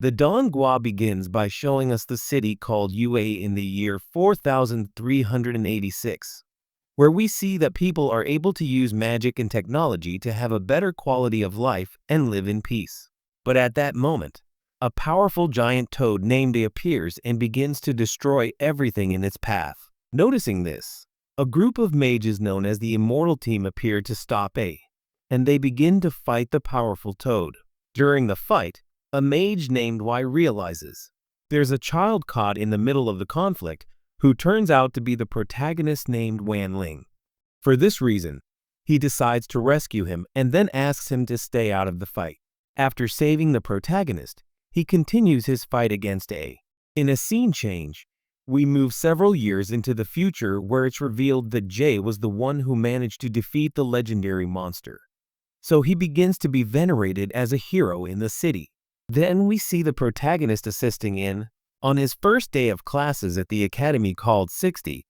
The Dongua begins by showing us the city called Yue in the year 4386, where we see that people are able to use magic and technology to have a better quality of life and live in peace. But at that moment, a powerful giant toad named A appears and begins to destroy everything in its path. Noticing this, a group of mages known as the Immortal team appear to stop A, and they begin to fight the powerful toad. During the fight, a mage named Y realizes there's a child caught in the middle of the conflict who turns out to be the protagonist named Wan Ling. For this reason, he decides to rescue him and then asks him to stay out of the fight. After saving the protagonist, he continues his fight against A. In a scene change, we move several years into the future where it's revealed that J was the one who managed to defeat the legendary monster. So he begins to be venerated as a hero in the city. Then we see the protagonist assisting in, on his first day of classes at the academy called 60,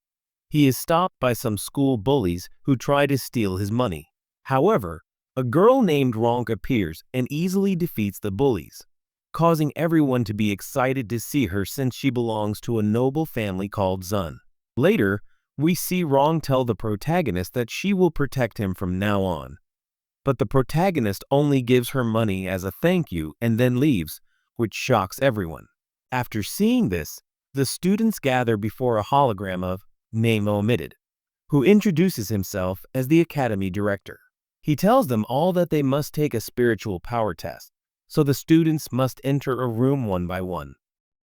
he is stopped by some school bullies who try to steal his money. However, a girl named Ronk appears and easily defeats the bullies, causing everyone to be excited to see her since she belongs to a noble family called Zun. Later, we see Ronk tell the protagonist that she will protect him from now on. But the protagonist only gives her money as a thank you and then leaves, which shocks everyone. After seeing this, the students gather before a hologram of Name Omitted, who introduces himself as the academy director. He tells them all that they must take a spiritual power test, so the students must enter a room one by one.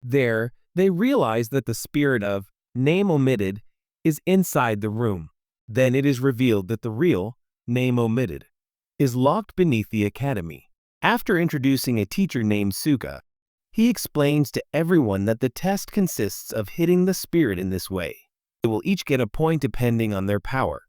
There, they realize that the spirit of Name Omitted is inside the room. Then it is revealed that the real Name Omitted is locked beneath the academy. After introducing a teacher named Suka, he explains to everyone that the test consists of hitting the spirit in this way. They will each get a point depending on their power.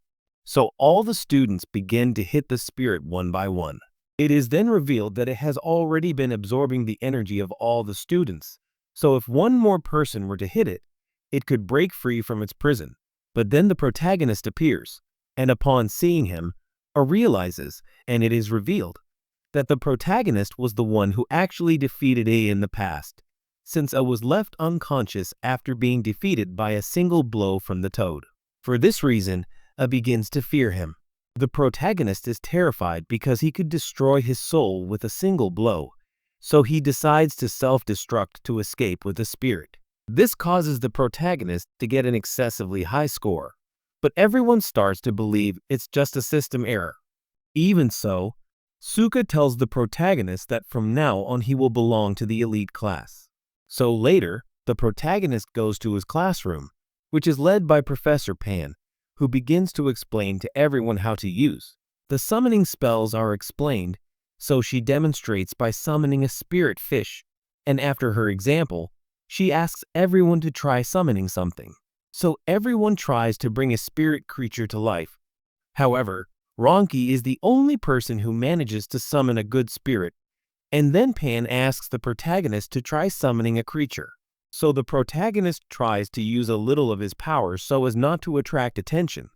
So all the students begin to hit the spirit one by one. It is then revealed that it has already been absorbing the energy of all the students. So if one more person were to hit it, it could break free from its prison. But then the protagonist appears, and upon seeing him, A realizes, and it is revealed, that the protagonist was the one who actually defeated A in the past, since A was left unconscious after being defeated by a single blow from the toad. For this reason, A begins to fear him. The protagonist is terrified because he could destroy his soul with a single blow, so he decides to self-destruct to escape with the spirit. This causes the protagonist to get an excessively high score, but everyone starts to believe it's just a system error. Even so, Suka tells the protagonist that from now on he will belong to the elite class. So later, the protagonist goes to his classroom, which is led by Professor Pan, who begins to explain to everyone how to use. The summoning spells are explained, so she demonstrates by summoning a spirit fish, and after her example, she asks everyone to try summoning something. So everyone tries to bring a spirit creature to life. However, Ronki is the only person who manages to summon a good spirit, and then Pan asks the protagonist to try summoning a creature. So the protagonist tries to use a little of his power so as not to attract attention,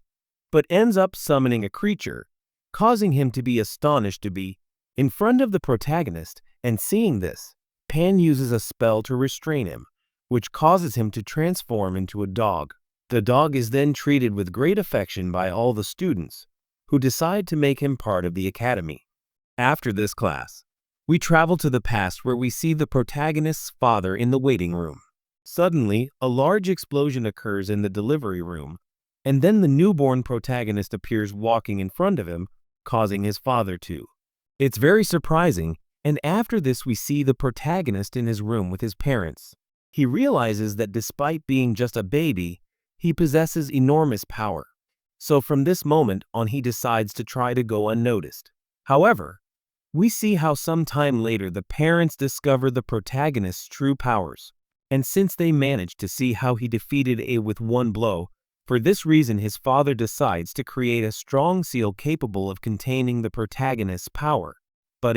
but ends up summoning a creature, causing him to be astonished to be in front of the protagonist, and seeing this, Pan uses a spell to restrain him, which causes him to transform into a dog. The dog is then treated with great affection by all the students, who decide to make him part of the academy. After this class, we travel to the past where we see the protagonist's father in the waiting room. Suddenly, a large explosion occurs in the delivery room, and then the newborn protagonist appears walking in front of him, causing his father to. It's very surprising, and after this we see the protagonist in his room with his parents. He realizes that despite being just a baby, he possesses enormous power. So from this moment on he decides to try to go unnoticed. However, we see how some time later the parents discover the protagonist's true powers, and since they manage to see how he defeated A with one blow, for this reason his father decides to create a strong seal capable of containing the protagonist's power. But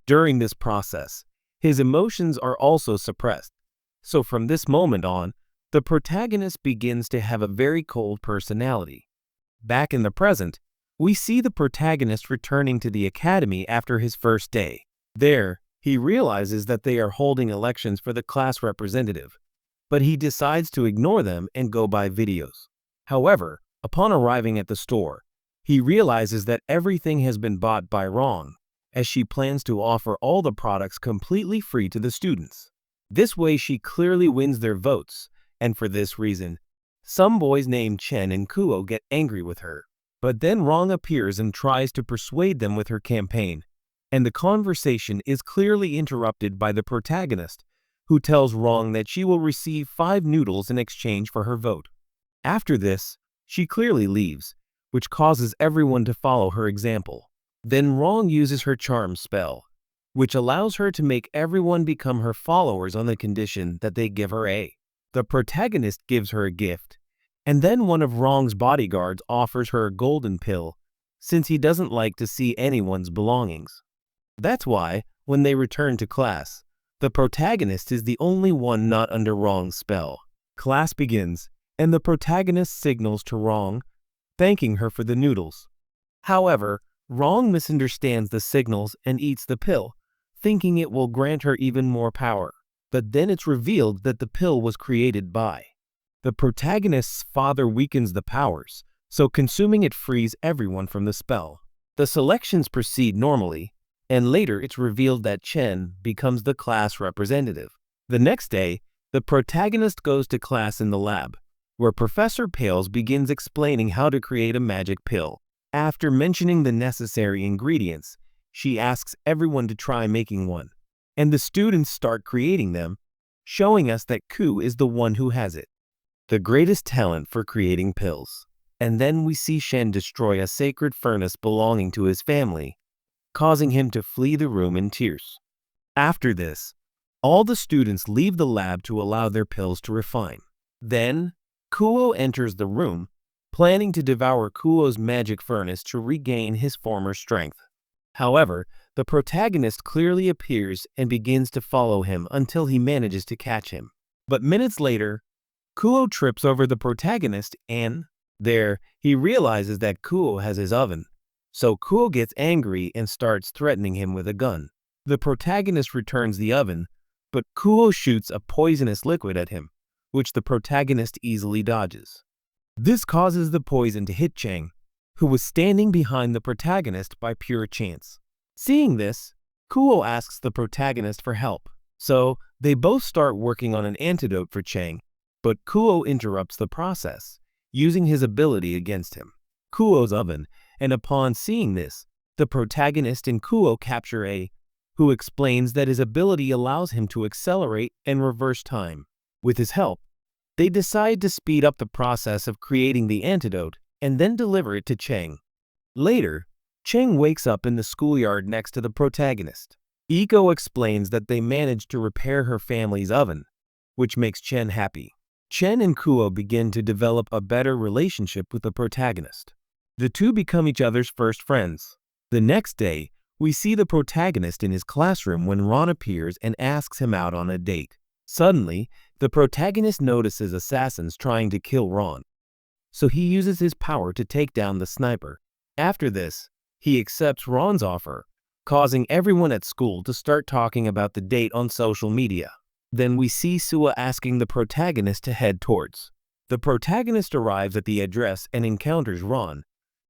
during this process, his emotions are also suppressed. So from this moment on, the protagonist begins to have a very cold personality. Back in the present, we see the protagonist returning to the academy after his first day. There, He realizes that they are holding elections for the class representative, but he decides to ignore them and go buy videos. However, upon arriving at the store, he realizes that everything has been bought by Ron, as she plans to offer all the products completely free to the students. This way she clearly wins their votes, and for this reason, some boys named Chen and Kuo get angry with her. But then Rong appears and tries to persuade them with her campaign, and the conversation is clearly interrupted by the protagonist, who tells Rong that she will receive 5 noodles in exchange for her vote. After this, she clearly leaves, which causes everyone to follow her example. Then Rong uses her charm spell, which allows her to make everyone become her followers on the condition that they give her a. The protagonist gives her a gift, and then one of Rong's bodyguards offers her a golden pill, since he doesn't like to see anyone's belongings. That's why, when they return to class, the protagonist is the only one not under Rong's spell. Class begins, and the protagonist signals to Rong, thanking her for the noodles. However, Rong misunderstands the signals and eats the pill, thinking it will grant her even more power. But then it's revealed that the pill was created by the protagonist's father weakens the powers, so consuming it frees everyone from the spell. The selections proceed normally, and later it's revealed that Chen becomes the class representative. The next day, the protagonist goes to class in the lab, where Professor Pales begins explaining how to create a magic pill. After mentioning the necessary ingredients, she asks everyone to try making one, and the students start creating them, showing us that Ku is the one who has it, the greatest talent for creating pills. And then we see Shen destroy a sacred furnace belonging to his family, causing him to flee the room in tears. After this, all the students leave the lab to allow their pills to refine. Then, Kuo enters the room, planning to devour Kuo's magic furnace to regain his former strength. However, the protagonist clearly appears and begins to follow him until he manages to catch him. But minutes later, Kuo trips over the protagonist and, there, he realizes that Kuo has his oven. So Kuo gets angry and starts threatening him with a gun. The protagonist returns the oven, but Kuo shoots a poisonous liquid at him, which the protagonist easily dodges. This causes the poison to hit Chang, who was standing behind the protagonist by pure chance. Seeing this, Kuo asks the protagonist for help, so they both start working on an antidote for Chang, but Kuo interrupts the process, using his ability against him. Kuo's oven, and upon seeing this, the protagonist and Kuo capture A, who explains that his ability allows him to accelerate and reverse time. With his help, they decide to speed up the process of creating the antidote and then deliver it to Chang. Later, Chang wakes up in the schoolyard next to the protagonist. Iko explains that they managed to repair her family's oven, which makes Chen happy. Chen and Kuo begin to develop a better relationship with the protagonist. The two become each other's first friends. The next day, we see the protagonist in his classroom when Ron appears and asks him out on a date. Suddenly, the protagonist notices assassins trying to kill Ron, so he uses his power to take down the sniper. After this, he accepts Ron's offer, causing everyone at school to start talking about the date on social media. Then we see Sua asking the protagonist to head towards. The protagonist arrives at the address and encounters Ron,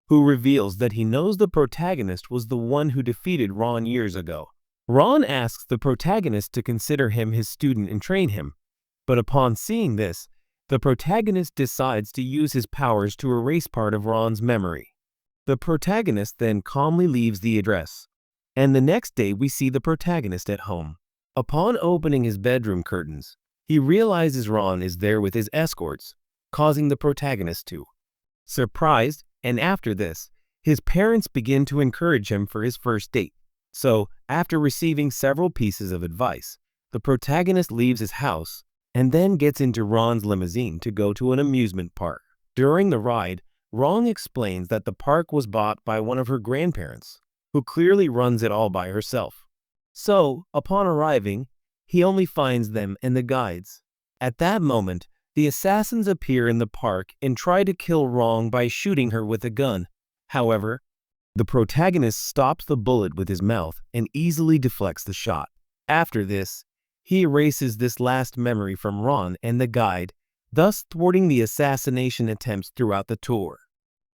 who reveals that he knows the protagonist was the one who defeated Ron years ago. Ron asks the protagonist to consider him his student and train him, but upon seeing this, the protagonist decides to use his powers to erase part of Ron's memory. The protagonist then calmly leaves the address, and the next day we see the protagonist at home. Upon opening his bedroom curtains, he realizes Ron is there with his escorts, causing the protagonist to surprised, and after this, his parents begin to encourage him for his first date. So, after receiving several pieces of advice, the protagonist leaves his house and then gets into Ron's limousine to go to an amusement park. During the ride, Ron explains that the park was bought by one of her grandparents, who clearly runs it all by herself. So, upon arriving, he only finds them and the guides. At that moment, the assassins appear in the park and try to kill Ron by shooting her with a gun. However, the protagonist stops the bullet with his mouth and easily deflects the shot. After this, he erases this last memory from Ron and the guide, thus thwarting the assassination attempts throughout the tour.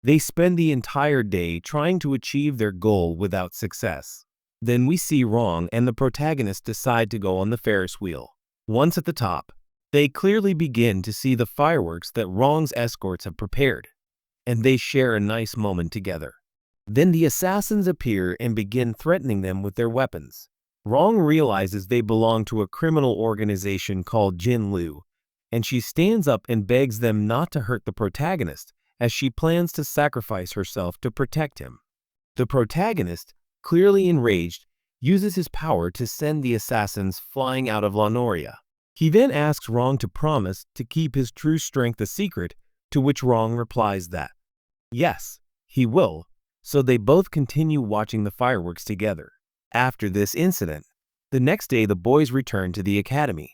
They spend the entire day trying to achieve their goal without success. Then we see Ron and the protagonist decide to go on the Ferris wheel. Once at the top, they clearly begin to see the fireworks that Ron's escorts have prepared, and they share a nice moment together. Then the assassins appear and begin threatening them with their weapons. Rong realizes they belong to a criminal organization called Jin Lu, and she stands up and begs them not to hurt the protagonist, as she plans to sacrifice herself to protect him. The protagonist, clearly enraged, uses his power to send the assassins flying out of Lanoria. He then asks Rong to promise to keep his true strength a secret, to which Rong replies that, yes, he will, so they both continue watching the fireworks together. After this incident, the next day the boys return to the academy.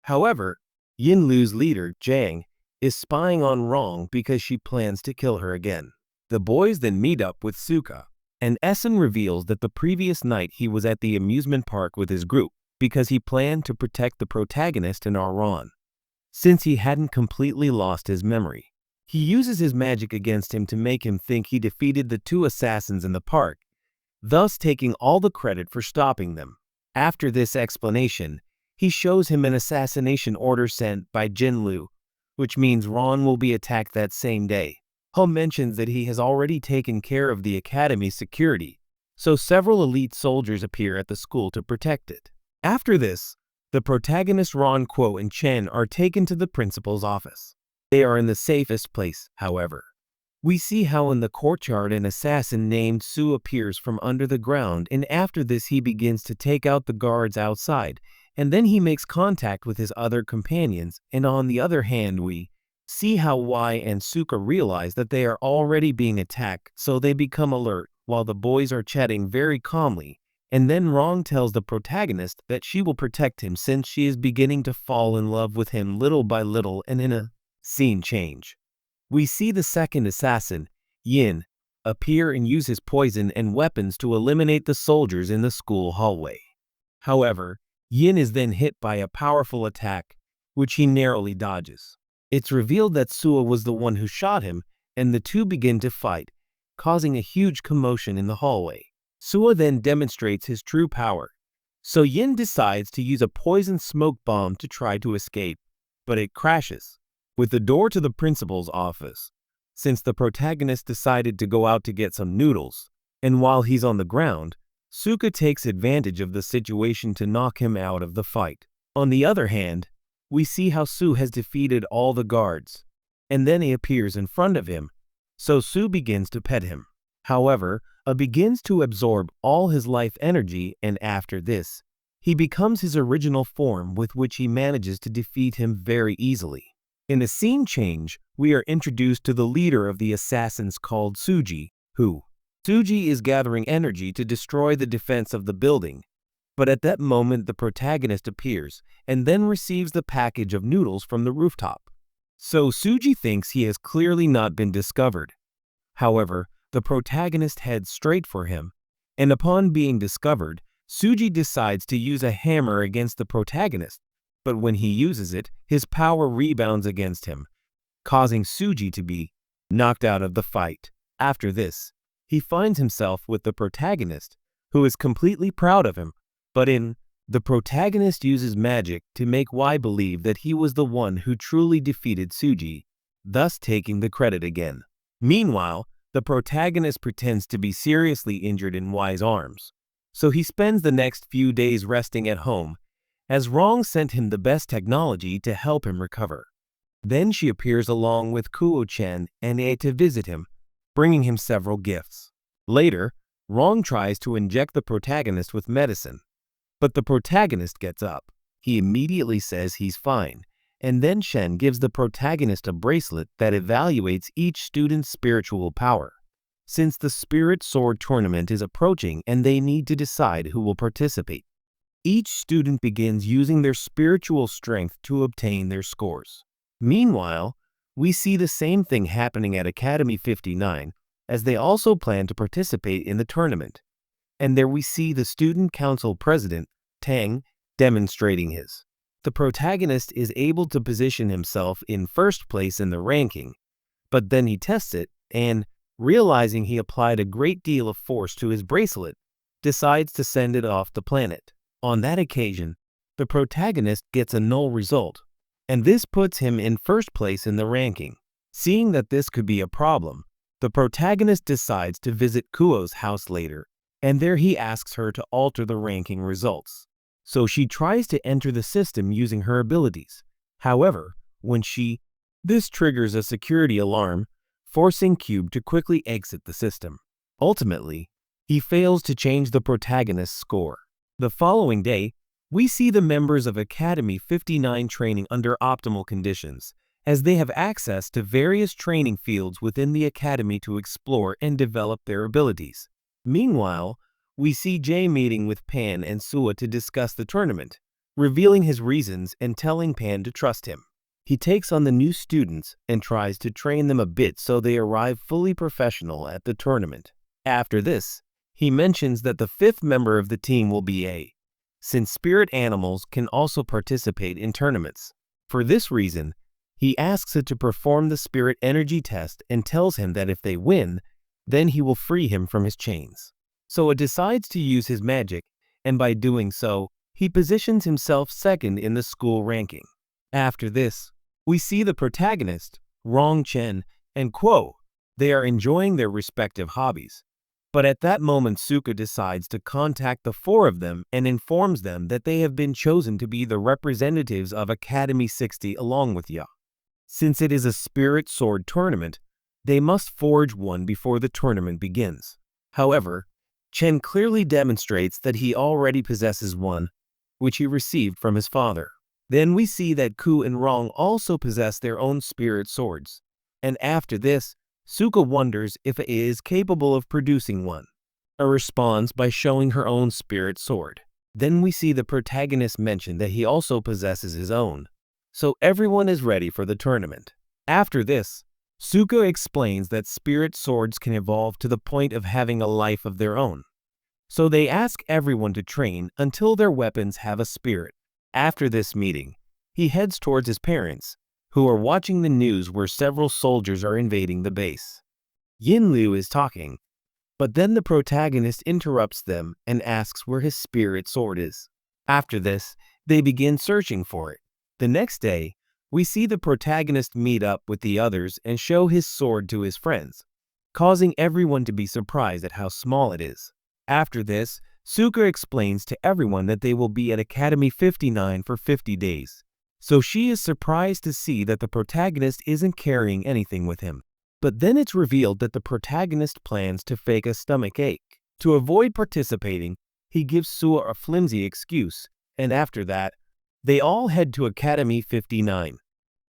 However, Yin Lu's leader, Zhang, is spying on Rong because she plans to kill her again. The boys then meet up with Suka, and Essen reveals that the previous night he was at the amusement park with his group because he planned to protect the protagonist and Ron, since he hadn't completely lost his memory. He uses his magic against him to make him think he defeated the two assassins in the park, thus taking all the credit for stopping them. After this explanation, he shows him an assassination order sent by Jin Lu, which means Ron will be attacked that same day. He mentions that he has already taken care of the academy's security, so several elite soldiers appear at the school to protect it. After this, the protagonist Ron, Kuo, and Chen are taken to the principal's office. They are in the safest place, however. We see how in the courtyard an assassin named Su appears from under the ground, and after this he begins to take out the guards outside, and then he makes contact with his other companions, and on the other hand we see how Wei and Suka realize that they are already being attacked, so they become alert while the boys are chatting very calmly, and then Rong tells the protagonist that she will protect him since she is beginning to fall in love with him little by little, and in a scene change, we see the second assassin, Yin, appear and use his poison and weapons to eliminate the soldiers in the school hallway. However, Yin is then hit by a powerful attack, which he narrowly dodges. It's revealed that Sua was the one who shot him, and the two begin to fight, causing a huge commotion in the hallway. Sua then demonstrates his true power, so Yin decides to use a poison smoke bomb to try to escape, but it crashes with the door to the principal's office, since the protagonist decided to go out to get some noodles, and while he's on the ground, Suka takes advantage of the situation to knock him out of the fight. On the other hand, we see how Su has defeated all the guards, and then he appears in front of him, so Su begins to pet him. However, begins to absorb all his life energy, and after this, he becomes his original form, with which he manages to defeat him very easily. In a scene change, we are introduced to the leader of the assassins called Suji, who Suji is gathering energy to destroy the defense of the building, but at that moment the protagonist appears and then receives the package of noodles from the rooftop. So Suji thinks he has clearly not been discovered. However, the protagonist heads straight for him, and upon being discovered, Suji decides to use a hammer against the protagonist, but when he uses it, his power rebounds against him, causing Suji to be knocked out of the fight. After this, he finds himself with the protagonist, who is completely proud of him, but the protagonist uses magic to make Wei believe that he was the one who truly defeated Suji, thus taking the credit again. Meanwhile, the protagonist pretends to be seriously injured in Wei's arms, so he spends the next few days resting at home, as Rong sent him the best technology to help him recover. Then she appears along with Kuo Chen and A to visit him, bringing him several gifts. Later, Rong tries to inject the protagonist with medicine, but the protagonist gets up. He immediately says he's fine, and then Shen gives the protagonist a bracelet that evaluates each student's spiritual power, since the Spirit Sword tournament is approaching and they need to decide who will participate. Each student begins using their spiritual strength to obtain their scores. Meanwhile, we see the same thing happening at Academy 59, as they also plan to participate in the tournament. And there we see the student council president, Tang, demonstrating his. The protagonist is able to position himself in first place in the ranking, but then he tests it and, realizing he applied a great deal of force to his bracelet, decides to send it off the planet. On that occasion, the protagonist gets a null result, and this puts him in first place in the ranking. Seeing that this could be a problem, the protagonist decides to visit Kuo's house later, and there he asks her to alter the ranking results. So she tries to enter the system using her abilities. However, this triggers a security alarm, forcing Cube to quickly exit the system. Ultimately, he fails to change the protagonist's score. The following day, we see the members of Academy 59 training under optimal conditions, as they have access to various training fields within the Academy to explore and develop their abilities. Meanwhile, we see Jay meeting with Pan and Sua to discuss the tournament, revealing his reasons and telling Pan to trust him. He takes on the new students and tries to train them a bit so they arrive fully professional at the tournament. After this, he mentions that the fifth member of the team will be A, since spirit animals can also participate in tournaments. For this reason, he asks it to perform the spirit energy test and tells him that if they win, then he will free him from his chains. So it decides to use his magic, and by doing so, he positions himself second in the school ranking. After this, we see the protagonist, Rong Chen, and Kuo. They are enjoying their respective hobbies. But at that moment, Suka decides to contact the four of them and informs them that they have been chosen to be the representatives of Academy 60 along with Ya. Since it is a spirit sword tournament, they must forge one before the tournament begins. However, Chen clearly demonstrates that he already possesses one, which he received from his father. Then we see that Ku and Rong also possess their own spirit swords, and after this, Suka wonders if A is capable of producing one. A responds by showing her own spirit sword. Then we see the protagonist mention that he also possesses his own, so everyone is ready for the tournament. After this, Suka explains that spirit swords can evolve to the point of having a life of their own. So they ask everyone to train until their weapons have a spirit. After this meeting, he heads towards his parents, who are watching the news where several soldiers are invading the base. Yin Liu is talking, but then the protagonist interrupts them and asks where his spirit sword is. After this, they begin searching for it. The next day, we see the protagonist meet up with the others and show his sword to his friends, causing everyone to be surprised at how small it is. After this, Suka explains to everyone that they will be at Academy 59 for 50 days. So she is surprised to see that the protagonist isn't carrying anything with him. But then it's revealed that the protagonist plans to fake a stomach ache. To avoid participating, he gives Sua a flimsy excuse, and after that, they all head to Academy 59.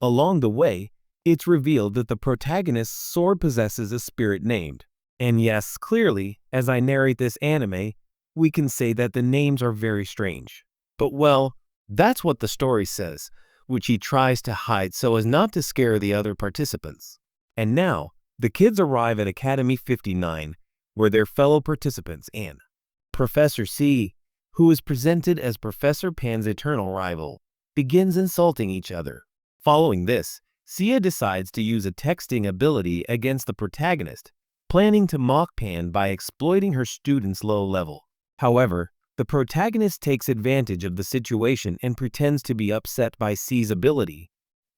Along the way, it's revealed that the protagonist's sword possesses a spirit named. And yes, clearly, as I narrate this anime, we can say that the names are very strange. But well, that's what the story says, which he tries to hide so as not to scare the other participants. And now, the kids arrive at Academy 59, where their fellow participants and Professor C, who is presented as Professor Pan's eternal rival, begins insulting each other. Following this, Sia decides to use a texting ability against the protagonist, planning to mock Pan by exploiting her student's low level. However, the protagonist takes advantage of the situation and pretends to be upset by C's ability,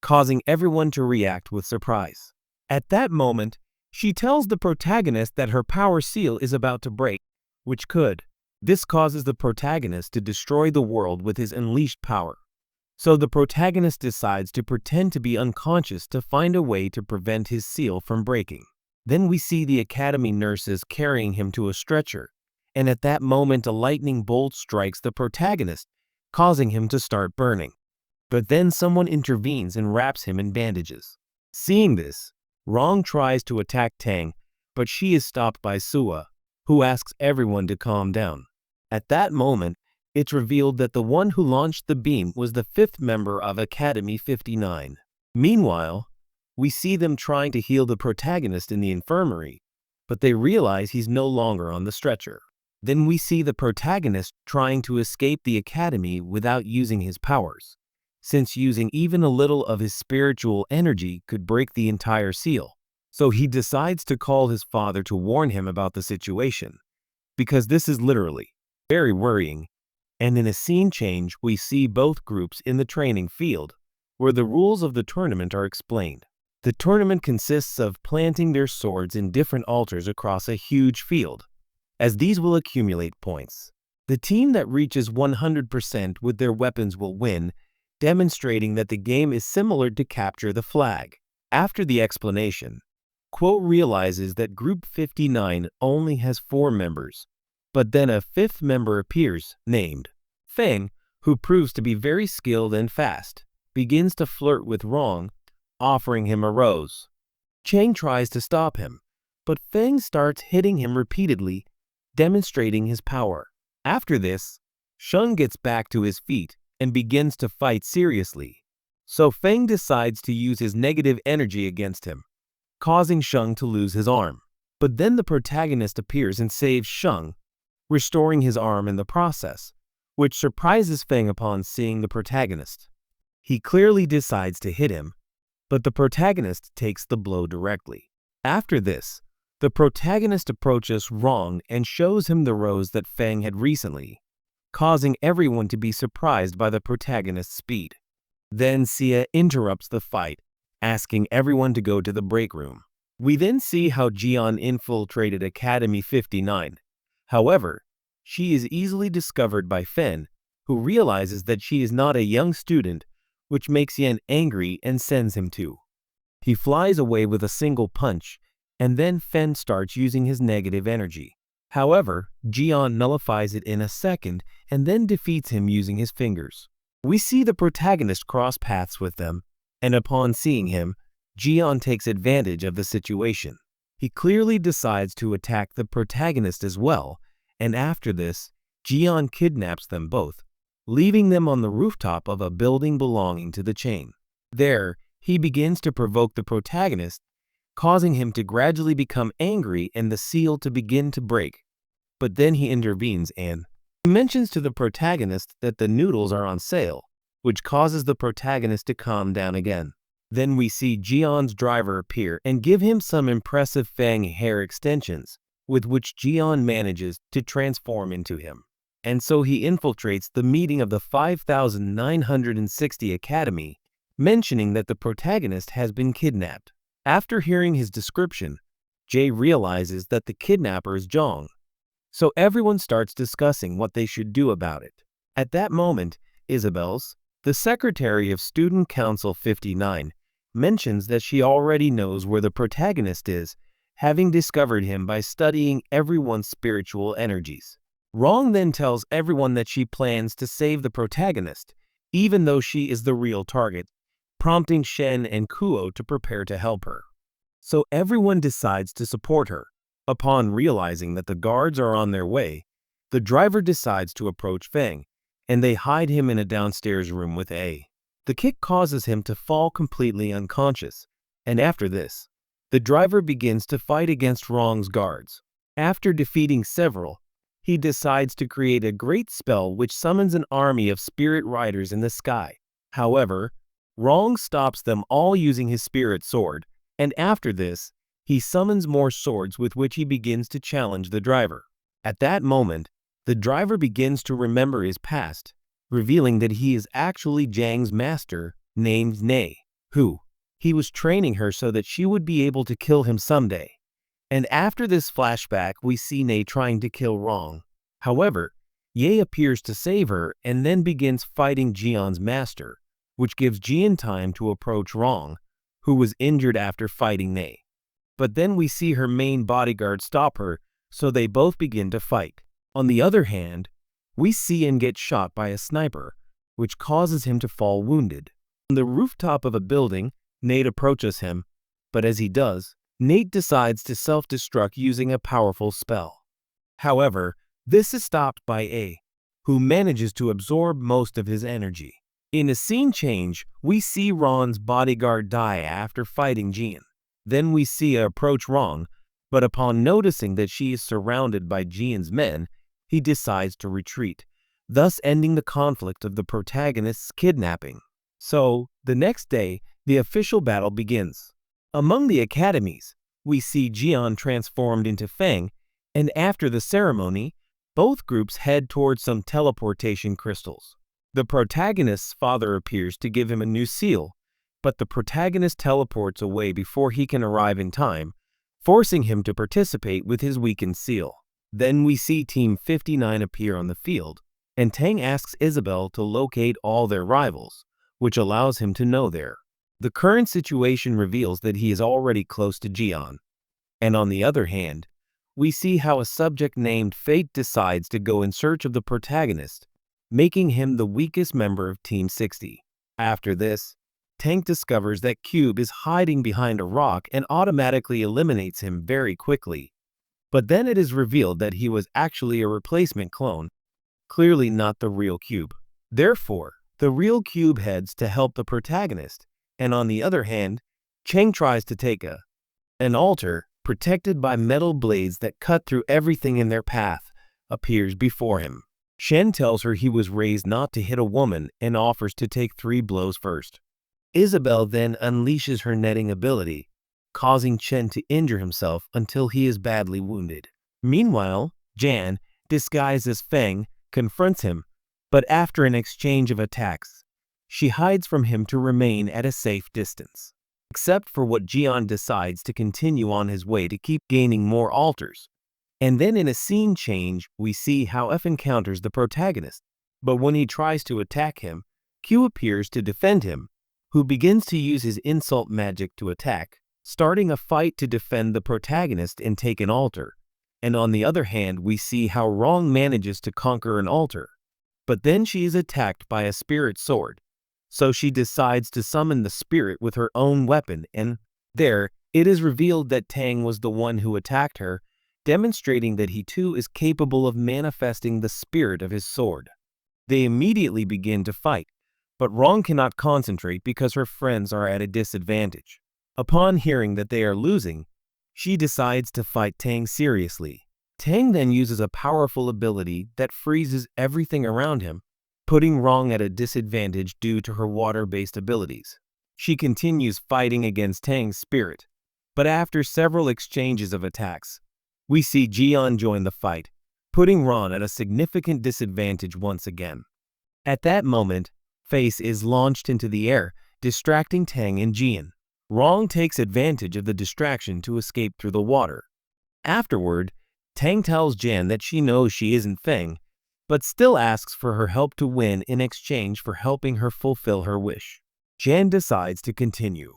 causing everyone to react with surprise. At that moment, she tells the protagonist that her power seal is about to break, which could. This causes the protagonist to destroy the world with his unleashed power. So the protagonist decides to pretend to be unconscious to find a way to prevent his seal from breaking. Then we see the academy nurses carrying him to a stretcher, and at that moment a lightning bolt strikes the protagonist, causing him to start burning. But then someone intervenes and wraps him in bandages. Seeing this, Rong tries to attack Tang, but she is stopped by Sua, who asks everyone to calm down. At that moment, it's revealed that the one who launched the beam was the fifth member of Academy 59. Meanwhile, we see them trying to heal the protagonist in the infirmary, but they realize he's no longer on the stretcher. Then we see the protagonist trying to escape the academy without using his powers, since using even a little of his spiritual energy could break the entire seal. So he decides to call his father to warn him about the situation, because this is literally very worrying. And in a scene change, we see both groups in the training field, where the rules of the tournament are explained. The tournament consists of planting their swords in different altars across a huge field, as these will accumulate points. The team that reaches 100% with their weapons will win, demonstrating that the game is similar to Capture the Flag. After the explanation, Quo realizes that Group 59 only has 4 members, but then a 5th member appears, named Feng, who proves to be very skilled and fast, begins to flirt with Rong, offering him a rose. Chang tries to stop him, but Feng starts hitting him repeatedly, demonstrating his power. After this, Sheng gets back to his feet and begins to fight seriously, so Feng decides to use his negative energy against him, causing Sheng to lose his arm. But then the protagonist appears and saves Sheng, restoring his arm in the process, which surprises Feng upon seeing the protagonist. He clearly decides to hit him, but the protagonist takes the blow directly. After this, the protagonist approaches Rong and shows him the rose that Feng had recently, causing everyone to be surprised by the protagonist's speed. Then Xia interrupts the fight, asking everyone to go to the break room. We then see how Jian infiltrated Academy 59. However, she is easily discovered by Fen, who realizes that she is not a young student, which makes Yan angry and sends him to. He flies away with a single punch, and then Fen starts using his negative energy. However, Jian nullifies it in a second and then defeats him using his fingers. We see the protagonist cross paths with them, and upon seeing him, Jian takes advantage of the situation. He clearly decides to attack the protagonist as well, and after this, Jian kidnaps them both, leaving them on the rooftop of a building belonging to the chain. There, he begins to provoke the protagonist, causing him to gradually become angry and the seal to begin to break. But then he intervenes and mentions to the protagonist that the noodles are on sale, which causes the protagonist to calm down again. Then we see Jian's driver appear and give him some impressive fang hair extensions, with which Jian manages to transform into him. And so he infiltrates the meeting of the 5960 Academy, mentioning that the protagonist has been kidnapped. After hearing his description, Jay realizes that the kidnapper is Zhang, so everyone starts discussing what they should do about it. At that moment, Isabel's, the secretary of Student Council 59, mentions that she already knows where the protagonist is, having discovered him by studying everyone's spiritual energies. Rong then tells everyone that she plans to save the protagonist, even though she is the real target, prompting Shen and Kuo to prepare to help her. So everyone decides to support her. Upon realizing that the guards are on their way, the driver decides to approach Feng, and they hide him in a downstairs room with A. The kick causes him to fall completely unconscious, and after this, the driver begins to fight against Rong's guards. After defeating several, he decides to create a great spell which summons an army of spirit riders in the sky. However, Rong stops them all using his spirit sword, and after this, he summons more swords with which he begins to challenge the driver. At that moment, the driver begins to remember his past, revealing that he is actually Zhang's master, named Nei, who he was training her so that she would be able to kill him someday. And after this flashback, we see Nei trying to kill Rong. However, Ye appears to save her and then begins fighting Jian's master, which gives Jian time to approach Rong, who was injured after fighting Nei. But then we see her main bodyguard stop her, so they both begin to fight. On the other hand, we see Ian get shot by a sniper, which causes him to fall wounded. On the rooftop of a building, Nate approaches him, but as he does, Nate decides to self-destruct using a powerful spell. However, this is stopped by A, who manages to absorb most of his energy. In a scene change, we see Ron's bodyguard die after fighting Jian. Then we see her approach Rong, but upon noticing that she is surrounded by Jian's men, he decides to retreat, thus ending the conflict of the protagonist's kidnapping. So, the next day, the official battle begins. Among the academies, we see Jian transformed into Feng, and after the ceremony, both groups head towards some teleportation crystals. The protagonist's father appears to give him a new seal, but the protagonist teleports away before he can arrive in time, forcing him to participate with his weakened seal. Then we see Team 59 appear on the field, and Tang asks Isabel to locate all their rivals, which allows him to know there. The current situation reveals that he is already close to Jian. And on the other hand, we see how a subject named Fate decides to go in search of the protagonist, making him the weakest member of Team 60. After this, Tank discovers that Cube is hiding behind a rock and automatically eliminates him very quickly. But then it is revealed that he was actually a replacement clone, clearly not the real Cube. Therefore, the real Cube heads to help the protagonist, and on the other hand, Cheng tries to take an altar, protected by metal blades that cut through everything in their path, appears before him. Shen tells her he was raised not to hit a woman and offers to take 3 blows first. Isabel then unleashes her netting ability, causing Chen to injure himself until he is badly wounded. Meanwhile, Jan, disguised as Feng, confronts him, but after an exchange of attacks, she hides from him to remain at a safe distance. Except for what Jian decides to continue on his way to keep gaining more altars. And then in a scene change, we see how F encounters the protagonist. But when he tries to attack him, Q appears to defend him, who begins to use his insult magic to attack, starting a fight to defend the protagonist and take an altar. And on the other hand, we see how Rong manages to conquer an altar. But then she is attacked by a spirit sword. So she decides to summon the spirit with her own weapon, and there, it is revealed that Tang was the one who attacked her, demonstrating that he too is capable of manifesting the spirit of his sword. They immediately begin to fight, but Rong cannot concentrate because her friends are at a disadvantage. Upon hearing that they are losing, she decides to fight Tang seriously. Tang then uses a powerful ability that freezes everything around him, putting Rong at a disadvantage due to her water-based abilities. She continues fighting against Tang's spirit, but after several exchanges of attacks, we see Jian join the fight, putting Ron at a significant disadvantage once again. At that moment, Face is launched into the air, distracting Tang and Jian. Rong takes advantage of the distraction to escape through the water. Afterward, Tang tells Jan that she knows she isn't Feng, but still asks for her help to win in exchange for helping her fulfill her wish. Jan decides to continue.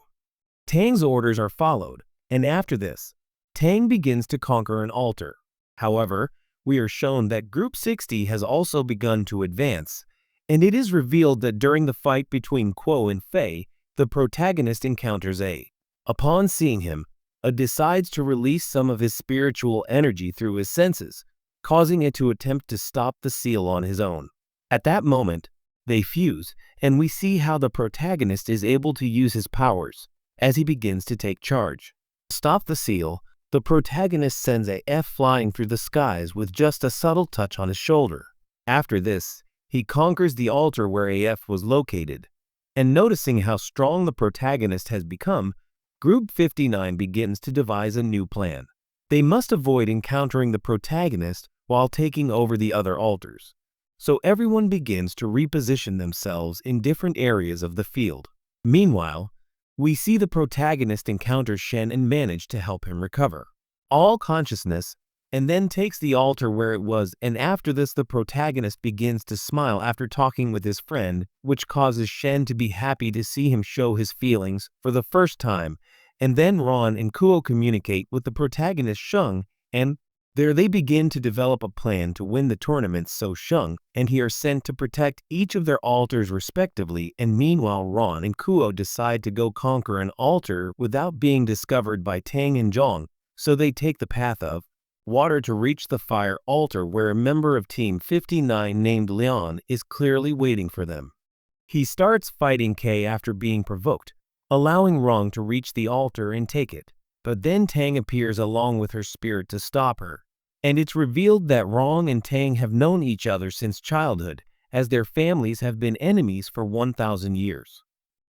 Tang's orders are followed, and after this, Tang begins to conquer an altar. However, we are shown that Group 60 has also begun to advance, and it is revealed that during the fight between Kuo and Fei, the protagonist encounters A. Upon seeing him, A decides to release some of his spiritual energy through his senses, causing it to attempt to stop the seal on his own. At that moment, they fuse, and we see how the protagonist is able to use his powers as he begins to take charge. To stop the seal, the protagonist sends AF flying through the skies with just a subtle touch on his shoulder. After this, he conquers the altar where AF was located, and noticing how strong the protagonist has become, Group 59 begins to devise a new plan. They must avoid encountering the protagonist while taking over the other altars, so everyone begins to reposition themselves in different areas of the field. Meanwhile, we see the protagonist encounter Shen and manage to help him recover all consciousness, and then takes the altar where it was, and after this the protagonist begins to smile after talking with his friend, which causes Shen to be happy to see him show his feelings for the first time, and then Ron and Kuo communicate with the protagonist Sheng, and there they begin to develop a plan to win the tournament, so Sheng and he are sent to protect each of their altars respectively, and meanwhile Ron and Kuo decide to go conquer an altar without being discovered by Tang and Zhong, so they take the path of water to reach the fire altar where a member of Team 59 named Leon is clearly waiting for them. He starts fighting K after being provoked, allowing Rong to reach the altar and take it, but then Tang appears along with her spirit to stop her. And it's revealed that Rong and Tang have known each other since childhood, as their families have been enemies for 1,000 years.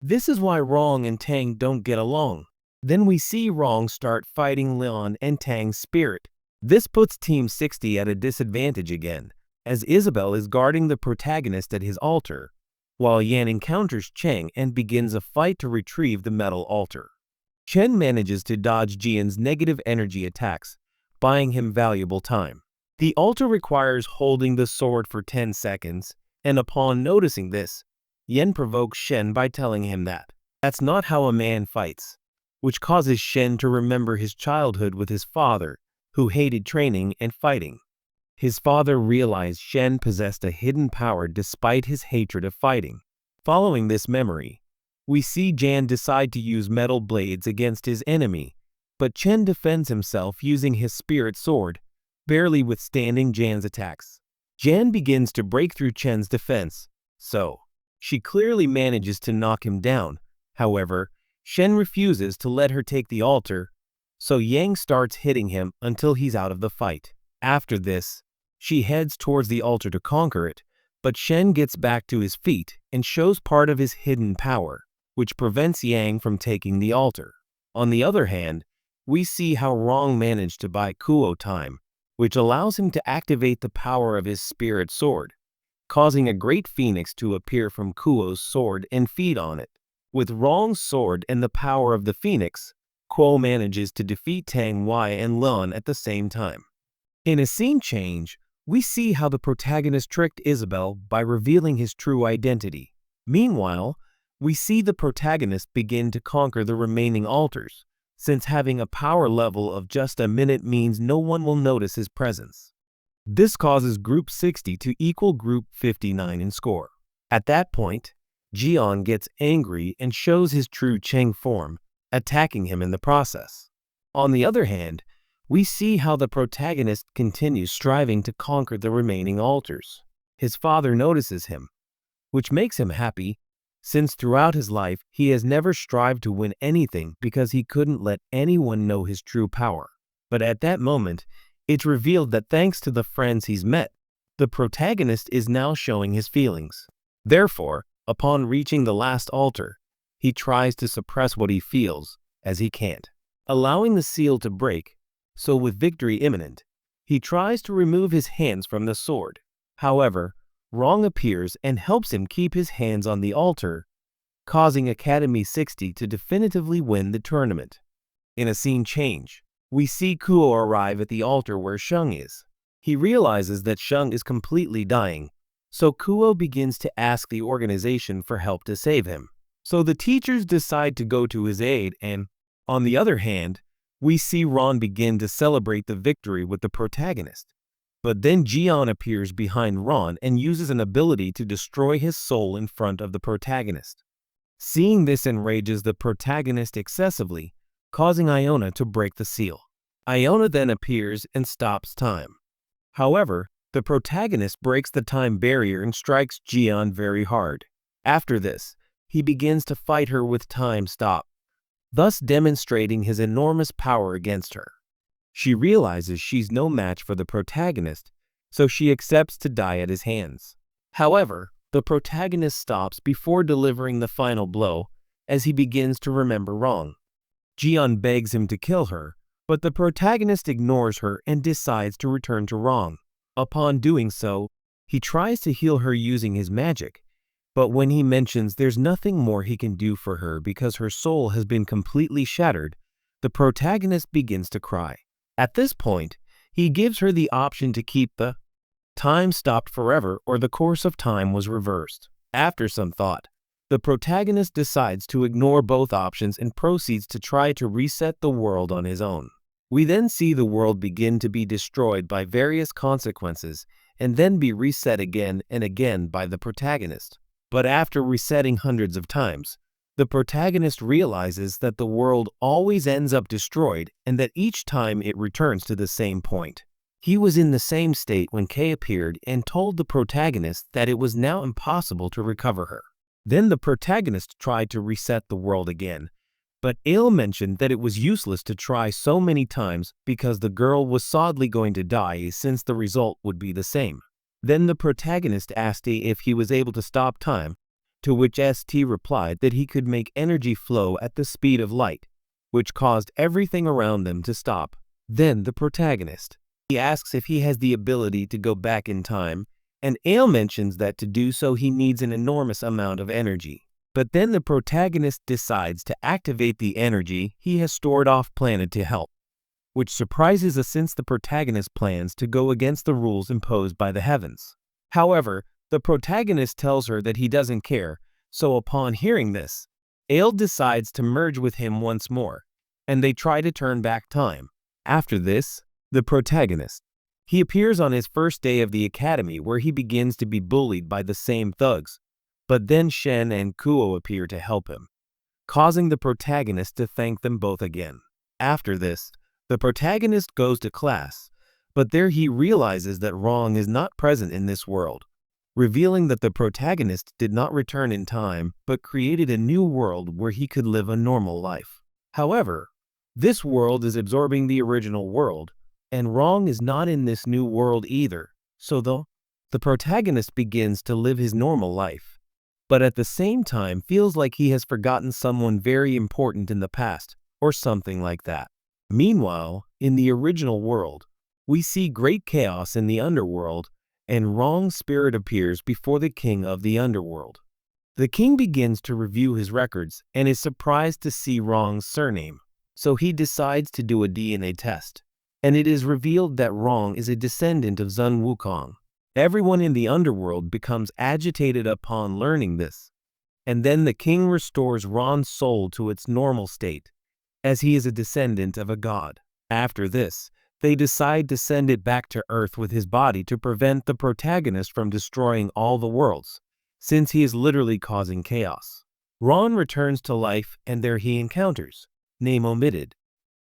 This is why Rong and Tang don't get along. Then we see Rong start fighting Leon and Tang's spirit. This puts Team 60 at a disadvantage again, as Isabel is guarding the protagonist at his altar, while Yan encounters Cheng and begins a fight to retrieve the metal altar. Chen manages to dodge Jian's negative energy attacks, buying him valuable time. The altar requires holding the sword for 10 seconds, and upon noticing this, Yan provokes Shen by telling him that that's not how a man fights, which causes Shen to remember his childhood with his father, who hated training and fighting. His father realized Shen possessed a hidden power despite his hatred of fighting. Following this memory, we see Jan decide to use metal blades against his enemy, but Chen defends himself using his spirit sword, barely withstanding Jan's attacks. Jan begins to break through Chen's defense, so she clearly manages to knock him down. However, Shen refuses to let her take the altar, so Yang starts hitting him until he's out of the fight. After this, she heads towards the altar to conquer it, but Shen gets back to his feet and shows part of his hidden power, which prevents Yang from taking the altar. On the other hand, we see how Rong managed to buy Kuo time, which allows him to activate the power of his spirit sword, causing a great phoenix to appear from Kuo's sword and feed on it. With Rong's sword and the power of the phoenix, Kuo manages to defeat Tang Wei and Lun at the same time. In a scene change, we see how the protagonist tricked Isabel by revealing his true identity. Meanwhile, we see the protagonist begin to conquer the remaining altars, since having a power level of just a minute means no one will notice his presence. This causes Group 60 to equal Group 59 in score. At that point, Jian gets angry and shows his true Cheng form, attacking him in the process. On the other hand, we see how the protagonist continues striving to conquer the remaining altars. His father notices him, which makes him happy, since throughout his life he has never strived to win anything because he couldn't let anyone know his true power. But at that moment, it's revealed that thanks to the friends he's met, the protagonist is now showing his feelings. Therefore, upon reaching the last altar, he tries to suppress what he feels, as he can't, allowing the seal to break. So with victory imminent, he tries to remove his hands from the sword. However, Rong appears and helps him keep his hands on the altar, causing Academy 60 to definitively win the tournament. In a scene change, we see Kuo arrive at the altar where Sheng is. He realizes that Sheng is completely dying, so Kuo begins to ask the organization for help to save him. So the teachers decide to go to his aid and, on the other hand, we see Ron begin to celebrate the victory with the protagonist. But then Jian appears behind Ron and uses an ability to destroy his soul in front of the protagonist. Seeing this enrages the protagonist excessively, causing Iona to break the seal. Iona then appears and stops time. However, the protagonist breaks the time barrier and strikes Jian very hard. After this, he begins to fight her with time stop, thus demonstrating his enormous power against her. She realizes she's no match for the protagonist, so she accepts to die at his hands. However, the protagonist stops before delivering the final blow as he begins to remember Rong. Jian begs him to kill her, but the protagonist ignores her and decides to return to Rong. Upon doing so, he tries to heal her using his magic, but when he mentions there's nothing more he can do for her because her soul has been completely shattered, the protagonist begins to cry. At this point, he gives her the option to keep the time stopped forever or the course of time was reversed. After some thought, the protagonist decides to ignore both options and proceeds to try to reset the world on his own. We then see the world begin to be destroyed by various consequences and then be reset again and again by the protagonist. But after resetting hundreds of times, the protagonist realizes that the world always ends up destroyed and that each time it returns to the same point. He was in the same state when Kay appeared and told the protagonist that it was now impossible to recover her. Then the protagonist tried to reset the world again, But Ale mentioned that it was useless to try so many times because the girl was sadly going to die since the result would be the same. Then the protagonist asked A if he was able to stop time, to which ST replied that he could make energy flow at the speed of light, which caused everything around them to stop. Then the protagonist, he asks if he has the ability to go back in time, and Ale mentions that to do so he needs an enormous amount of energy. But then the protagonist decides to activate the energy he has stored off-planet to help, which surprises us since the protagonist plans to go against the rules imposed by the heavens. However, the protagonist tells her that he doesn't care, so upon hearing this, Ale decides to merge with him once more, and they try to turn back time. After this, the protagonist, he appears on his first day of the academy where he begins to be bullied by the same thugs, but then Shen and Kuo appear to help him, causing the protagonist to thank them both again. After this, the protagonist goes to class, but there he realizes that Rong is not present in this world, revealing that the protagonist did not return in time but created a new world where he could live a normal life. However, this world is absorbing the original world, and Rong is not in this new world either, so the protagonist begins to live his normal life, but at the same time feels like he has forgotten someone very important in the past, or something like that. Meanwhile, in the original world, we see great chaos in the underworld, and Rong's spirit appears before the king of the underworld. The king begins to review his records and is surprised to see Rong's surname, so he decides to do a DNA test, and it is revealed that Rong is a descendant of Sun Wukong. Everyone in the underworld becomes agitated upon learning this, and then the king restores Rong's soul to its normal state, as he is a descendant of a god. After this, they decide to send it back to Earth with his body to prevent the protagonist from destroying all the worlds, since he is literally causing chaos. Ron returns to life, and there he encounters Name Omitted,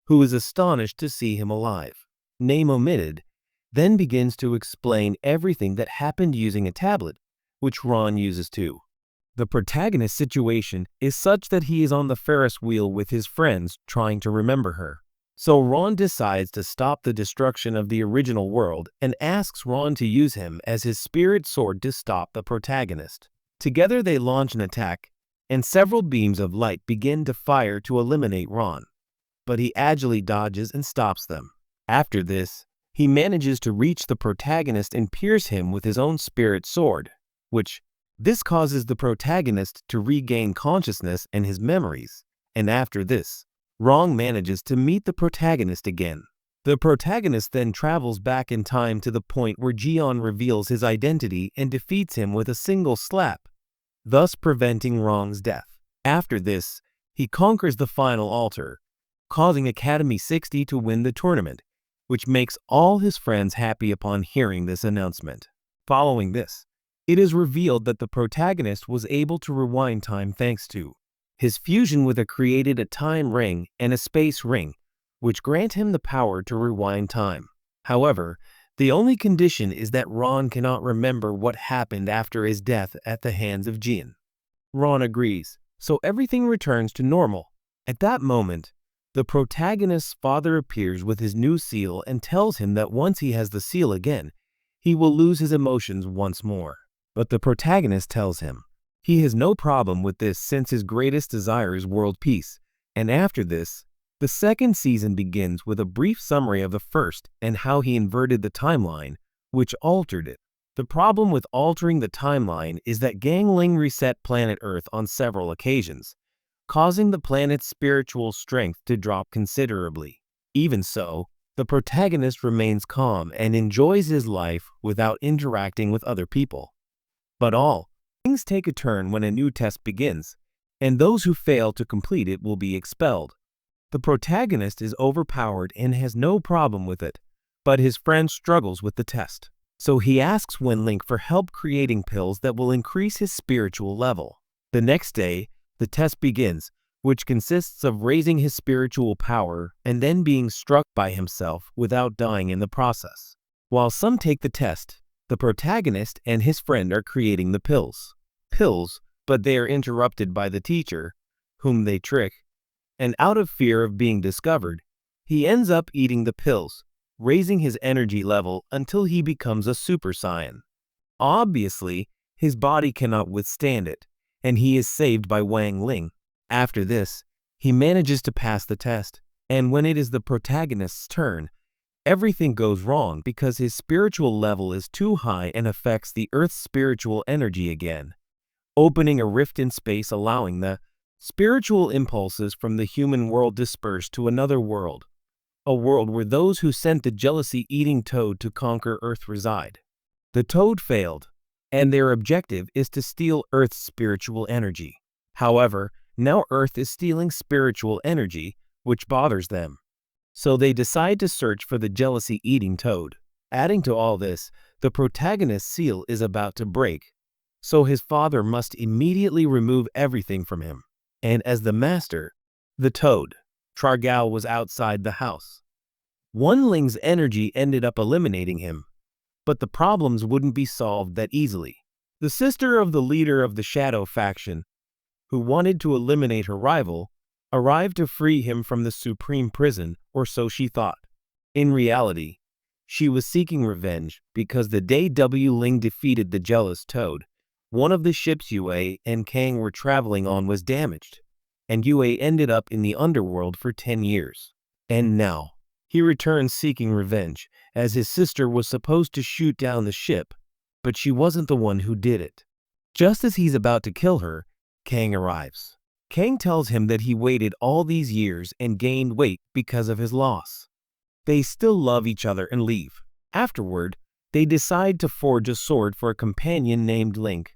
who is astonished to see him alive. Name Omitted then begins to explain everything that happened using a tablet, which Ron uses too. The protagonist's situation is such that he is on the Ferris wheel with his friends trying to remember her. So Ron decides to stop the destruction of the original world and asks Ron to use him as his spirit sword to stop the protagonist. Together they launch an attack, and several beams of light begin to fire to eliminate Ron, but he agilely dodges and stops them. After this, he manages to reach the protagonist and pierce him with his own spirit sword, this causes the protagonist to regain consciousness and his memories, and after this, Rong manages to meet the protagonist again. The protagonist then travels back in time to the point where Jian reveals his identity and defeats him with a single slap, thus preventing Rong's death. After this, he conquers the final altar, causing Academy 60 to win the tournament, which makes all his friends happy upon hearing this announcement. Following this, it is revealed that the protagonist was able to rewind time thanks to his fusion with created a time ring and a space ring, which grant him the power to rewind time. However, the only condition is that Ron cannot remember what happened after his death at the hands of Jian. Ron agrees, so everything returns to normal. At that moment, the protagonist's father appears with his new seal and tells him that once he has the seal again, he will lose his emotions once more. But the protagonist tells him he has no problem with this since his greatest desire is world peace, and after this, the second season begins with a brief summary of the first and how he inverted the timeline, which altered it. The problem with altering the timeline is that Gang Ling reset planet Earth on several occasions, causing the planet's spiritual strength to drop considerably. Even so, the protagonist remains calm and enjoys his life without interacting with other people. But all things take a turn when a new test begins, and those who fail to complete it will be expelled. The protagonist is overpowered and has no problem with it, but his friend struggles with the test. So he asks Wenlink for help creating pills that will increase his spiritual level. The next day, the test begins, which consists of raising his spiritual power and then being struck by himself without dying in the process. While some take the test, the protagonist and his friend are creating the pills, but they are interrupted by the teacher, whom they trick, and out of fear of being discovered, he ends up eating the pills, raising his energy level until he becomes a Super Saiyan. Obviously, his body cannot withstand it, and he is saved by Wang Ling. After this, he manages to pass the test, and when it is the protagonist's turn, everything goes wrong because his spiritual level is too high and affects the Earth's spiritual energy again, opening a rift in space, allowing the spiritual impulses from the human world disperse to another world, a world where those who sent the jealousy-eating toad to conquer Earth reside. The toad failed, and their objective is to steal Earth's spiritual energy. However, now Earth is stealing spiritual energy, which bothers them. So they decide to search for the jealousy-eating toad. Adding to all this, the protagonist's seal is about to break, so his father must immediately remove everything from him. And as the master, the toad, Trargao, was outside the house. Wan Ling's energy ended up eliminating him, but the problems wouldn't be solved that easily. The sister of the leader of the Shadow faction, who wanted to eliminate her rival, arrived to free him from the supreme prison, or so she thought. In reality, she was seeking revenge because the day Ling defeated the jealous toad, one of the ships Yue and Kang were traveling on was damaged, and Yue ended up in the underworld for 10 years. And now, he returns seeking revenge, as his sister was supposed to shoot down the ship, but she wasn't the one who did it. Just as he's about to kill her, Kang arrives. Kang tells him that he waited all these years and gained weight because of his loss. They still love each other and leave. Afterward, they decide to forge a sword for a companion named Link.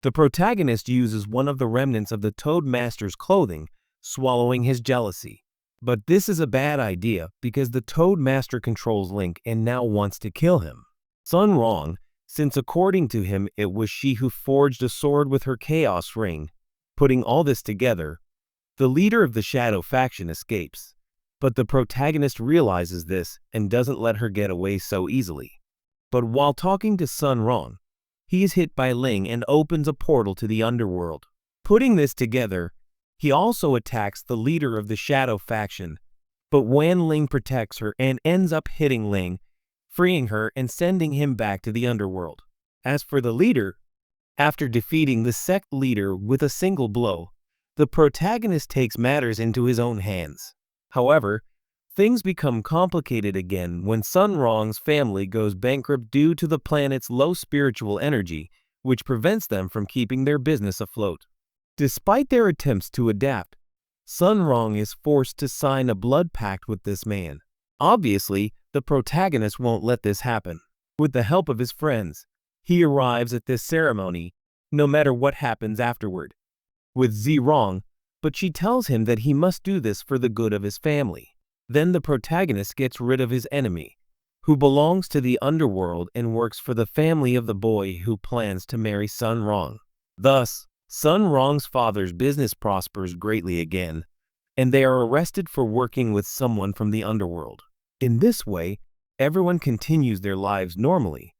The protagonist uses one of the remnants of the Toad Master's clothing, swallowing his jealousy. But this is a bad idea because the Toad Master controls Link and now wants to kill him. Sun Rong, since according to him it was she who forged a sword with her Chaos Ring. Putting all this together, the leader of the Shadow faction escapes, but the protagonist realizes this and doesn't let her get away so easily. But while talking to Sun Rong, he is hit by Ling and opens a portal to the underworld. Putting this together, he also attacks the leader of the Shadow faction, but Wan Ling protects her and ends up hitting Ling, freeing her and sending him back to the underworld. As for the leader, after defeating the sect leader with a single blow, the protagonist takes matters into his own hands. However, things become complicated again when Sun Rong's family goes bankrupt due to the planet's low spiritual energy, which prevents them from keeping their business afloat. Despite their attempts to adapt, Sun Rong is forced to sign a blood pact with this man. Obviously, the protagonist won't let this happen. With the help of his friends, he arrives at this ceremony, no matter what happens afterward, with Zirong, but she tells him that he must do this for the good of his family. Then the protagonist gets rid of his enemy, who belongs to the underworld and works for the family of the boy who plans to marry Sun Rong. Thus, Sun Rong's father's business prospers greatly again, and they are arrested for working with someone from the underworld. In this way, everyone continues their lives normally.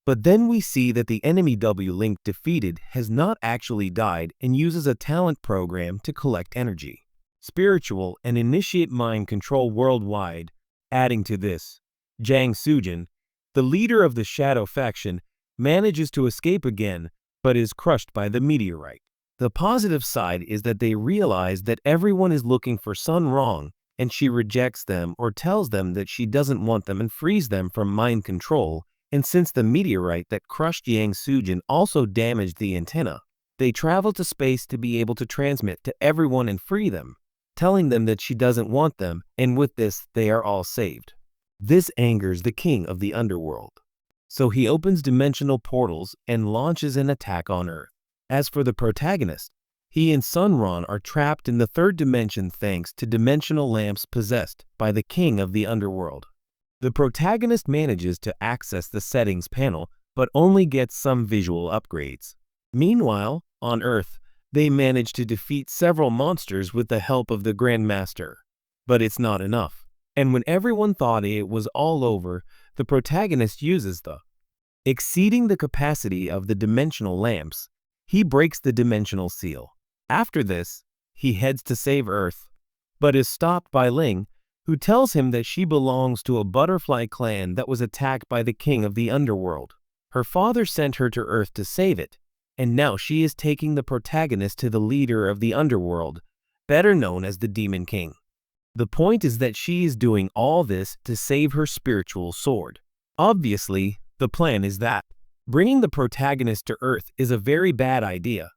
But then we see that the enemy Link defeated has not actually died and uses a talent program to collect energy, spiritual, and initiate mind control worldwide. Adding to this, Jiang Sujin, the leader of the Shadow faction, manages to escape again, but is crushed by the meteorite. The positive side is that they realize that everyone is looking for Sun Rong, and she rejects them or tells them that she doesn't want them and frees them from mind control. And since the meteorite that crushed Jiang Sujin also damaged the antenna, they travel to space to be able to transmit to everyone and free them, telling them that she doesn't want them, and with this, they are all saved. This angers the king of the underworld, so he opens dimensional portals and launches an attack on Earth. As for the protagonist, he and Sun Rong are trapped in the third dimension thanks to dimensional lamps possessed by the king of the underworld. The protagonist manages to access the settings panel, but only gets some visual upgrades. Meanwhile, on Earth, they manage to defeat several monsters with the help of the Grandmaster. But it's not enough, and when everyone thought it was all over, the protagonist uses the exceeding the capacity of the dimensional lamps. He breaks the dimensional seal. After this, he heads to save Earth, but is stopped by Ling, who tells him that she belongs to a butterfly clan that was attacked by the king of the underworld. Her father sent her to Earth to save it, and now she is taking the protagonist to the leader of the underworld, better known as the Demon King. The point is that she is doing all this to save her spiritual sword. Obviously, the plan is that bringing the protagonist to Earth is a very bad idea,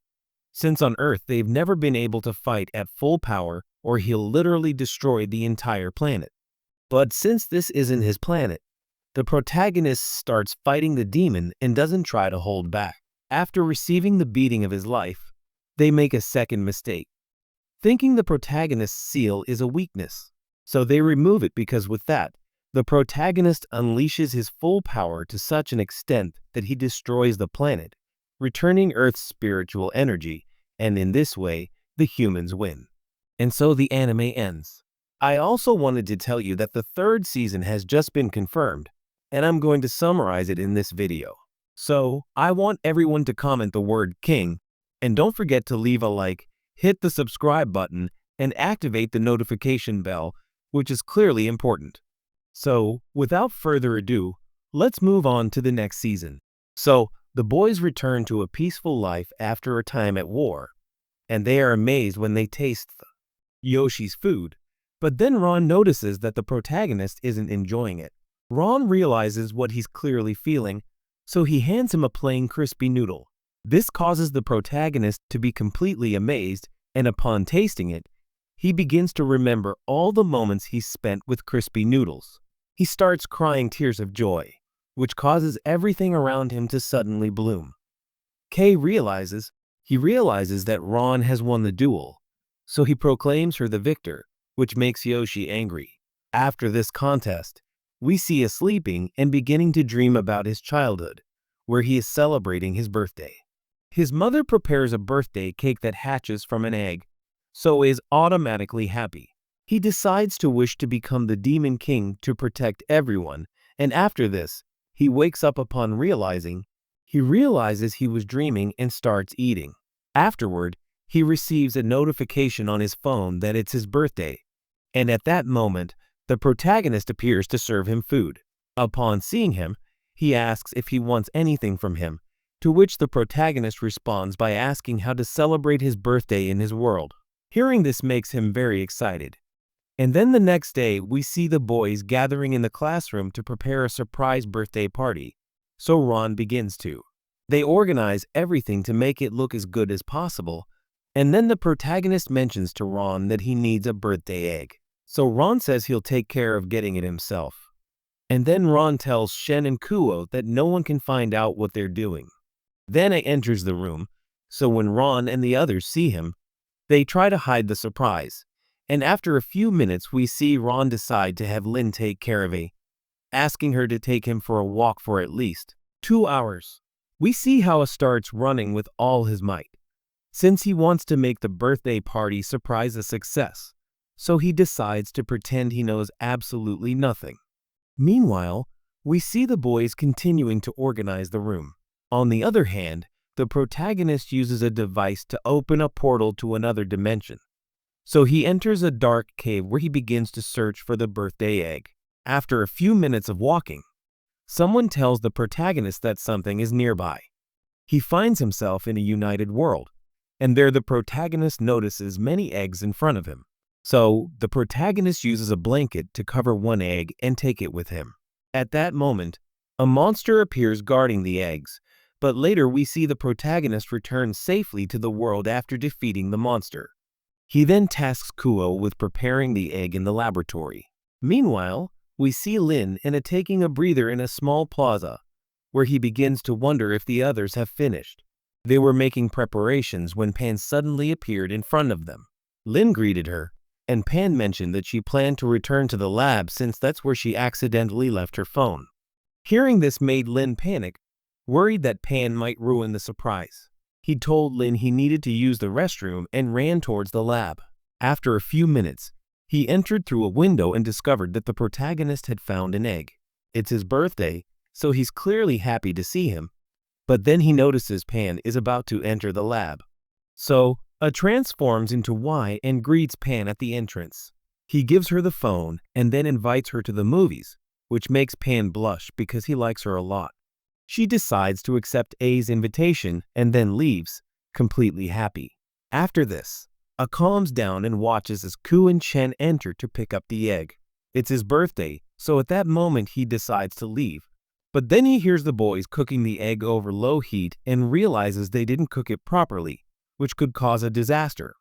since on Earth they've never been able to fight at full power or he'll literally destroy the entire planet. But since this isn't his planet, the protagonist starts fighting the demon and doesn't try to hold back. After receiving the beating of his life, they make a second mistake, thinking the protagonist's seal is a weakness. So they remove it because with that, the protagonist unleashes his full power to such an extent that he destroys the planet, returning Earth's spiritual energy, and in this way, the humans win. And so the anime ends. I also wanted to tell you that the third season has just been confirmed, and I'm going to summarize it in this video. So, I want everyone to comment the word king, and don't forget to leave a like, hit the subscribe button, and activate the notification bell, which is clearly important. So, without further ado, let's move on to the next season. So, the boys return to a peaceful life after a time at war, and they are amazed when they taste Yoshi's food. But then Ron notices that the protagonist isn't enjoying it. Ron realizes what he's clearly feeling, so he hands him a plain crispy noodle. This causes the protagonist to be completely amazed, and upon tasting it, he begins to remember all the moments he spent with crispy noodles. He starts crying tears of joy, which causes everything around him to suddenly bloom. Kay realizes that Ron has won the duel, so he proclaims her the victor, which makes Yoshi angry. After this contest, we see us sleeping and beginning to dream about his childhood, where he is celebrating his birthday. His mother prepares a birthday cake that hatches from an egg, so is automatically happy. He decides to wish to become the Demon King to protect everyone, and after this, he wakes up upon realizes he was dreaming and starts eating. Afterward, he receives a notification on his phone that it's his birthday, and at that moment, the protagonist appears to serve him food. Upon seeing him, he asks if he wants anything from him, to which the protagonist responds by asking how to celebrate his birthday in his world. Hearing this makes him very excited. And then the next day, we see the boys gathering in the classroom to prepare a surprise birthday party, so Ron begins to. They organize everything to make it look as good as possible, and then the protagonist mentions to Ron that he needs a birthday egg. So Ron says he'll take care of getting it himself. And then Ron tells Shen and Kuo that no one can find out what they're doing. Then he enters the room, so when Ron and the others see him, they try to hide the surprise. And after a few minutes we see Ron decide to have Lin take care of asking her to take him for a walk for at least 2 hours. We see how he starts running with all his might, since he wants to make the birthday party surprise a success. So he decides to pretend he knows absolutely nothing. Meanwhile, we see the boys continuing to organize the room. On the other hand, the protagonist uses a device to open a portal to another dimension. So he enters a dark cave where he begins to search for the birthday egg. After a few minutes of walking, someone tells the protagonist that something is nearby. He finds himself in a united world, and there the protagonist notices many eggs in front of him. So, the protagonist uses a blanket to cover one egg and take it with him. At that moment, a monster appears guarding the eggs, but later we see the protagonist return safely to the world after defeating the monster. He then tasks Kuo with preparing the egg in the laboratory. Meanwhile, we see Lin taking a breather in a small plaza, where he begins to wonder if the others have finished. They were making preparations when Pan suddenly appeared in front of them. Lin greeted her, and Pan mentioned that she planned to return to the lab since that's where she accidentally left her phone. Hearing this made Lin panic, worried that Pan might ruin the surprise. He told Lin he needed to use the restroom and ran towards the lab. After a few minutes, he entered through a window and discovered that the protagonist had found an egg. It's his birthday, so he's clearly happy to see him, but then he notices Pan is about to enter the lab. So, A transforms into Y and greets Pan at the entrance. He gives her the phone and then invites her to the movies, which makes Pan blush because he likes her a lot. She decides to accept A's invitation and then leaves, completely happy. After this, A calms down and watches as Ku and Chen enter to pick up the egg. It's his birthday, so at that moment he decides to leave. But then he hears the boys cooking the egg over low heat and realizes they didn't cook it properly, which could cause a disaster.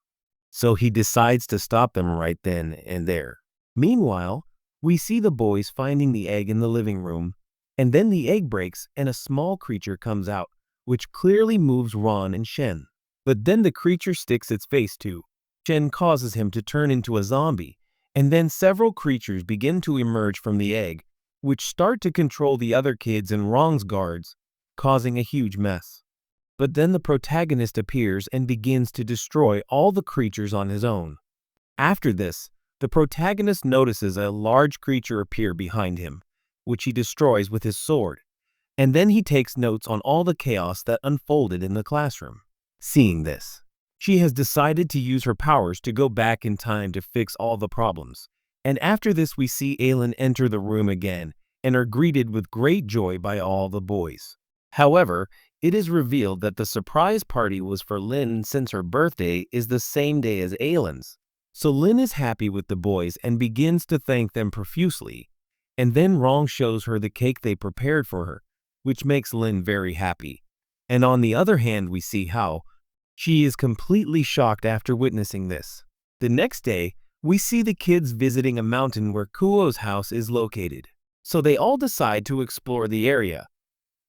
So he decides to stop them right then and there. Meanwhile, we see the boys finding the egg in the living room, and then the egg breaks and a small creature comes out, which clearly moves Ron and Shen. But then the creature sticks its face to Shen, causes him to turn into a zombie, and then several creatures begin to emerge from the egg, which start to control the other kids and Ron's guards, causing a huge mess. But then the protagonist appears and begins to destroy all the creatures on his own. After this, the protagonist notices a large creature appear behind him, which he destroys with his sword, and then he takes notes on all the chaos that unfolded in the classroom. Seeing this, she has decided to use her powers to go back in time to fix all the problems. And after this we see Aylin enter the room again and are greeted with great joy by all the boys. However, it is revealed that the surprise party was for Lin since her birthday is the same day as Aylin's. So Lin is happy with the boys and begins to thank them profusely. And then Rong shows her the cake they prepared for her, which makes Lin very happy. And on the other hand, we see how she is completely shocked after witnessing this. The next day, we see the kids visiting a mountain where Kuo's house is located. So they all decide to explore the area.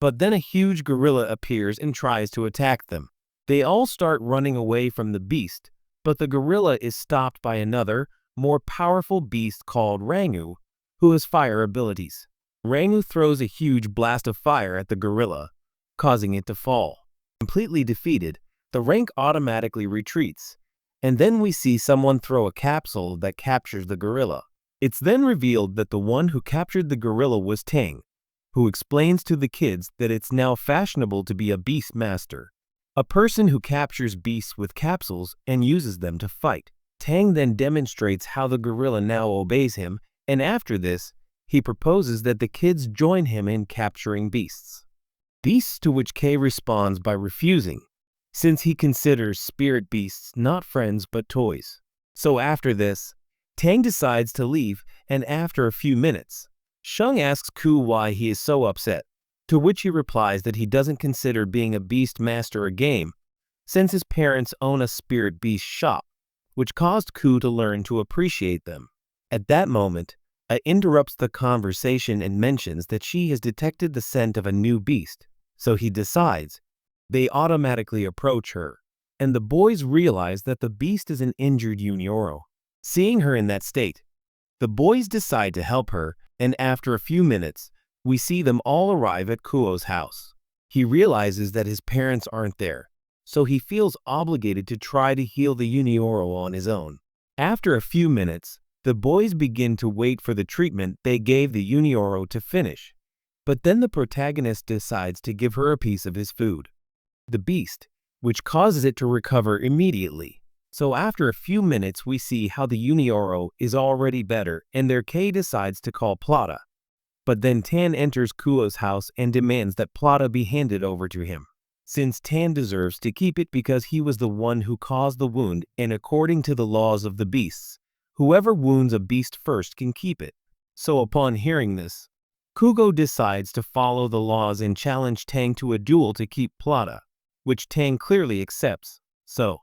But then a huge gorilla appears and tries to attack them. They all start running away from the beast, but the gorilla is stopped by another, more powerful beast called Rangu, who has fire abilities. Rangu throws a huge blast of fire at the gorilla, causing it to fall. Completely defeated, the rank automatically retreats, and then we see someone throw a capsule that captures the gorilla. It's then revealed that the one who captured the gorilla was Tang, who explains to the kids that it's now fashionable to be a beast master, a person who captures beasts with capsules and uses them to fight. Tang then demonstrates how the gorilla now obeys him, and after this, he proposes that the kids join him in capturing beasts. Beasts to which Kay responds by refusing, since he considers spirit beasts not friends but toys. So after this, Tang decides to leave, and after a few minutes, Sheng asks Ku why he is so upset, to which he replies that he doesn't consider being a beast master a game, since his parents own a spirit beast shop, which caused Ku to learn to appreciate them. At that moment, A interrupts the conversation and mentions that she has detected the scent of a new beast, so he decides. They automatically approach her, and the boys realize that the beast is an injured Unioro. Seeing her in that state, the boys decide to help her, and after a few minutes, we see them all arrive at Kuo's house. He realizes that his parents aren't there, so he feels obligated to try to heal the Unioro on his own. After a few minutes, the boys begin to wait for the treatment they gave the Unioro to finish, but then the protagonist decides to give her a piece of his food, the beast, which causes it to recover immediately. So after a few minutes we see how the Unioro is already better and their Kay decides to call Plata. But then Tan enters Kuo's house and demands that Plata be handed over to him, since Tan deserves to keep it because he was the one who caused the wound, and according to the laws of the beasts, whoever wounds a beast first can keep it. So upon hearing this, Kugo decides to follow the laws and challenge Tang to a duel to keep Plata, which Tang clearly accepts. So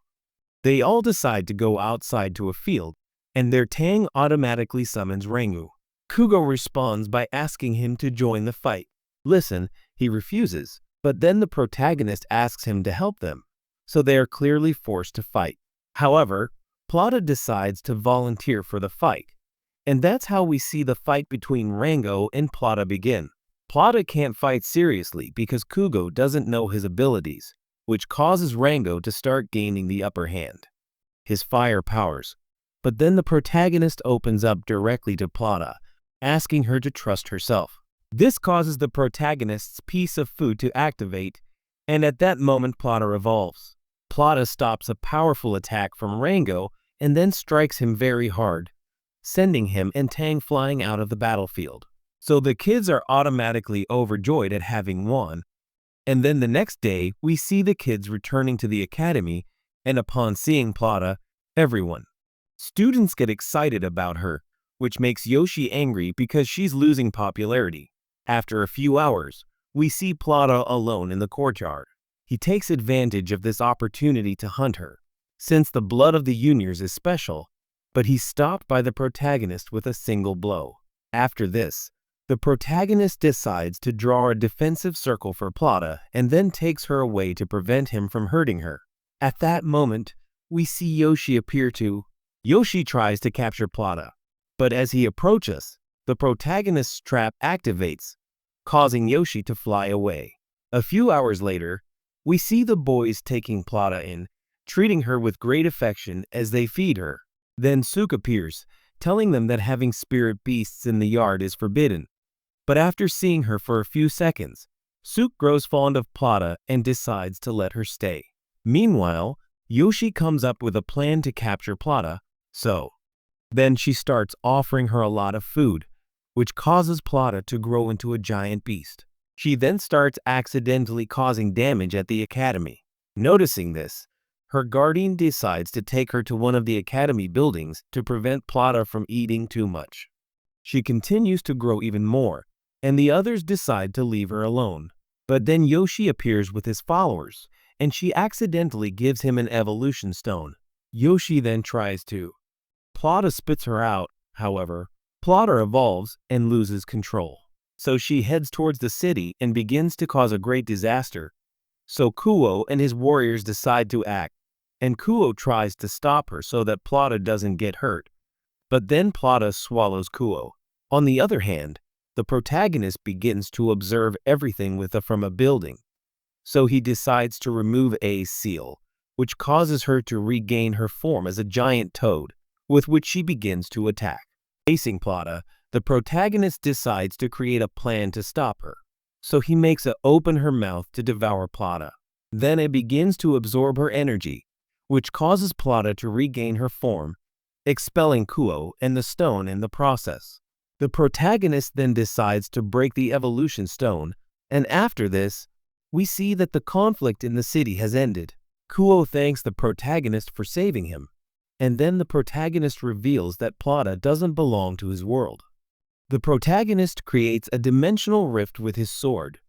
they all decide to go outside to a field, and there Tang automatically summons Rangu. Kugo responds by asking him to join the fight. Listen, he refuses, but then the protagonist asks him to help them, so they are clearly forced to fight. However, Plata decides to volunteer for the fight, and that's how we see the fight between Rango and Plata begin. Plata can't fight seriously because Kugo doesn't know his abilities, which causes Rango to start gaining the upper hand, his fire powers. But then the protagonist opens up directly to Plata, asking her to trust herself. This causes the protagonist's piece of food to activate, and at that moment Plata revolves. Plata stops a powerful attack from Rango and then strikes him very hard, sending him and Tang flying out of the battlefield. So the kids are automatically overjoyed at having won. And then the next day, we see the kids returning to the academy, and upon seeing Plata, students get excited about her, which makes Yoshi angry because she's losing popularity. After a few hours, we see Plata alone in the courtyard. He takes advantage of this opportunity to hunt her, since the blood of the juniors is special, but he's stopped by the protagonist with a single blow. After this, the protagonist decides to draw a defensive circle for Plata and then takes her away to prevent him from hurting her. At that moment, we see Yoshi appear too. Yoshi tries to capture Plata, but as he approaches, the protagonist's trap activates, causing Yoshi to fly away. A few hours later, we see the boys taking Plata in, treating her with great affection as they feed her. Then Suk appears, telling them that having spirit beasts in the yard is forbidden. But after seeing her for a few seconds, Suk grows fond of Plata and decides to let her stay. Meanwhile, Yoshi comes up with a plan to capture Plata, then she starts offering her a lot of food, which causes Plata to grow into a giant beast. She then starts accidentally causing damage at the academy. Noticing this, her guardian decides to take her to one of the academy buildings to prevent Plata from eating too much. She continues to grow even more, and the others decide to leave her alone. But then Yoshi appears with his followers, and she accidentally gives him an evolution stone. Yoshi then tries to. Plata spits her out, however. Plata evolves and loses control. So she heads towards the city and begins to cause a great disaster. So Kuo and his warriors decide to act, and Kuo tries to stop her so that Plata doesn't get hurt. But then Plata swallows Kuo. On the other hand, the protagonist begins to observe everything from a building. So he decides to remove A's seal, which causes her to regain her form as a giant toad, with which she begins to attack. Facing Plata, the protagonist decides to create a plan to stop her. So he makes her open her mouth to devour Plata. Then it begins to absorb her energy, which causes Plata to regain her form, expelling Kuo and the stone in the process. The protagonist then decides to break the evolution stone, and after this, we see that the conflict in the city has ended. Kuo thanks the protagonist for saving him, and then the protagonist reveals that Plata doesn't belong to his world. The protagonist creates a dimensional rift with his sword,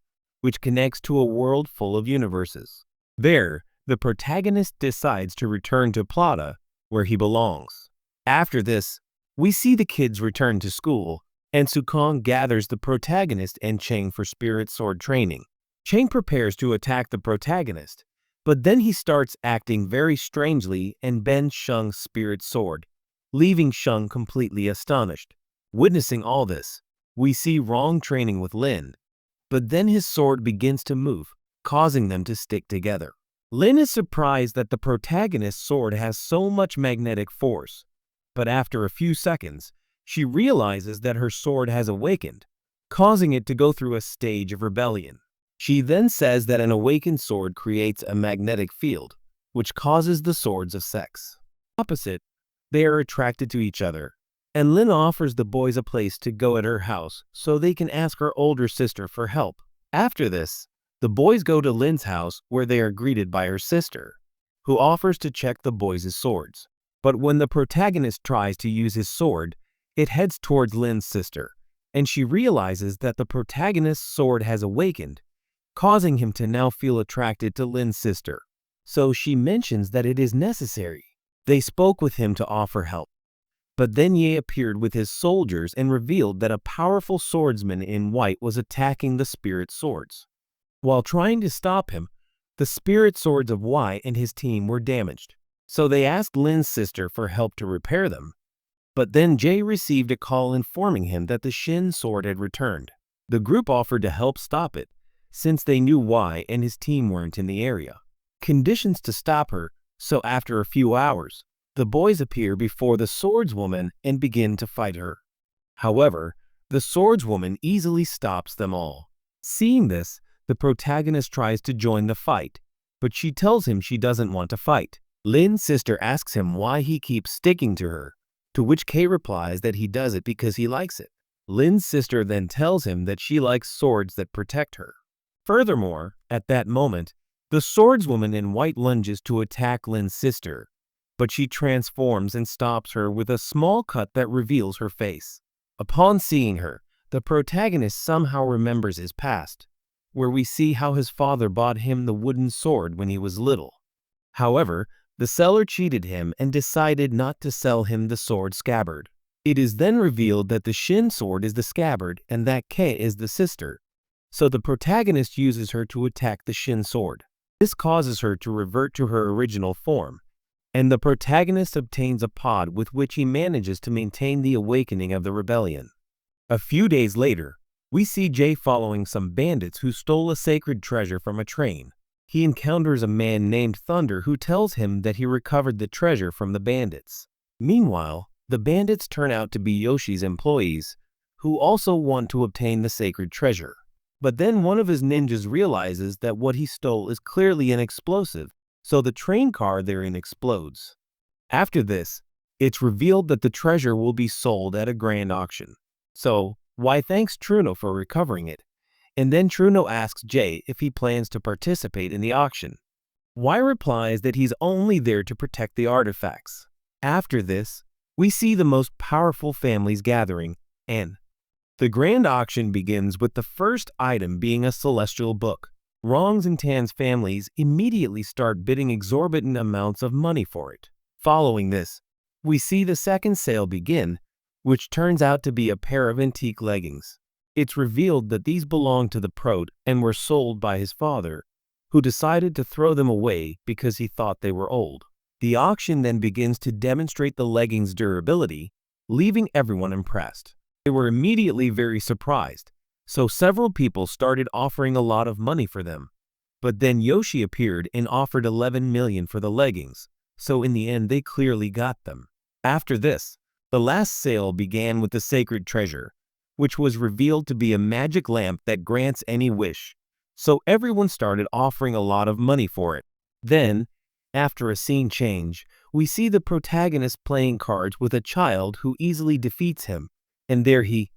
which connects to a world full of universes. There, the protagonist decides to return to Plata, where he belongs. After this, we see the kids return to school, and Sukong gathers the protagonist and Cheng for spirit sword training. Cheng prepares to attack the protagonist, but then he starts acting very strangely and bends Sheng's spirit sword, leaving Sheng completely astonished. Witnessing all this, we see Rong training with Lin, but then his sword begins to move, causing them to stick together. Lin is surprised that the protagonist's sword has so much magnetic force, but after a few seconds, she realizes that her sword has awakened, causing it to go through a stage of rebellion. She then says that an awakened sword creates a magnetic field, which causes the swords of sex. Opposite, they are attracted to each other, and Lin offers the boys a place to go at her house so they can ask her older sister for help. After this, the boys go to Lin's house where they are greeted by her sister, who offers to check the boys' swords. But when the protagonist tries to use his sword, it heads towards Lin's sister, and she realizes that the protagonist's sword has awakened, causing him to now feel attracted to Lin's sister. So she mentions that it is necessary. They spoke with him to offer help. But then Ye appeared with his soldiers and revealed that a powerful swordsman in white was attacking the spirit swords. While trying to stop him, the spirit swords of Y and his team were damaged. So they asked Lin's sister for help to repair them. But then Jay received a call informing him that the Shin sword had returned. The group offered to help stop it, since they knew Y and his team weren't in the area. Conditions to stop her, so after a few hours, the boys appear before the swordswoman and begin to fight her. However, the swordswoman easily stops them all. Seeing this, the protagonist tries to join the fight, but she tells him she doesn't want to fight. Lin's sister asks him why he keeps sticking to her, to which Kay replies that he does it because he likes it. Lin's sister then tells him that she likes swords that protect her. Furthermore, at that moment, the swordswoman in white lunges to attack Lin's sister, but she transforms and stops her with a small cut that reveals her face. Upon seeing her, the protagonist somehow remembers his past, where we see how his father bought him the wooden sword when he was little. However, the seller cheated him and decided not to sell him the sword scabbard. It is then revealed that the Shin sword is the scabbard and that Kei is the sister, so the protagonist uses her to attack the Shin sword. This causes her to revert to her original form, and the protagonist obtains a pod with which he manages to maintain the awakening of the rebellion. A few days later, we see Jay following some bandits who stole a sacred treasure from a train. He encounters a man named Thunder who tells him that he recovered the treasure from the bandits. Meanwhile, the bandits turn out to be Yoshi's employees, who also want to obtain the sacred treasure. But then one of his ninjas realizes that what he stole is clearly an explosive, so the train car therein explodes. After this, it's revealed that the treasure will be sold at a grand auction. So, Y thanks Truno for recovering it, and then Truno asks Jay if he plans to participate in the auction. Y replies that he's only there to protect the artifacts. After this, we see the most powerful families gathering, and the grand auction begins with the first item being a celestial book. Rong's and Tan's families immediately start bidding exorbitant amounts of money for it. Following this, we see the second sale begin, which turns out to be a pair of antique leggings. It's revealed that these belonged to the Prot and were sold by his father, who decided to throw them away because he thought they were old. The auction then begins to demonstrate the leggings' durability, leaving everyone impressed. They were immediately very surprised, so several people started offering a lot of money for them. But then Yoshi appeared and offered 11 million for the leggings, so in the end they clearly got them. After this, the last sale began with the sacred treasure, which was revealed to be a magic lamp that grants any wish, so everyone started offering a lot of money for it. Then, after a scene change, we see the protagonist playing cards with a child who easily defeats him, and there he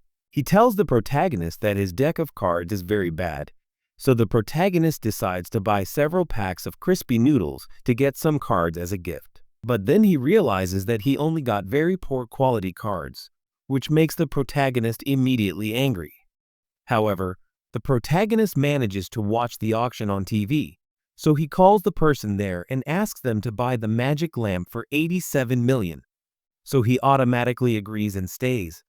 tells the protagonist that his deck of cards is very bad, so the protagonist decides to buy several packs of crispy noodles to get some cards as a gift. But then he realizes that he only got very poor quality cards, which makes the protagonist immediately angry. However, the protagonist manages to watch the auction on TV, so he calls the person there and asks them to buy the magic lamp for 87 million. So he automatically agrees and stays.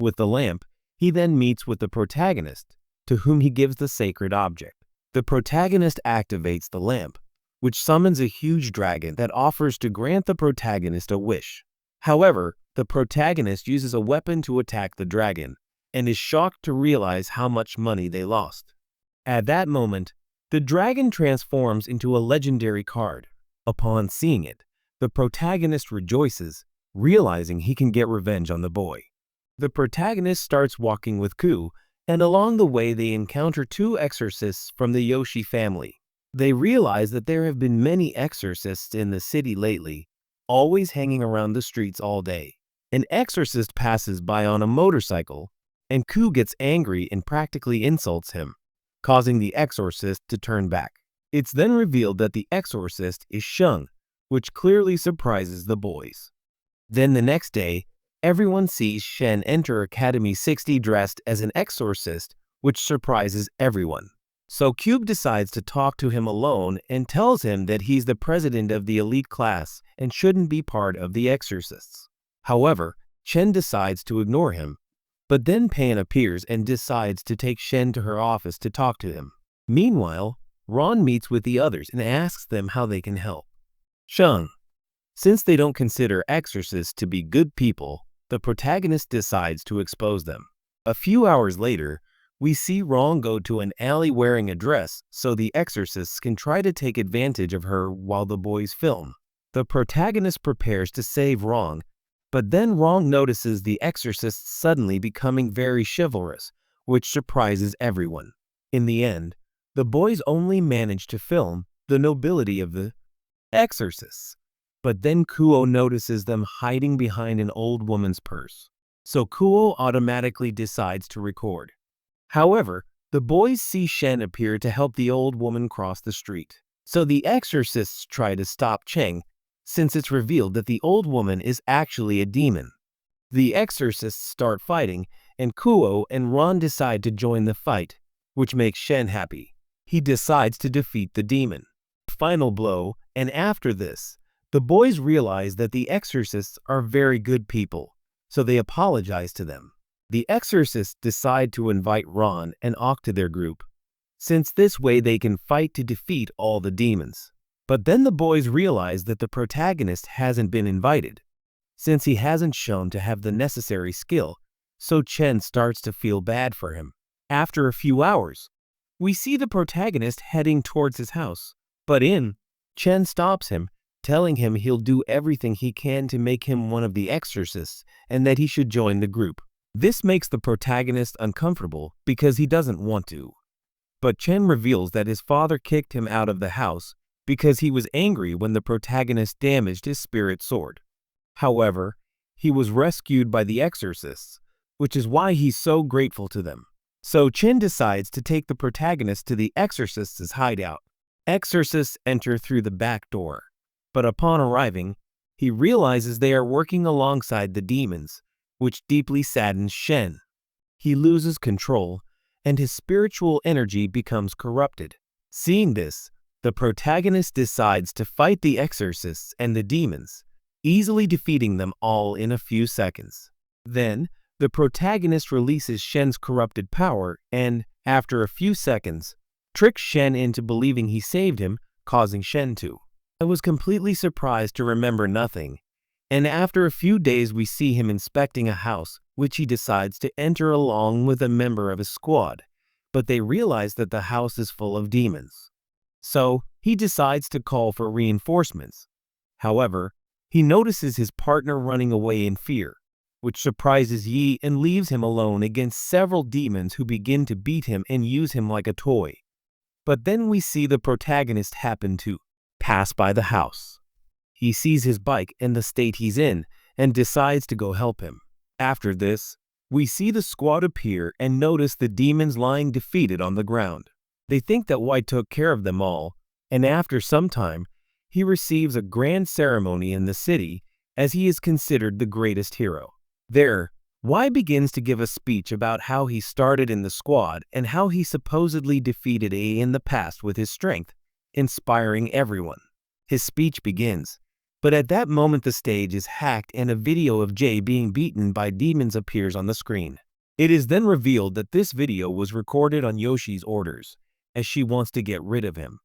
With the lamp, he then meets with the protagonist, to whom he gives the sacred object. The protagonist activates the lamp, which summons a huge dragon that offers to grant the protagonist a wish. However, the protagonist uses a weapon to attack the dragon, and is shocked to realize how much money they lost. At that moment, the dragon transforms into a legendary card. Upon seeing it, the protagonist rejoices, realizing he can get revenge on the boy. The protagonist starts walking with Ku, and along the way they encounter two exorcists from the Yoshi family. They realize that there have been many exorcists in the city lately, always hanging around the streets all day. An exorcist passes by on a motorcycle, and Ku gets angry and practically insults him, causing the exorcist to turn back. It's then revealed that the exorcist is Sheng, which clearly surprises the boys. Then the next day, everyone sees Shen enter Academy 60 dressed as an exorcist, which surprises everyone. So Cube decides to talk to him alone and tells him that he's the president of the elite class and shouldn't be part of the exorcists. However, Chen decides to ignore him, but then Pan appears and decides to take Shen to her office to talk to him. Meanwhile, Ron meets with the others and asks them how they can help. Sheng. Since they don't consider exorcists to be good people, the protagonist decides to expose them. A few hours later, we see Rong go to an alley wearing a dress so the exorcists can try to take advantage of her while the boys film. The protagonist prepares to save Rong, but then Rong notices the exorcists suddenly becoming very chivalrous, which surprises everyone. In the end, the boys only manage to film, the nobility of the exorcists. But then Kuo notices them hiding behind an old woman's purse. So Kuo automatically decides to record. However, the boys see Shen appear to help the old woman cross the street. So the exorcists try to stop Cheng, since it's revealed that the old woman is actually a demon. The exorcists start fighting, and Kuo and Ron decide to join the fight, which makes Shen happy. He decides to defeat the demon. Final blow, and after this, the boys realize that the exorcists are very good people, so they apologize to them. The exorcists decide to invite Ron and Ock to their group, since this way they can fight to defeat all the demons. But then the boys realize that the protagonist hasn't been invited, since he hasn't shown to have the necessary skill, so Chen starts to feel bad for him. After a few hours, we see the protagonist heading towards his house, but Chen stops him, telling him he'll do everything he can to make him one of the exorcists and that he should join the group. This makes the protagonist uncomfortable because he doesn't want to. But Chen reveals that his father kicked him out of the house because he was angry when the protagonist damaged his spirit sword. However, he was rescued by the exorcists, which is why he's so grateful to them. So Chen decides to take the protagonist to the exorcists' hideout. Exorcists enter through the back door, but upon arriving, he realizes they are working alongside the demons, which deeply saddens Shen. He loses control, and his spiritual energy becomes corrupted. Seeing this, the protagonist decides to fight the exorcists and the demons, easily defeating them all in a few seconds. Then, the protagonist releases Shen's corrupted power and, after a few seconds, tricks Shen into believing he saved him, causing Shen to. I was completely surprised to remember nothing, and after a few days we see him inspecting a house, which he decides to enter along with a member of his squad, but they realize that the house is full of demons. So, he decides to call for reinforcements. However, he notices his partner running away in fear, which surprises Yi and leaves him alone against several demons who begin to beat him and use him like a toy. But then we see the protagonist happen to pass by the house. He sees his bike and the state he's in and decides to go help him. After this, we see the squad appear and notice the demons lying defeated on the ground. They think that White took care of them all, and after some time, he receives a grand ceremony in the city as he is considered the greatest hero. There, Y begins to give a speech about how he started in the squad and how he supposedly defeated A in the past with his strength, inspiring everyone. His speech begins, but at that moment the stage is hacked and a video of J being beaten by demons appears on the screen. It is then revealed that this video was recorded on Yoshi's orders, as she wants to get rid of him.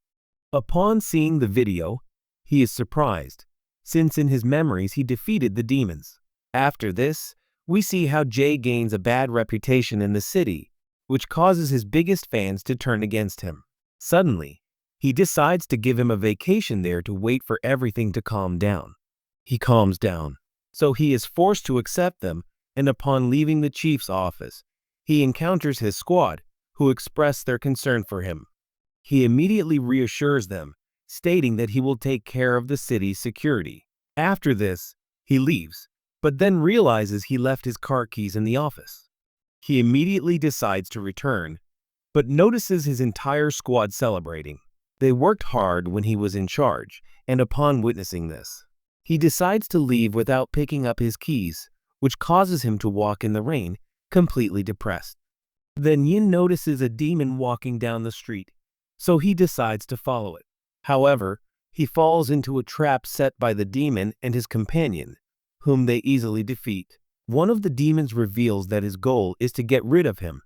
Upon seeing the video, he is surprised, since in his memories he defeated the demons. After this, we see how Jay gains a bad reputation in the city, which causes his biggest fans to turn against him. Suddenly, he decides to give him a vacation there to wait for everything to calm down. He calms down, so he is forced to accept them, and upon leaving the chief's office, he encounters his squad, who express their concern for him. He immediately reassures them, stating that he will take care of the city's security. After this, he leaves, but then realizes he left his car keys in the office. He immediately decides to return, but notices his entire squad celebrating. They worked hard when he was in charge, and upon witnessing this, he decides to leave without picking up his keys, which causes him to walk in the rain, completely depressed. Then Yin notices a demon walking down the street, so he decides to follow it. However, he falls into a trap set by the demon and his companion, whom they easily defeat. One of the demons reveals that his goal is to get rid of him,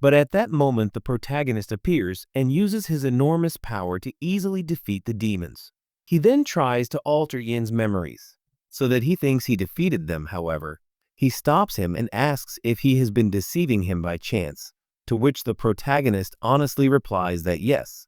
but at that moment the protagonist appears and uses his enormous power to easily defeat the demons. He then tries to alter Yin's memories, so that he thinks he defeated them. However, he stops him and asks if he has been deceiving him by chance, to which the protagonist honestly replies that yes,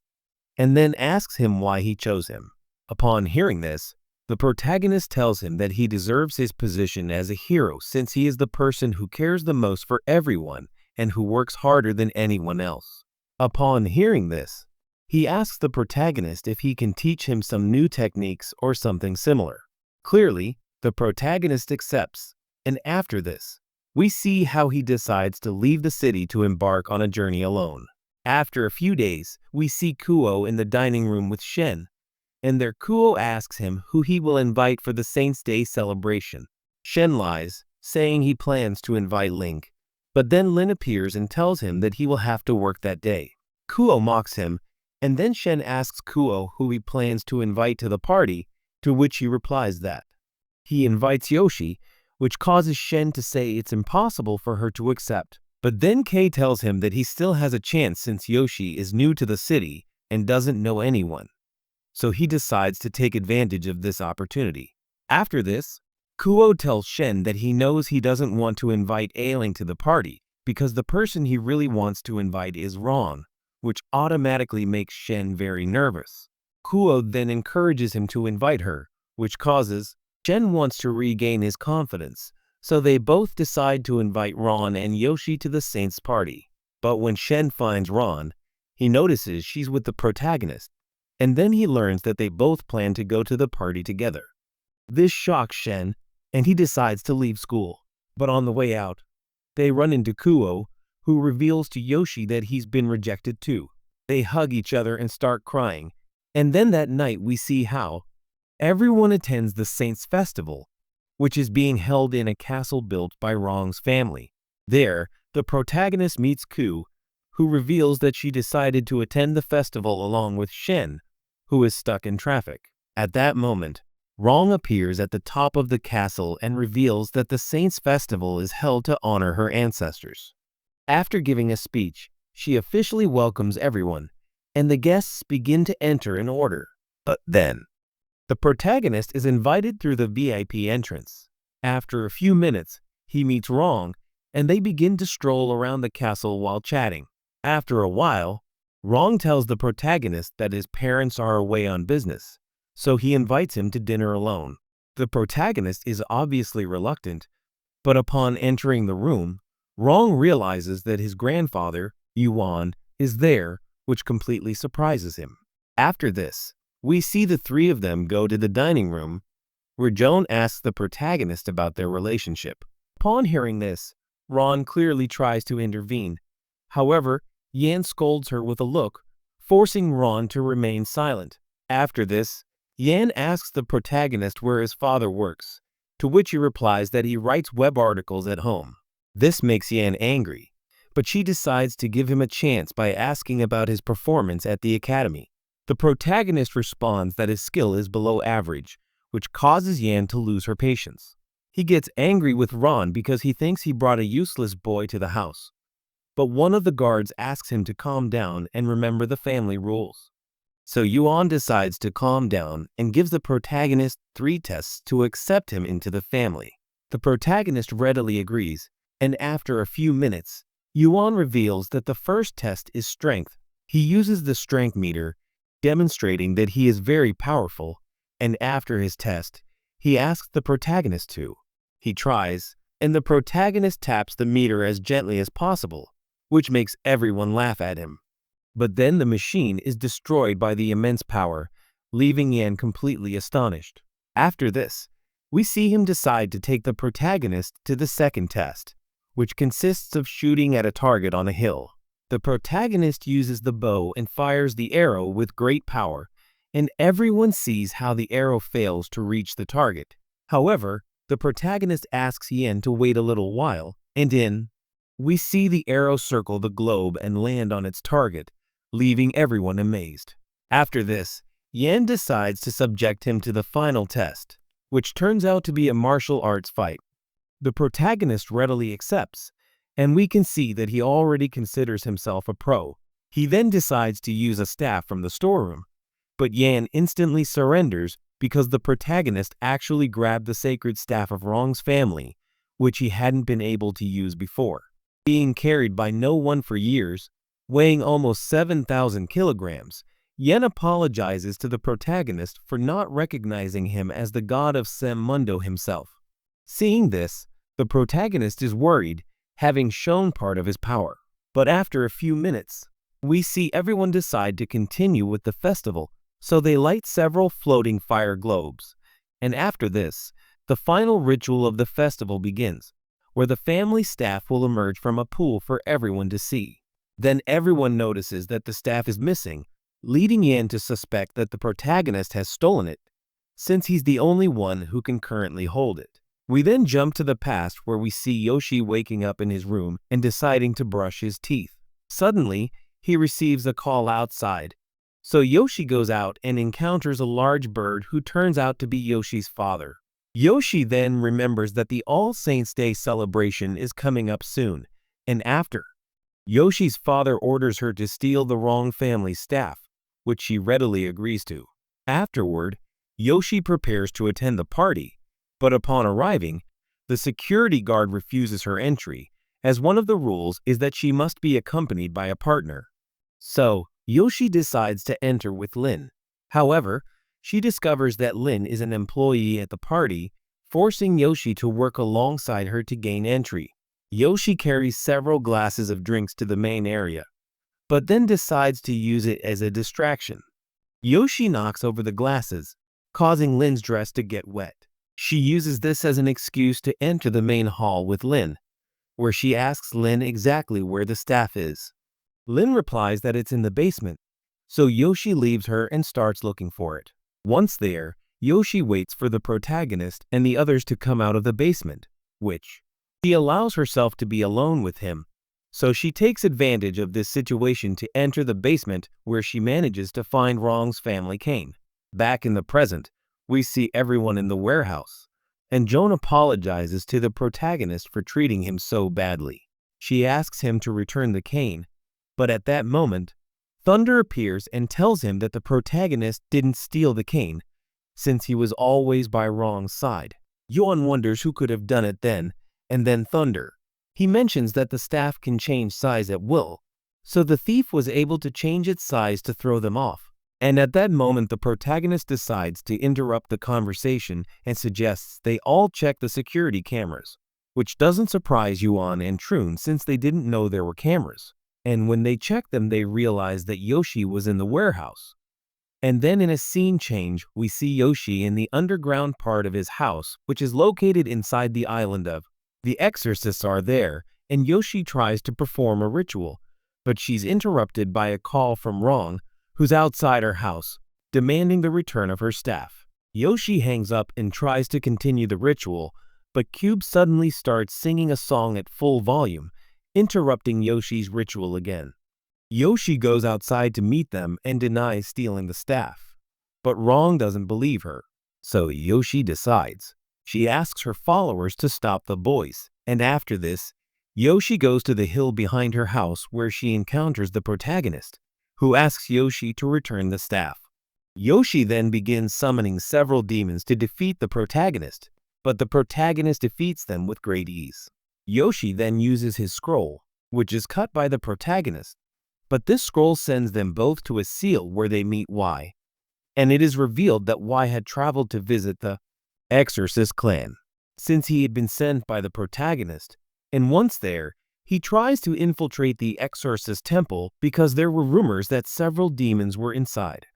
and then asks him why he chose him. Upon hearing this, the protagonist tells him that he deserves his position as a hero since he is the person who cares the most for everyone and who works harder than anyone else. Upon hearing this, He asks the protagonist if he can teach him some new techniques or something similar. Clearly, the protagonist accepts, and after this, we see how he decides to leave the city to embark on a journey alone. After a few days, we see Kuo in the dining room with Shen, and there Kuo asks him who he will invite for the Saints' Day celebration. Shen lies, saying he plans to invite Link, but then Lin appears and tells him that he will have to work that day. Kuo mocks him, and then Shen asks Kuo who he plans to invite to the party, to which he replies that he invites Yoshi, which causes Shen to say it's impossible for her to accept. But then Kei tells him that he still has a chance since Yoshi is new to the city and doesn't know anyone. So he decides to take advantage of this opportunity. After this, Kuo tells Shen that he knows he doesn't want to invite Ailing to the party because the person he really wants to invite is wrong, which automatically makes Shen very nervous. Kuo then encourages him to invite her, which causes Shen wants to regain his confidence, so they both decide to invite Ron and Yoshi to the Saints' party. But when Shen finds Ron, he notices she's with the protagonist, and then he learns that they both plan to go to the party together. This shocks Shen, and he decides to leave school. But on the way out, they run into Kuo, who reveals to Yoshi that he's been rejected too. They hug each other and start crying, and then that night we see how everyone attends the Saints' Festival, which is being held in a castle built by Rong's family. There, the protagonist meets Ku, who reveals that she decided to attend the festival along with Shen, who is stuck in traffic. At that moment, Rong appears at the top of the castle and reveals that the Saints' Festival is held to honor her ancestors. After giving a speech, she officially welcomes everyone, and the guests begin to enter in order. But then, the protagonist is invited through the VIP entrance. After a few minutes, he meets Rong, and they begin to stroll around the castle while chatting. After a while, Rong tells the protagonist that his parents are away on business, so he invites him to dinner alone. The protagonist is obviously reluctant, but upon entering the room, Rong realizes that his grandfather, Yuan, is there, which completely surprises him. After this, we see the three of them go to the dining room, where Joan asks the protagonist about their relationship. Upon hearing this, Ron clearly tries to intervene. However, Yan scolds her with a look, forcing Ron to remain silent. After this, Yan asks the protagonist where his father works, to which he replies that he writes web articles at home. This makes Yan angry, but she decides to give him a chance by asking about his performance at the academy. The protagonist responds that his skill is below average, which causes Yan to lose her patience. He gets angry with Ron because he thinks he brought a useless boy to the house. But one of the guards asks him to calm down and remember the family rules. So Yuan decides to calm down and gives the protagonist 3 tests to accept him into the family. The protagonist readily agrees, and after a few minutes, Yuan reveals that the first test is strength. He uses the strength meter, demonstrating that he is very powerful, and after his test, he asks the protagonist to. He tries, and the protagonist taps the meter as gently as possible, which makes everyone laugh at him. But then the machine is destroyed by the immense power, leaving Yan completely astonished. After this, we see him decide to take the protagonist to the second test, which consists of shooting at a target on a hill. The protagonist uses the bow and fires the arrow with great power, and everyone sees how the arrow fails to reach the target. However, the protagonist asks Yan to wait a little while, and we see the arrow circle the globe and land on its target, leaving everyone amazed. After this, Yan decides to subject him to the final test, which turns out to be a martial arts fight. The protagonist readily accepts, and we can see that he already considers himself a pro. He then decides to use a staff from the storeroom, but Yan instantly surrenders because the protagonist actually grabbed the sacred staff of Rong's family, which he hadn't been able to use before. Being carried by no one for years, weighing almost 7,000 kilograms, Yan apologizes to the protagonist for not recognizing him as the god of Sem Mundo himself. Seeing this, the protagonist is worried, having shown part of his power. But after a few minutes, we see everyone decide to continue with the festival, so they light several floating fire globes. And after this, the final ritual of the festival begins, where the family staff will emerge from a pool for everyone to see. Then everyone notices that the staff is missing, leading Yan to suspect that the protagonist has stolen it, since he's the only one who can currently hold it. We then jump to the past where we see Yoshi waking up in his room and deciding to brush his teeth. Suddenly, he receives a call outside. So Yoshi goes out and encounters a large bird who turns out to be Yoshi's father. Yoshi then remembers that the All Saints' Day celebration is coming up soon, and after, Yoshi's father orders her to steal the wrong family staff, which she readily agrees to. Afterward, Yoshi prepares to attend the party, but upon arriving, the security guard refuses her entry, as one of the rules is that she must be accompanied by a partner. So, Yoshi decides to enter with Lin. However, she discovers that Lin is an employee at the party, forcing Yoshi to work alongside her to gain entry. Yoshi carries several glasses of drinks to the main area, but then decides to use it as a distraction. Yoshi knocks over the glasses, causing Lin's dress to get wet. She uses this as an excuse to enter the main hall with Lin, where she asks Lin exactly where the staff is. Lin replies that it's in the basement, so Yoshi leaves her and starts looking for it. Once there, Yoshi waits for the protagonist and the others to come out of the basement, which she allows herself to be alone with him. So she takes advantage of this situation to enter the basement, where she manages to find Rong's family cane. Back in the present, we see everyone in the warehouse, and Joan apologizes to the protagonist for treating him so badly. She asks him to return the cane, but at that moment, Thunder appears and tells him that the protagonist didn't steal the cane, since he was always by Rong's side. Yuan wonders who could have done it then, and then Thunder. He mentions that the staff can change size at will, so the thief was able to change its size to throw them off. And at that moment, the protagonist decides to interrupt the conversation and suggests they all check the security cameras, which doesn't surprise Yuan and Trun since they didn't know there were cameras. And when they check them, they realize that Yoshi was in the warehouse. And then in a scene change, we see Yoshi in the underground part of his house, which is located inside the island of. The exorcists are there, and Yoshi tries to perform a ritual, but she's interrupted by a call from Rong, who's outside her house, demanding the return of her staff. Yoshi hangs up and tries to continue the ritual, but Cube suddenly starts singing a song at full volume, interrupting Yoshi's ritual again. Yoshi goes outside to meet them and denies stealing the staff, but Rong doesn't believe her, so Yoshi decides. She asks her followers to stop the boys, and after this, Yoshi goes to the hill behind her house where she encounters the protagonist, who asks Yoshi to return the staff. Yoshi then begins summoning several demons to defeat the protagonist, but the protagonist defeats them with great ease. Yoshi then uses his scroll, which is cut by the protagonist, but this scroll sends them both to a seal where they meet Y, and it is revealed that Y had traveled to visit the Exorcist clan, since he had been sent by the protagonist, and once there, he tries to infiltrate the Exorcist temple because there were rumors that several demons were inside.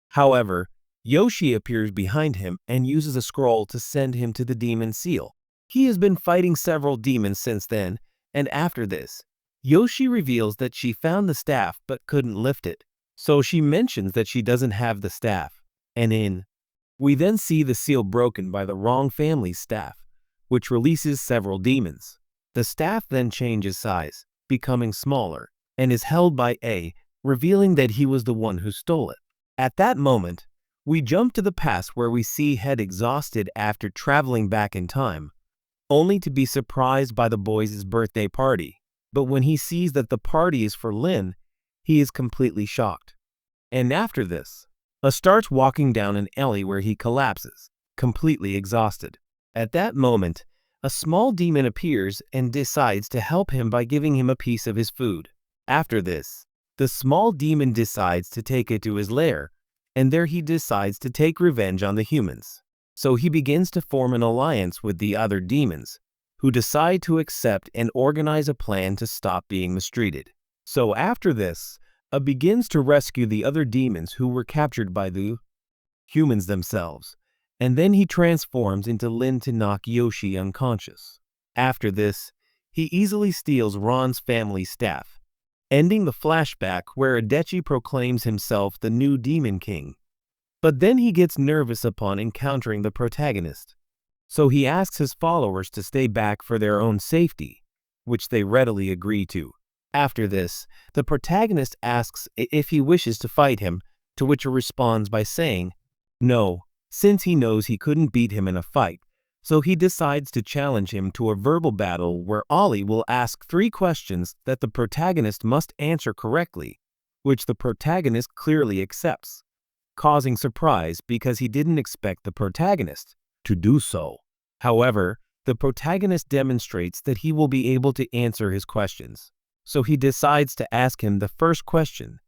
However, Yoshi appears behind him and uses a scroll to send him to the demon seal. He has been fighting several demons since then, and after this, Yoshi reveals that she found the staff but couldn't lift it, so she mentions that she doesn't have the staff, and we then see the seal broken by the Rong family's staff, which releases several demons. The staff then changes size, becoming smaller, and is held by A, revealing that he was the one who stole it. At that moment, we jump to the past where we see Head exhausted after traveling back in time, only to be surprised by the boys' birthday party. But when he sees that the party is for Lin, he is completely shocked. And after this, starts walking down an alley where he collapses, completely exhausted. At that moment, a small demon appears and decides to help him by giving him a piece of his food. After this, the small demon decides to take it to his lair, and there he decides to take revenge on the humans. So he begins to form an alliance with the other demons, who decide to accept and organize a plan to stop being mistreated. So after this, begins to rescue the other demons who were captured by the humans themselves, and then he transforms into Lin to knock Yoshi unconscious. After this, he easily steals Ron's family staff, ending the flashback where Adechi proclaims himself the new Demon King. But then he gets nervous upon encountering the protagonist, so he asks his followers to stay back for their own safety, which they readily agree to. After this, the protagonist asks if he wishes to fight him, to which he responds by saying no, since he knows he couldn't beat him in a fight. So he decides to challenge him to a verbal battle where Ollie will ask 3 questions that the protagonist must answer correctly, which the protagonist clearly accepts, causing surprise because he didn't expect the protagonist to do so. However, the protagonist demonstrates that he will be able to answer his questions, so he decides to ask him the first question,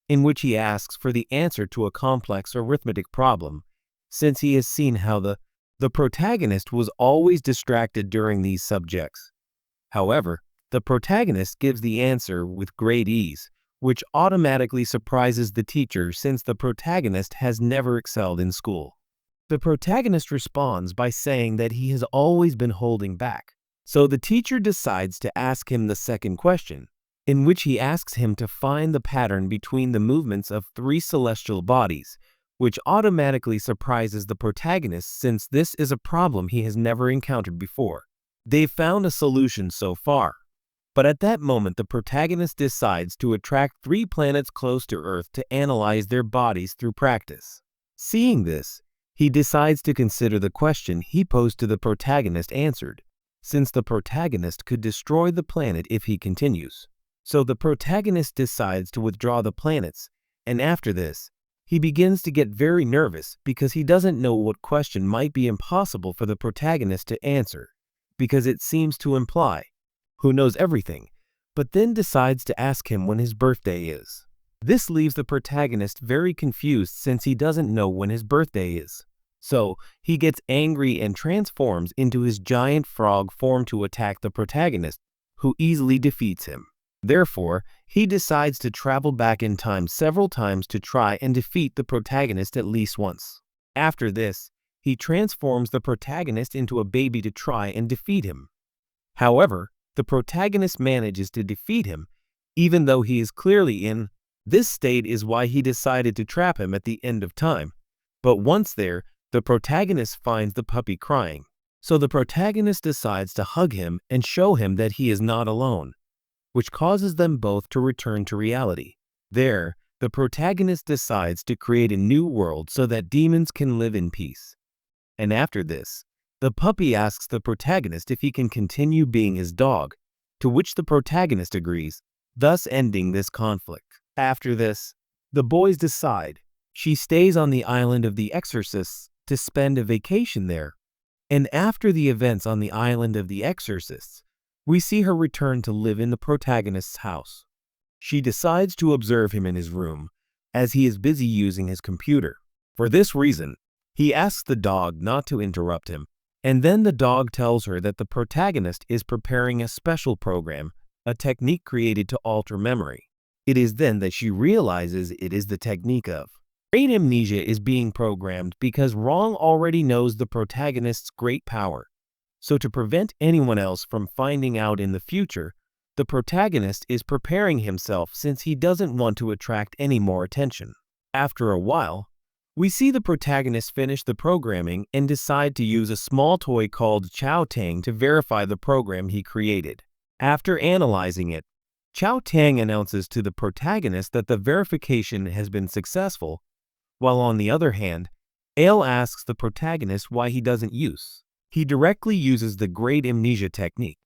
in which he asks for the answer to a complex arithmetic problem, since he has seen how the protagonist was always distracted during these subjects. However, the protagonist gives the answer with great ease, which automatically surprises the teacher since the protagonist has never excelled in school. The protagonist responds by saying that he has always been holding back, so the teacher decides to ask him the second question, in which he asks him to find the pattern between the movements of 3 celestial bodies, which automatically surprises the protagonist since this is a problem he has never encountered before. They've found a solution so far, but at that moment the protagonist decides to attract 3 planets close to Earth to analyze their bodies through practice. Seeing this, he decides to consider the question he posed to the protagonist answered, since the protagonist could destroy the planet if he continues. So the protagonist decides to withdraw the planets, and after this, he begins to get very nervous because he doesn't know what question might be impossible for the protagonist to answer, because it seems to imply who knows everything, but then decides to ask him when his birthday is. This leaves the protagonist very confused since he doesn't know when his birthday is. So he gets angry and transforms into his giant frog form to attack the protagonist, who easily defeats him. Therefore, he decides to travel back in time several times to try and defeat the protagonist at least once. After this, he transforms the protagonist into a baby to try and defeat him. However, the protagonist manages to defeat him, even though he is clearly in this state is why he decided to trap him at the end of time. But once there, the protagonist finds the puppy crying. So the protagonist decides to hug him and show him that he is not alone, which causes them both to return to reality. There, the protagonist decides to create a new world so that demons can live in peace. And after this, the puppy asks the protagonist if he can continue being his dog, to which the protagonist agrees, thus ending this conflict. After this, the boys decide she stays on the island of the exorcists to spend a vacation there. And after the events on the island of the exorcists, we see her return to live in the protagonist's house. She decides to observe him in his room, as he is busy using his computer. For this reason, he asks the dog not to interrupt him, and then the dog tells her that the protagonist is preparing a special program, a technique created to alter memory. It is then that she realizes it is the technique of great amnesia is being programmed because Wrong already knows the protagonist's great power. So to prevent anyone else from finding out in the future, the protagonist is preparing himself since he doesn't want to attract any more attention. After a while, we see the protagonist finish the programming and decide to use a small toy called Chow Tang to verify the program he created. After analyzing it, Chow Tang announces to the protagonist that the verification has been successful, while on the other hand, Ale asks the protagonist why he doesn't use. He directly uses the great amnesia technique,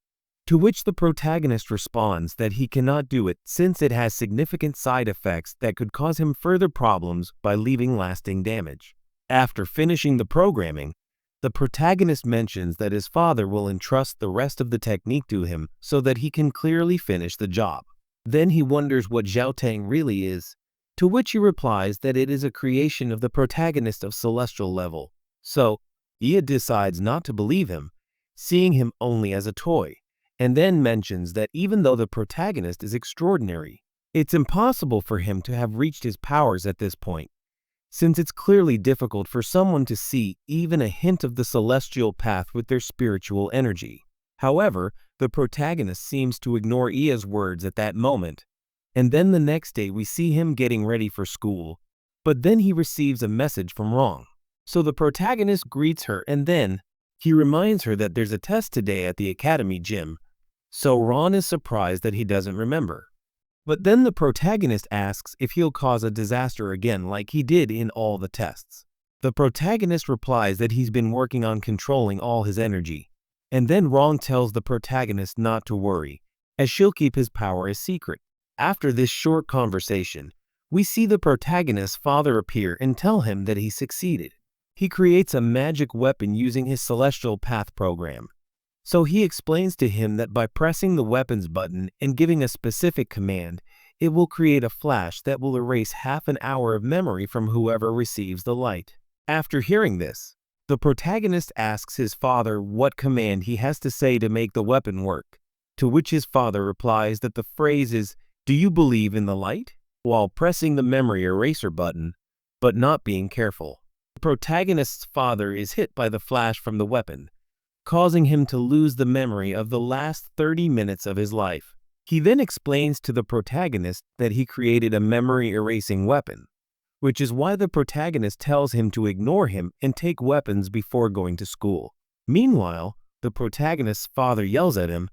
to which the protagonist responds that he cannot do it since it has significant side effects that could cause him further problems by leaving lasting damage. After finishing the programming, the protagonist mentions that his father will entrust the rest of the technique to him so that he can clearly finish the job. Then he wonders what Xiao Tang really is, to which he replies that it is a creation of the protagonist of celestial level. So, Ia decides not to believe him, seeing him only as a toy, and then mentions that even though the protagonist is extraordinary, It's impossible for him to have reached his powers at this point, since it's clearly difficult for someone to see even a hint of the celestial path with their spiritual energy. However, the protagonist seems to ignore Ia's words at that moment, and then the next day we see him getting ready for school, but then he receives a message from Ron. So the protagonist greets her and then he reminds her that there's a test today at the academy gym, so Ron is surprised that he doesn't remember. But then the protagonist asks if he'll cause a disaster again like he did in all the tests. The protagonist replies that he's been working on controlling all his energy, and then Ron tells the protagonist not to worry, as she'll keep his power a secret. After this short conversation, we see the protagonist's father appear and tell him that he succeeded. He creates a magic weapon using his celestial path program. So he explains to him that by pressing the weapons button and giving a specific command, it will create a flash that will erase half an hour of memory from whoever receives the light. After hearing this, the protagonist asks his father what command he has to say to make the weapon work, to which his father replies that the phrase is, "Do you believe in the light?" while pressing the memory eraser button, but not being careful. The protagonist's father is hit by the flash from the weapon, causing him to lose the memory of the last 30 minutes of his life. He then explains to the protagonist that he created a memory-erasing weapon, which is why the protagonist tells him to ignore him and take weapons before going to school. Meanwhile, the protagonist's father yells at him,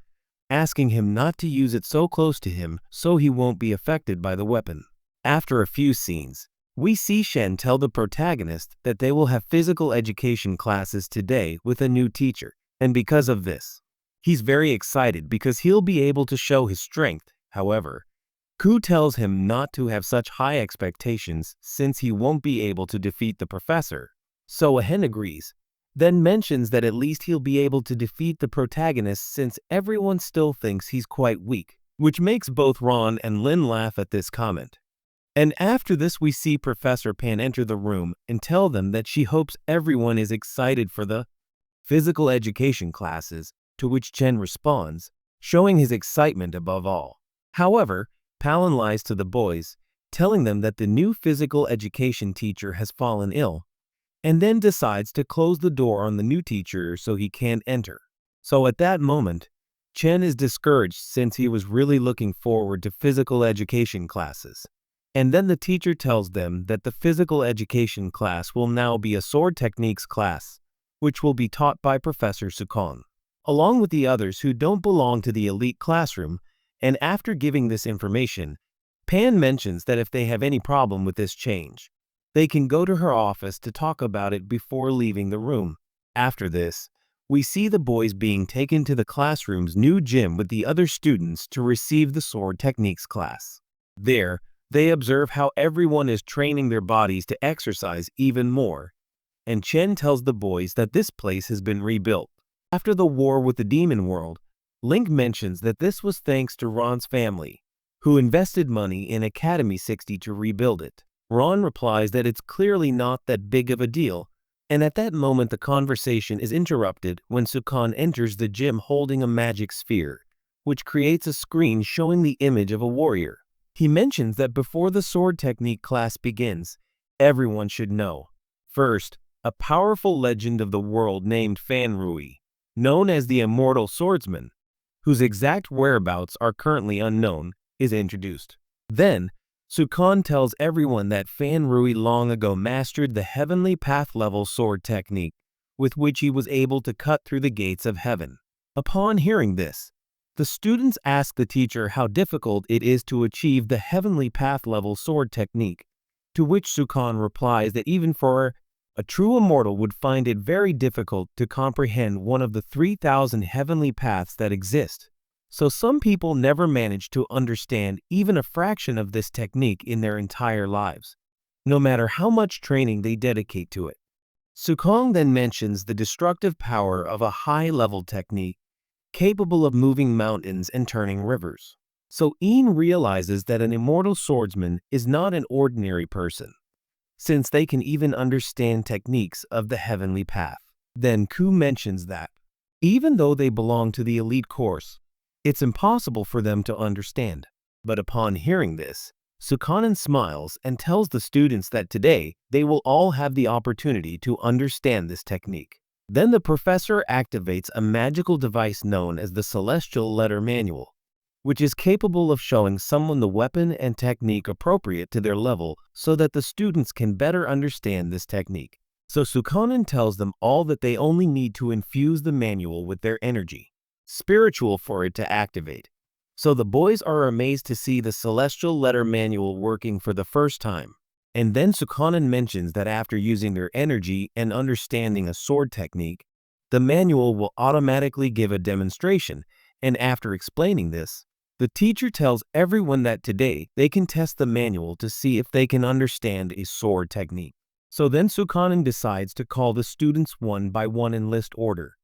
asking him not to use it so close to him so he won't be affected by the weapon. After a few scenes, we see Shen tell the protagonist that they will have physical education classes today with a new teacher, and because of this, he's very excited because he'll be able to show his strength. However, Ku tells him not to have such high expectations since he won't be able to defeat the professor. So Ahen agrees, then mentions that at least he'll be able to defeat the protagonist since everyone still thinks he's quite weak, which makes both Ron and Lin laugh at this comment. And after this we see Professor Pan enter the room and tell them that she hopes everyone is excited for the physical education classes, to which Chen responds, showing his excitement above all. However, Palin lies to the boys, telling them that the new physical education teacher has fallen ill, and then decides to close the door on the new teacher so he can't enter. So at that moment, Chen is discouraged since he was really looking forward to physical education classes. And then the teacher tells them that the physical education class will now be a sword techniques class, which will be taught by Professor Sukong, along with the others who don't belong to the elite classroom. And after giving this information, Pan mentions that if they have any problem with this change, they can go to her office to talk about it before leaving the room. After this, we see the boys being taken to the classroom's new gym with the other students to receive the sword techniques class. There, they observe how everyone is training their bodies to exercise even more, and Chen tells the boys that this place has been rebuilt. After the war with the demon world, Link mentions that this was thanks to Ron's family, who invested money in Academy 60 to rebuild it. Ron replies that it's clearly not that big of a deal, and at that moment the conversation is interrupted when Sukon enters the gym holding a magic sphere, which creates a screen showing the image of a warrior. He mentions that before the sword technique class begins, everyone should know. First, a powerful legend of the world named Fan Rui, known as the Immortal Swordsman, whose exact whereabouts are currently unknown, is introduced. Then, Sukon tells everyone that Fan Rui long ago mastered the heavenly path level sword technique, with which he was able to cut through the gates of heaven. Upon hearing this, the students ask the teacher how difficult it is to achieve the heavenly path level sword technique, to which Sukon replies that even for a true immortal would find it very difficult to comprehend one of the 3,000 heavenly paths that exist. So some people never manage to understand even a fraction of this technique in their entire lives, no matter how much training they dedicate to it. Sukong then mentions the destructive power of a high-level technique capable of moving mountains and turning rivers. So Ian realizes that an immortal swordsman is not an ordinary person, since they can even understand techniques of the heavenly path. Then Ku mentions that, even though they belong to the elite course, it's impossible for them to understand. But upon hearing this, Sukanan smiles and tells the students that today they will all have the opportunity to understand this technique. Then the professor activates a magical device known as the Celestial Letter Manual, which is capable of showing someone the weapon and technique appropriate to their level so that the students can better understand this technique. So Sukanan tells them all that they only need to infuse the manual with their energy, spiritual, for it to activate. So the boys are amazed to see the Celestial Letter Manual working for the first time. And then Sukanan mentions that after using their energy and understanding a sword technique, the manual will automatically give a demonstration. And after explaining this, the teacher tells everyone that today they can test the manual to see if they can understand a sword technique. So then Sukanan decides to call the students one by one in list order.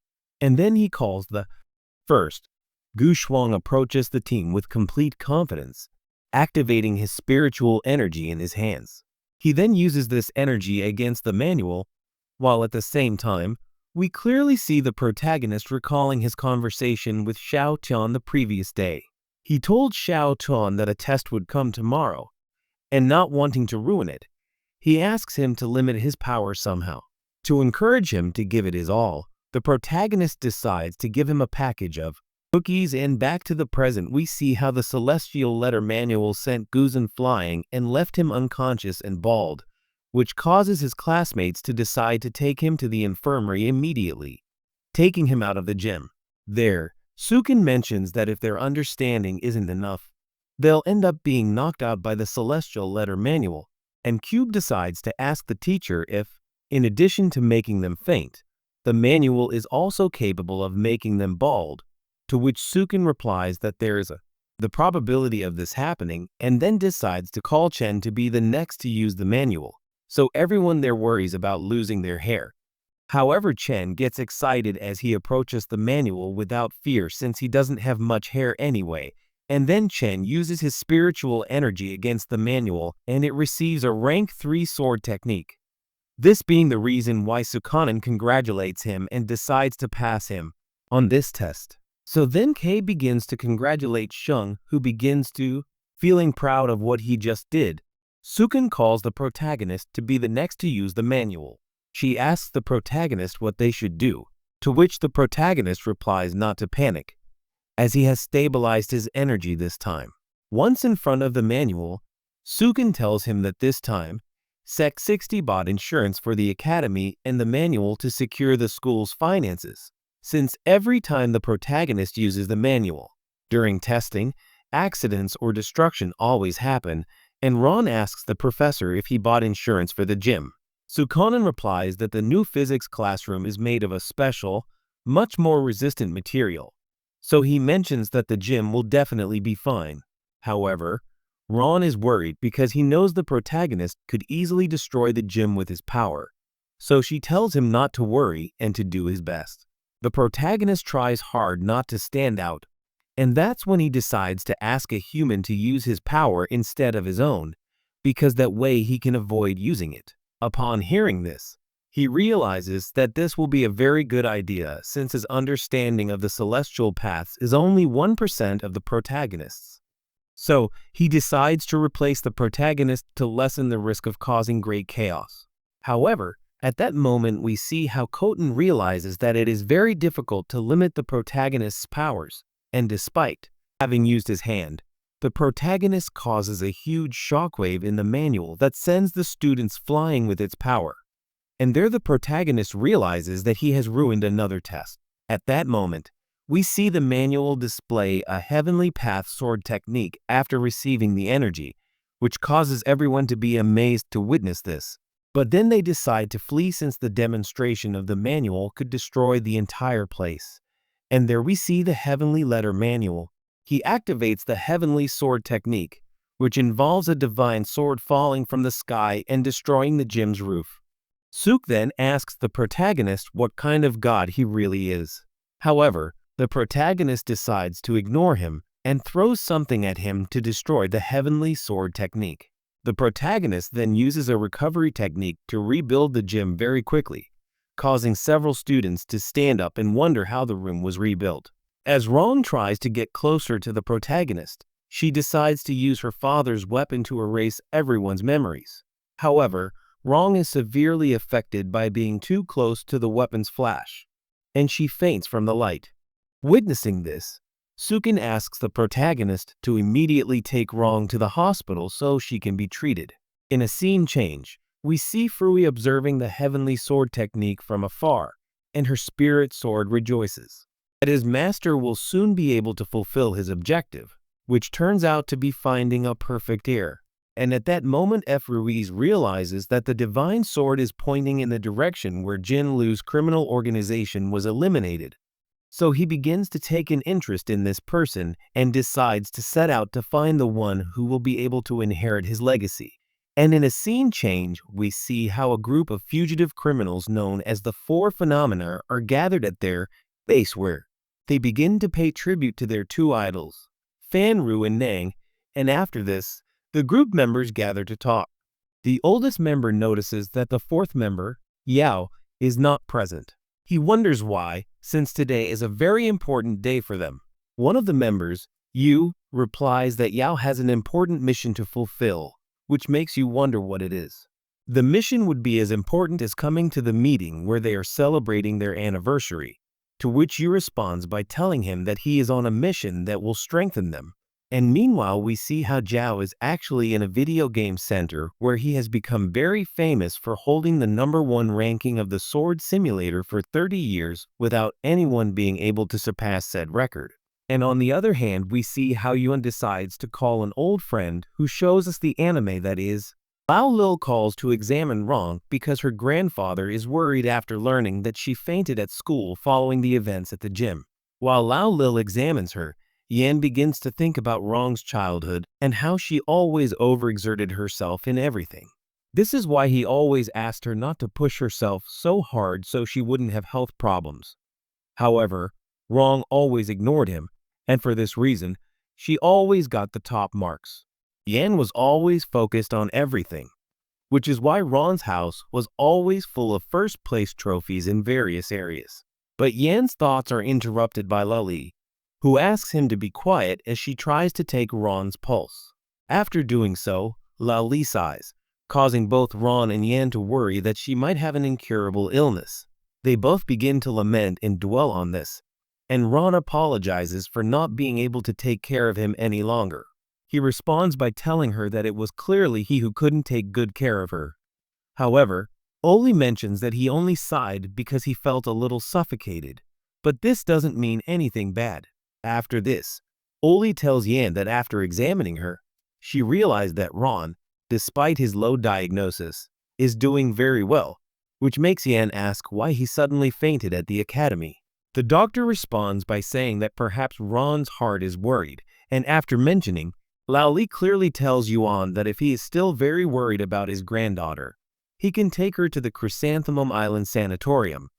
And then he calls the first. Gu Shuang approaches the team with complete confidence, activating his spiritual energy in his hands. He then uses this energy against the manual, while at the same time, we clearly see the protagonist recalling his conversation with Xiao Tian the previous day. He told Xiao Tian that a test would come tomorrow, and not wanting to ruin it, he asks him to limit his power somehow. To encourage him to give it his all, the protagonist decides to give him a package of cookies, and back to the present we see how the Celestial Letter Manual sent Guzan flying and left him unconscious and bald, which causes his classmates to decide to take him to the infirmary immediately, taking him out of the gym. There, Sukan mentions that if their understanding isn't enough, they'll end up being knocked out by the Celestial Letter Manual, and Cube decides to ask the teacher if, in addition to making them faint, the manual is also capable of making them bald, to which Sukan replies that there is the probability of this happening, and then decides to call Chen to be the next to use the manual, so everyone there worries about losing their hair. However, Chen gets excited as he approaches the manual without fear since he doesn't have much hair anyway, and then Chen uses his spiritual energy against the manual and it receives a rank 3 sword technique. This being the reason why Sukanan congratulates him and decides to pass him on this test. So then Kei begins to congratulate Sheng, who begins to, feeling proud of what he just did. Sukan calls the protagonist to be the next to use the manual. She asks the protagonist what they should do, to which the protagonist replies not to panic, as he has stabilized his energy this time. Once in front of the manual, Sukan tells him that this time, Sec 60 bought insurance for the academy and the manual to secure the school's finances, since every time the protagonist uses the manual, during testing, accidents or destruction always happen, and Ron asks the professor if he bought insurance for the gym. Sukanan replies that the new physics classroom is made of a special, much more resistant material, so he mentions that the gym will definitely be fine. However, Ron is worried because he knows the protagonist could easily destroy the gym with his power, so she tells him not to worry and to do his best. The protagonist tries hard not to stand out, and that's when he decides to ask a human to use his power instead of his own, because that way he can avoid using it. Upon hearing this, he realizes that this will be a very good idea since his understanding of the celestial paths is only 1% of the protagonist's. So he decides to replace the protagonist to lessen the risk of causing great chaos. However, at that moment we see how Koten realizes that it is very difficult to limit the protagonist's powers, and despite having used his hand, the protagonist causes a huge shockwave in the manual that sends the students flying with its power. And there the protagonist realizes that he has ruined another test. At that moment, we see the manual display a Heavenly Path sword technique after receiving the energy, which causes everyone to be amazed to witness this. But then they decide to flee since the demonstration of the manual could destroy the entire place. And there we see the Heavenly Letter Manual. He activates the Heavenly Sword technique, which involves a divine sword falling from the sky and destroying the gym's roof. Suk then asks the protagonist what kind of god he really is. However, the protagonist decides to ignore him and throws something at him to destroy the Heavenly Sword technique. The protagonist then uses a recovery technique to rebuild the gym very quickly, causing several students to stand up and wonder how the room was rebuilt. As Ron tries to get closer to the protagonist, She decides to use her father's weapon to erase everyone's memories. However, Rong is severely affected by being too close to the weapon's flash, and she faints from the light. Witnessing this, Sukin asks the protagonist to immediately take Rong to the hospital so she can be treated. In a scene change, we see Frui observing the heavenly sword technique from afar, and her spirit sword rejoices that his master will soon be able to fulfill his objective, which turns out to be finding a perfect heir. And at that moment, Ruiz realizes that the divine sword is pointing in the direction where Jin Lu's criminal organization was eliminated. So he begins to take an interest in this person and decides to set out to find the one who will be able to inherit his legacy. And in a scene change, we see how a group of fugitive criminals known as the Four Phenomena are gathered at their base where they begin to pay tribute to their two idols, Fan Ru and Nang, and after this, the group members gather to talk. The oldest member notices that the fourth member, Yao, is not present. He wonders why, since today is a very important day for them. One of the members, Yu, replies that Yao has an important mission to fulfill, which makes you wonder what it is. The mission would be as important as coming to the meeting where they are celebrating their anniversary, to which Yu responds by telling him that he is on a mission that will strengthen them. And meanwhile, we see how Zhao is actually in a video game center where he has become very famous for holding the #1 ranking of the sword simulator for 30 years without anyone being able to surpass said record. And on the other hand, we see how Yuan decides to call an old friend who shows us the anime that is. Lao Lil calls to examine Rong because her grandfather is worried after learning that she fainted at school following the events at the gym. While Lao Lil examines her, Yan begins to think about Rong's childhood and how she always overexerted herself in everything. This is why he always asked her not to push herself so hard so she wouldn't have health problems. However, Rong always ignored him, and for this reason, she always got the top marks. Yan was always focused on everything, which is why Ron's house was always full of first-place trophies in various areas. But Yan's thoughts are interrupted by Lali, who asks him to be quiet as she tries to take Ron's pulse. After doing so, Lali sighs, causing both Ron and Yan to worry that she might have an incurable illness. They both begin to lament and dwell on this, and Ron apologizes for not being able to take care of him any longer. He responds by telling her that it was clearly he who couldn't take good care of her. However, Oli mentions that he only sighed because he felt a little suffocated, but this doesn't mean anything bad. After this, Oli tells Yan that after examining her, she realized that Ron, despite his low diagnosis, is doing very well, which makes Yan ask why he suddenly fainted at the academy. The doctor responds by saying that perhaps Ron's heart is worried, and after mentioning, Lao Li clearly tells Yuan that if he is still very worried about his granddaughter, he can take her to the Chrysanthemum Island Sanatorium,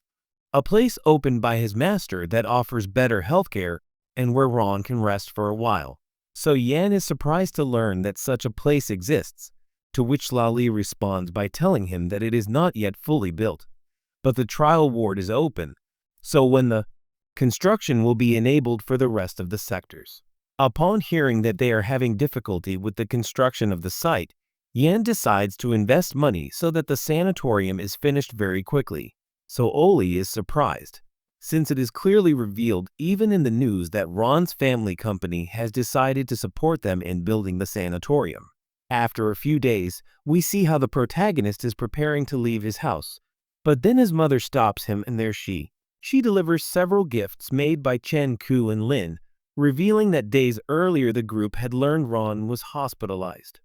a place opened by his master that offers better healthcare and where Ron can rest for a while. So Yan is surprised to learn that such a place exists, to which Lao Li responds by telling him that it is not yet fully built, but the trial ward is open, so when the construction will be enabled for the rest of the sectors. Upon hearing that they are having difficulty with the construction of the site, Yan decides to invest money so that the sanatorium is finished very quickly. So Oli is surprised, since it is clearly revealed even in the news that Ron's family company has decided to support them in building the sanatorium. After a few days, we see how the protagonist is preparing to leave his house, but then his mother stops him and there she delivers several gifts made by Chen Ku and Lin, revealing that days earlier the group had learned Ron was hospitalized.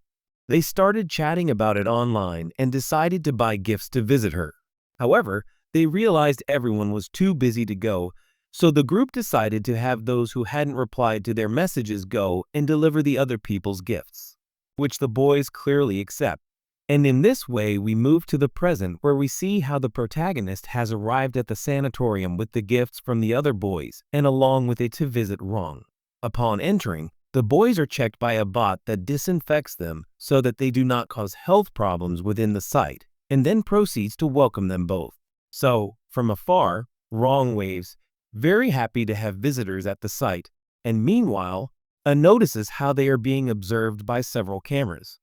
They started chatting about it online and decided to buy gifts to visit her. However, they realized everyone was too busy to go, so the group decided to have those who hadn't replied to their messages go and deliver the other people's gifts, which the boys clearly accept. And in this way, we move to the present where we see how the protagonist has arrived at the sanatorium with the gifts from the other boys and along with it to visit Rong. Upon entering, the boys are checked by a bot that disinfects them so that they do not cause health problems within the site, and then proceeds to welcome them both. So, from afar, Rong waves, very happy to have visitors at the site, and meanwhile, notices how they are being observed by several cameras.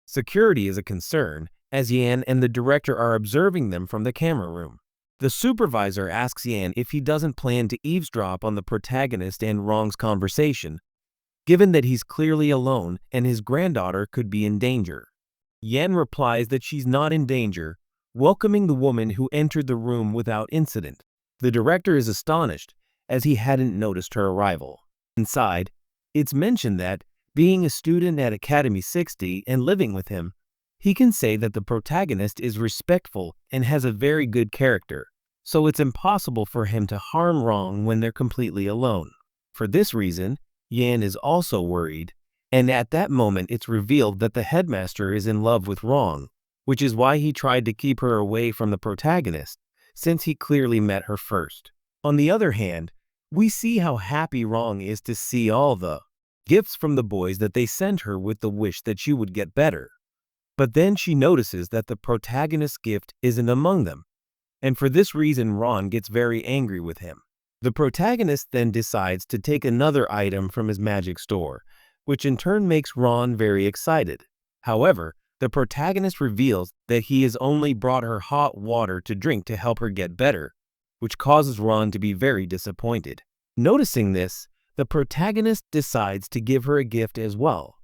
Security is a concern, as Yan and the director are observing them from the camera room. The supervisor asks Yan if he doesn't plan to eavesdrop on the protagonist and Rong's conversation, given that he's clearly alone and his granddaughter could be in danger. Yan replies that she's not in danger, welcoming the woman who entered the room without incident. The director is astonished, as he hadn't noticed her arrival. Inside, it's mentioned that, being a student at Academy 60 and living with him, he can say that the protagonist is respectful and has a very good character, so it's impossible for him to harm Rong when they're completely alone. For this reason, Yan is also worried, and at that moment it's revealed that the headmaster is in love with Rong, which is why he tried to keep her away from the protagonist, since he clearly met her first. On the other hand, we see how happy Rong is to see all the gifts from the boys that they sent her with the wish that she would get better. But then she notices that the protagonist's gift isn't among them, and for this reason Ron gets very angry with him. The protagonist then decides to take another item from his magic store, which in turn makes Ron very excited. However, the protagonist reveals that he has only brought her hot water to drink to help her get better, which causes Ron to be very disappointed. Noticing this, the protagonist decides to give her a gift as well,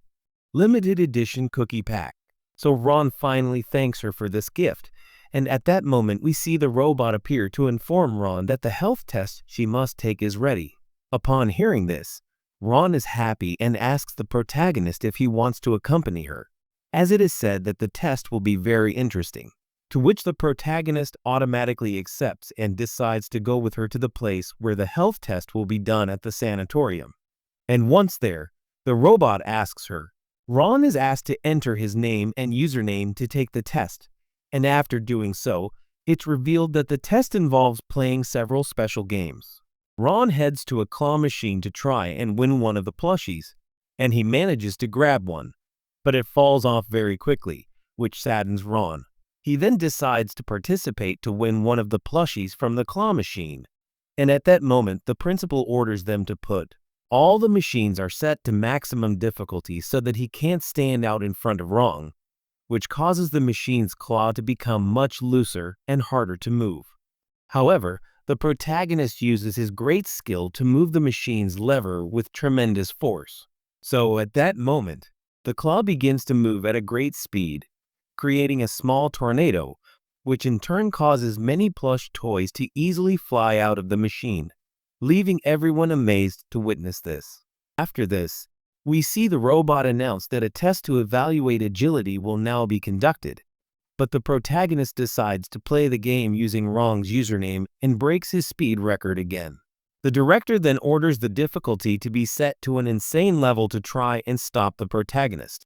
limited edition cookie pack. So Ron finally thanks her for this gift, and at that moment we see the robot appear to inform Ron that the health test she must take is ready. Upon hearing this, Ron is happy and asks the protagonist if he wants to accompany her, as it is said that the test will be very interesting, to which the protagonist automatically accepts and decides to go with her to the place where the health test will be done at the sanatorium. And once there, the robot asks her. Ron is asked to enter his name and username to take the test, and after doing so, it's revealed that the test involves playing several special games. Ron heads to a claw machine to try and win one of the plushies, and he manages to grab one, but it falls off very quickly, which saddens Ron. He then decides to participate to win one of the plushies from the claw machine, and at that moment the principal orders them to put all the machines are set to maximum difficulty so that he can't stand out in front of Ron, which causes the machine's claw to become much looser and harder to move. However, the protagonist uses his great skill to move the machine's lever with tremendous force. So at that moment, the claw begins to move at a great speed, creating a small tornado, which in turn causes many plush toys to easily fly out of the machine, leaving everyone amazed to witness this. After this, we see the robot announce that a test to evaluate agility will now be conducted, but the protagonist decides to play the game using Rong's username and breaks his speed record again. The director then orders the difficulty to be set to an insane level to try and stop the protagonist.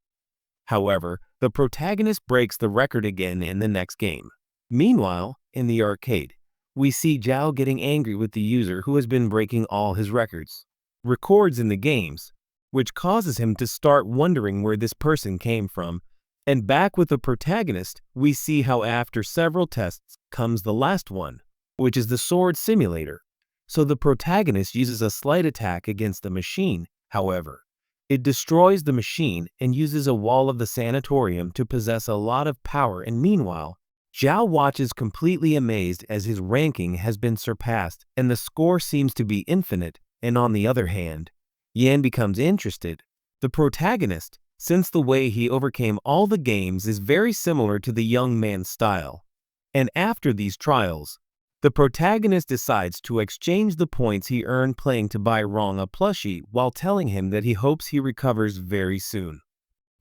However, the protagonist breaks the record again in the next game. Meanwhile, in the arcade, we see Zhao getting angry with the user who has been breaking all his records in the games, which causes him to start wondering where this person came from. And back with the protagonist, we see how after several tests comes the last one, which is the sword simulator. So the protagonist uses a slight attack against the machine. However, it destroys the machine and uses a wall of the sanatorium to possess a lot of power, and meanwhile, Zhao watches completely amazed as his ranking has been surpassed and the score seems to be infinite, and on the other hand, Yan becomes interested. The protagonist, since the way he overcame all the games is very similar to the young man's style. And after these trials, the protagonist decides to exchange the points he earned playing to buy Rong a plushie while telling him that he hopes he recovers very soon.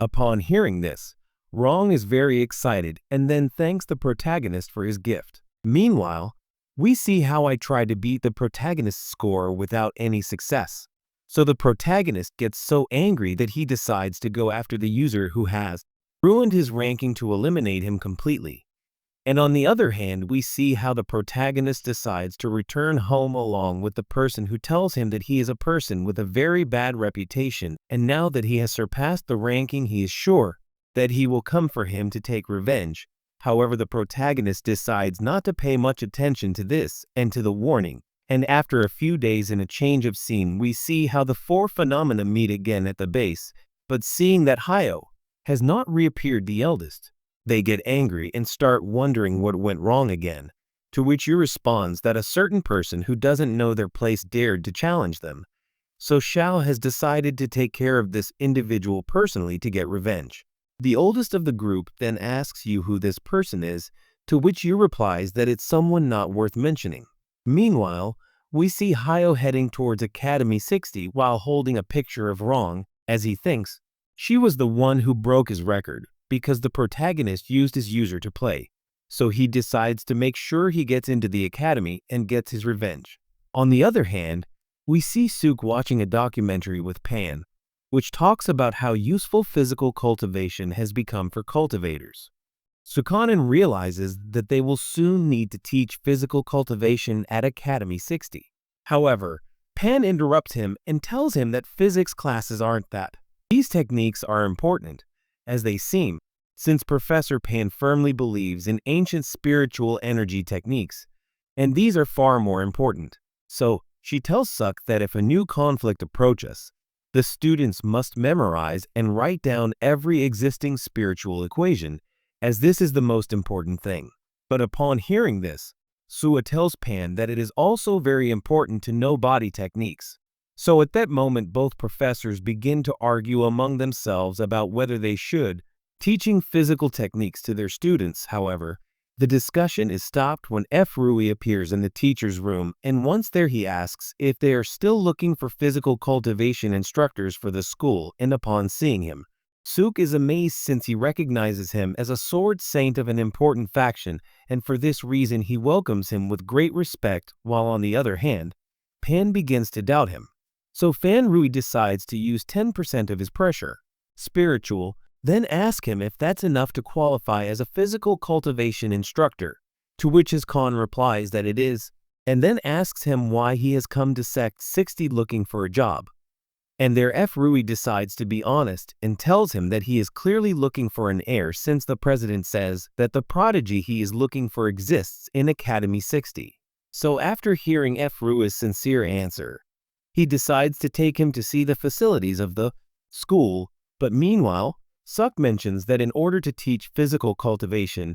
Upon hearing this, Rong is very excited and then thanks the protagonist for his gift. Meanwhile, we see how I tried to beat the protagonist's score without any success. So the protagonist gets so angry that he decides to go after the user who has ruined his ranking to eliminate him completely. And on the other hand, we see how the protagonist decides to return home along with the person who tells him that he is a person with a very bad reputation, and now that he has surpassed the ranking, he is sure that he will come for him to take revenge. However, the protagonist decides not to pay much attention to this and to the warning, And after a few days in a change of scene, we see how the four phenomena meet again at the base, but seeing that Hyo has not reappeared the eldest, they get angry and start wondering what went wrong again, to which Yu responds that a certain person who doesn't know their place dared to challenge them. So Xiao has decided to take care of this individual personally to get revenge. The oldest of the group then asks Yu who this person is, to which Yu replies that it's someone not worth mentioning. Meanwhile, we see Hyo heading towards Academy 60 while holding a picture of Rong, as he thinks she was the one who broke his record because the protagonist used his user to play. So he decides to make sure he gets into the academy and gets his revenge. On the other hand, we see Suk watching a documentary with Pan, which talks about how useful physical cultivation has become for cultivators. Sukanen realizes that they will soon need to teach physical cultivation at Academy 60. However, Pan interrupts him and tells him that physics classes aren't that. These techniques are important, as they seem, since Professor Pan firmly believes in ancient spiritual energy techniques, and these are far more important. So, she tells Suk that if a new conflict approaches, the students must memorize and write down every existing spiritual equation, as this is the most important thing. But upon hearing this, Sua tells Pan that it is also very important to know body techniques. So at that moment, both professors begin to argue among themselves about whether they should teaching physical techniques to their students. However, the discussion is stopped when F. Rui appears in the teacher's room, and once there he asks if they are still looking for physical cultivation instructors for the school, and upon seeing him, Suk is amazed since he recognizes him as a sword saint of an important faction, and for this reason he welcomes him with great respect, while on the other hand, Pan begins to doubt him. So Fan Rui decides to use 10% of his pressure, spiritual, then ask him if that's enough to qualify as a physical cultivation instructor, to which his Khan replies that it is, and then asks him why he has come to Sect 60 looking for a job. And there F. Rui decides to be honest and tells him that he is clearly looking for an heir since the president says that the prodigy he is looking for exists in Academy 60. So after hearing F. Rui's sincere answer, he decides to take him to see the facilities of the school, but meanwhile, Suk mentions that in order to teach physical cultivation,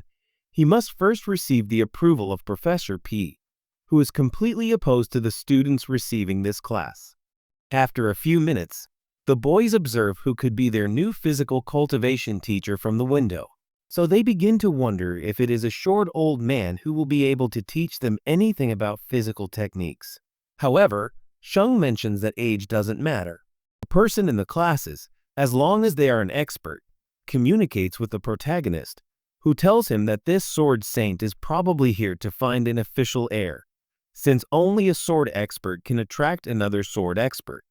he must first receive the approval of Professor P, who is completely opposed to the students receiving this class. After a few minutes, the boys observe who could be their new physical cultivation teacher from the window. So they begin to wonder if it is a short old man who will be able to teach them anything about physical techniques. However, Sheng mentions that age doesn't matter. A person in the classes, as long as they are an expert, communicates with the protagonist, who tells him that this sword saint is probably here to find an official heir, since only a sword expert can attract another sword expert.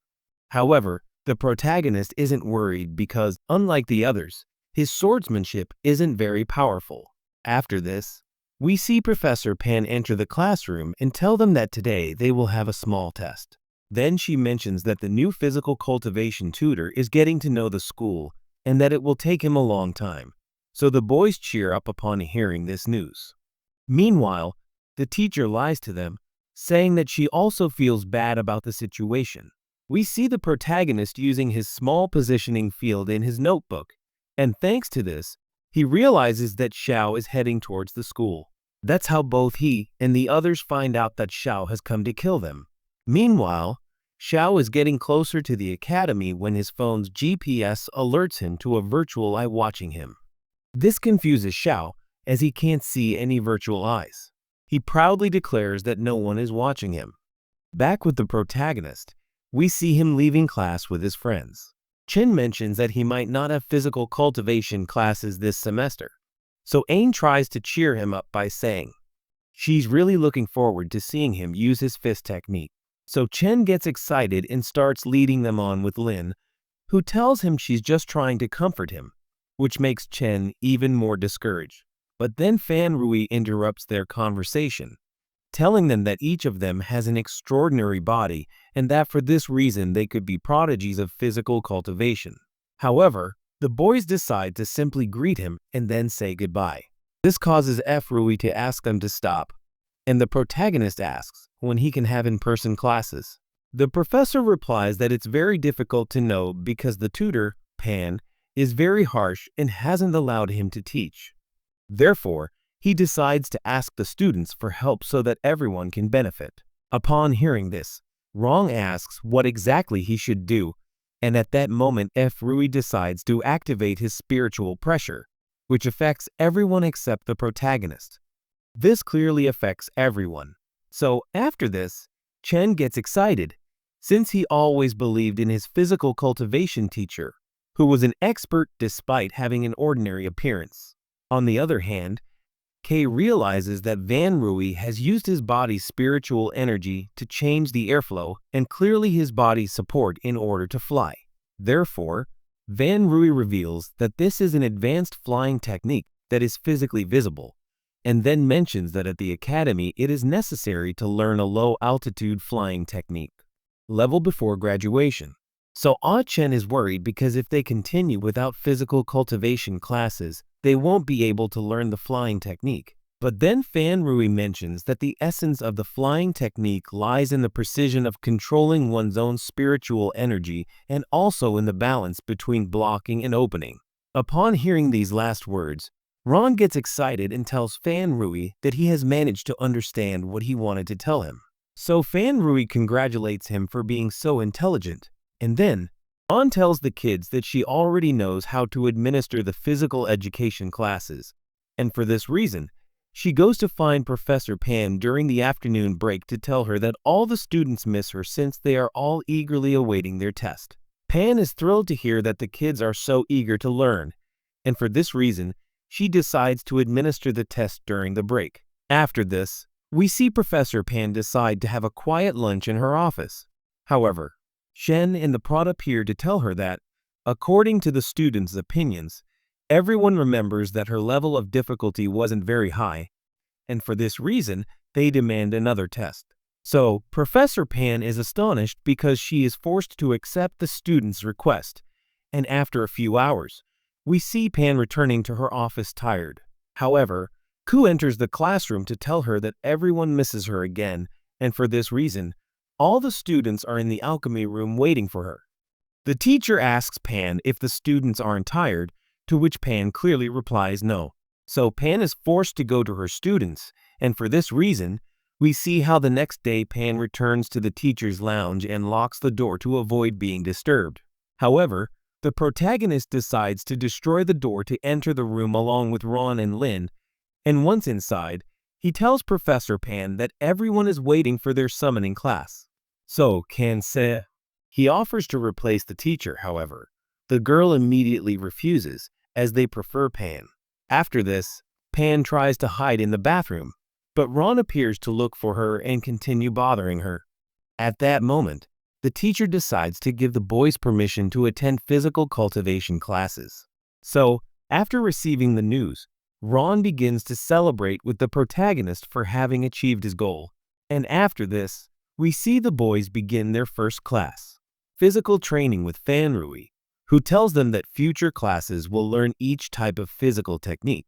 However, the protagonist isn't worried because, unlike the others, his swordsmanship isn't very powerful. After this, we see Professor Pan enter the classroom and tell them that today they will have a small test. Then she mentions that the new physical cultivation tutor is getting to know the school and that it will take him a long time. So the boys cheer up upon hearing this news. Meanwhile, the teacher lies to them, saying that she also feels bad about the situation. We see the protagonist using his small positioning field in his notebook, and thanks to this, he realizes that Xiao is heading towards the school. That's how both he and the others find out that Xiao has come to kill them. Meanwhile, Xiao is getting closer to the academy when his phone's GPS alerts him to a virtual eye watching him. This confuses Xiao, as he can't see any virtual eyes. He proudly declares that no one is watching him. Back with the protagonist, we see him leaving class with his friends. Chen mentions that he might not have physical cultivation classes this semester, so Ain tries to cheer him up by saying she's really looking forward to seeing him use his fist technique. So Chen gets excited and starts leading them on with Lin, who tells him she's just trying to comfort him, which makes Chen even more discouraged. But then Fan Rui interrupts their conversation, telling them that each of them has an extraordinary body and that for this reason they could be prodigies of physical cultivation. However, the boys decide to simply greet him and then say goodbye. This causes F. Rui to ask them to stop, and the protagonist asks when he can have in-person classes? The professor replies that it's very difficult to know because the tutor, Pan, is very harsh and hasn't allowed him to teach. Therefore, he decides to ask the students for help so that everyone can benefit. Upon hearing this, Rong asks what exactly he should do, and at that moment Rui decides to activate his spiritual pressure, which affects everyone except the protagonist. This clearly affects everyone. So after this, Chen gets excited, since he always believed in his physical cultivation teacher, who was an expert despite having an ordinary appearance. On the other hand, Kay realizes that Van Rui has used his body's spiritual energy to change the airflow and clearly his body's support in order to fly. Therefore, Van Rui reveals that this is an advanced flying technique that is physically visible, and then mentions that at the academy it is necessary to learn a low-altitude flying technique, level before graduation. So Chen is worried because if they continue without physical cultivation classes, they won't be able to learn the flying technique. But then Fan Rui mentions that the essence of the flying technique lies in the precision of controlling one's own spiritual energy and also in the balance between blocking and opening. Upon hearing these last words, Ron gets excited and tells Fan Rui that he has managed to understand what he wanted to tell him. So Fan Rui congratulates him for being so intelligent, and then Ron tells the kids that she already knows how to administer the physical education classes, and for this reason, she goes to find Professor Pan during the afternoon break to tell her that all the students miss her since they are all eagerly awaiting their test. Pan is thrilled to hear that the kids are so eager to learn, and for this reason, she decides to administer the test during the break. After this, we see Professor Pan decide to have a quiet lunch in her office. However, Shen and the prod appear to tell her that, according to the students' opinions, everyone remembers that her level of difficulty wasn't very high, and for this reason, they demand another test. So, Professor Pan is astonished because she is forced to accept the students' request, and after a few hours, we see Pan returning to her office tired. However, Ku enters the classroom to tell her that everyone misses her again, and for this reason, all the students are in the alchemy room waiting for her. The teacher asks Pan if the students aren't tired, to which Pan clearly replies no. So Pan is forced to go to her students, and for this reason, we see how the next day Pan returns to the teacher's lounge and locks the door to avoid being disturbed. However, the protagonist decides to destroy the door to enter the room along with Ron and Lin, and once inside, he tells Professor Pan that everyone is waiting for their summoning class. So, he offers to replace the teacher, however. The girl immediately refuses, as they prefer Pan. After this, Pan tries to hide in the bathroom, but Ron appears to look for her and continue bothering her. At that moment, the teacher decides to give the boys permission to attend physical cultivation classes. So, after receiving the news, Ron begins to celebrate with the protagonist for having achieved his goal, and after this, we see the boys begin their first class, physical training with Fan Rui, who tells them that future classes will learn each type of physical technique,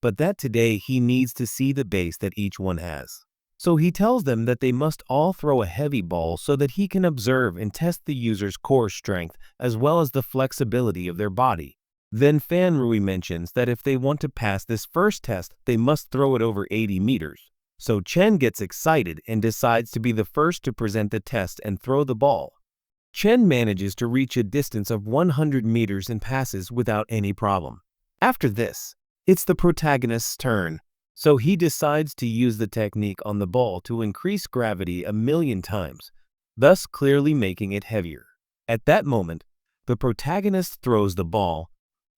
but that today he needs to see the base that each one has. So he tells them that they must all throw a heavy ball so that he can observe and test the user's core strength as well as the flexibility of their body. Then Fan Rui mentions that if they want to pass this first test, they must throw it over 80 meters. So Chen gets excited and decides to be the first to present the test and throw the ball. Chen manages to reach a distance of 100 meters and passes without any problem. After this, it's the protagonist's turn, so he decides to use the technique on the ball to increase gravity 1,000,000 times, thus clearly making it heavier. At that moment, the protagonist throws the ball,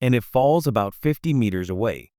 and it falls about 50 meters away,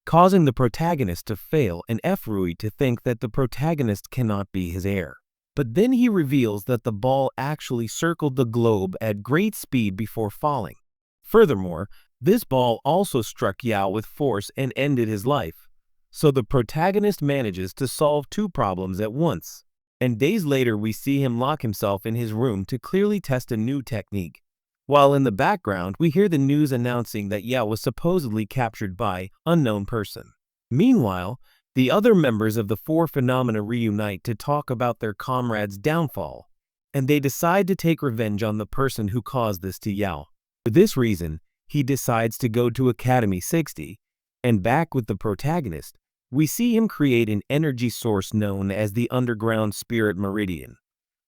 causing the protagonist to fail and Rui to think that the protagonist cannot be his heir. But then he reveals that the ball actually circled the globe at great speed before falling. Furthermore, this ball also struck Yao with force and ended his life. So the protagonist manages to solve two problems at once. And days later we see him lock himself in his room to clearly test a new technique. While in the background, we hear the news announcing that Yao was supposedly captured by unknown person. Meanwhile, The other members of the four phenomena reunite to talk about their comrade's downfall, and they decide to take revenge on the person who caused this to Yao. For this reason, he decides to go to Academy 60, and back with the protagonist, we see him create an energy source known as the Underground Spirit Meridian,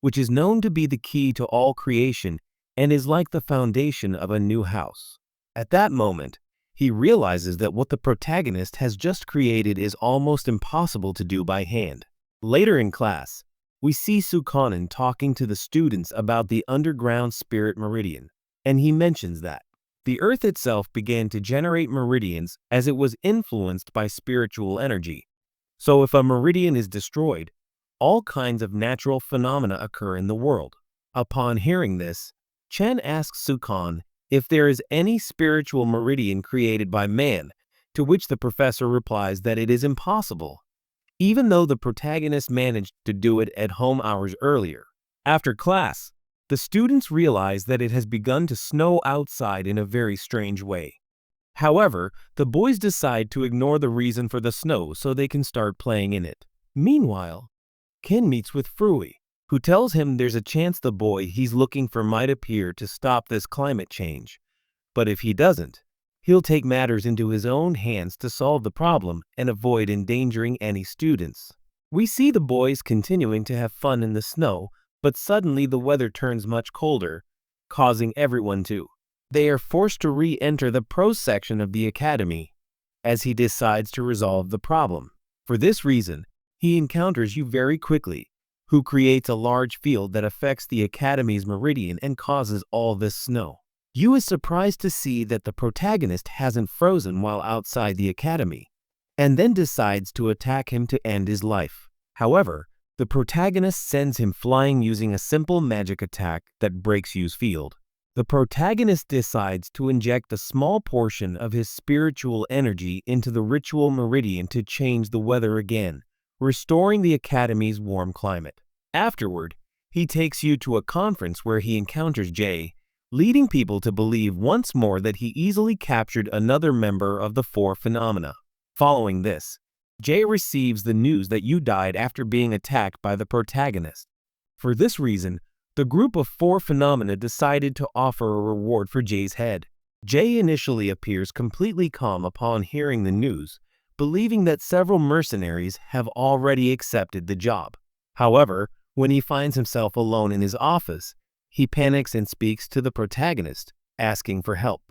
which is known to be the key to all creation and is like the foundation of a new house. At that moment, he realizes that what the protagonist has just created is almost impossible to do by hand. Later in class, we see Sukanen talking to the students about the Underground Spirit Meridian, and he mentions that the Earth itself began to generate meridians as it was influenced by spiritual energy. So if a meridian is destroyed, all kinds of natural phenomena occur in the world. Upon hearing this, Chen asks Sukan if there is any spiritual meridian created by man, to which the professor replies that it is impossible, even though the protagonist managed to do it at home hours earlier. After class, the students realize that it has begun to snow outside in a very strange way. However, the boys decide to ignore the reason for the snow so they can start playing in it. Meanwhile, Ken meets with Frui, who tells him there's a chance the boy he's looking for might appear to stop this climate change. But if he doesn't, he'll take matters into his own hands to solve the problem and avoid endangering any students. We see the boys continuing to have fun in the snow, but suddenly the weather turns much colder, causing everyone to. They are forced to re-enter the prose section of the academy, as he decides to resolve the problem. For this reason, he encounters you very quickly, who creates a large field that affects the Academy's meridian and causes all this snow. Yu is surprised to see that the protagonist hasn't frozen while outside the Academy, and then decides to attack him to end his life. However, the protagonist sends him flying using a simple magic attack that breaks Yu's field. The protagonist decides to inject a small portion of his spiritual energy into the ritual meridian to change the weather again, restoring the Academy's warm climate. Afterward, he takes you to a conference where he encounters Jay, leading people to believe once more that he easily captured another member of the four phenomena. Following this, Jay receives the news that Yu died after being attacked by the protagonist. For this reason, the group of four phenomena decided to offer a reward for Jay's head. Jay initially appears completely calm upon hearing the news, believing that several mercenaries have already accepted the job. However, when he finds himself alone in his office, he panics and speaks to the protagonist, asking for help.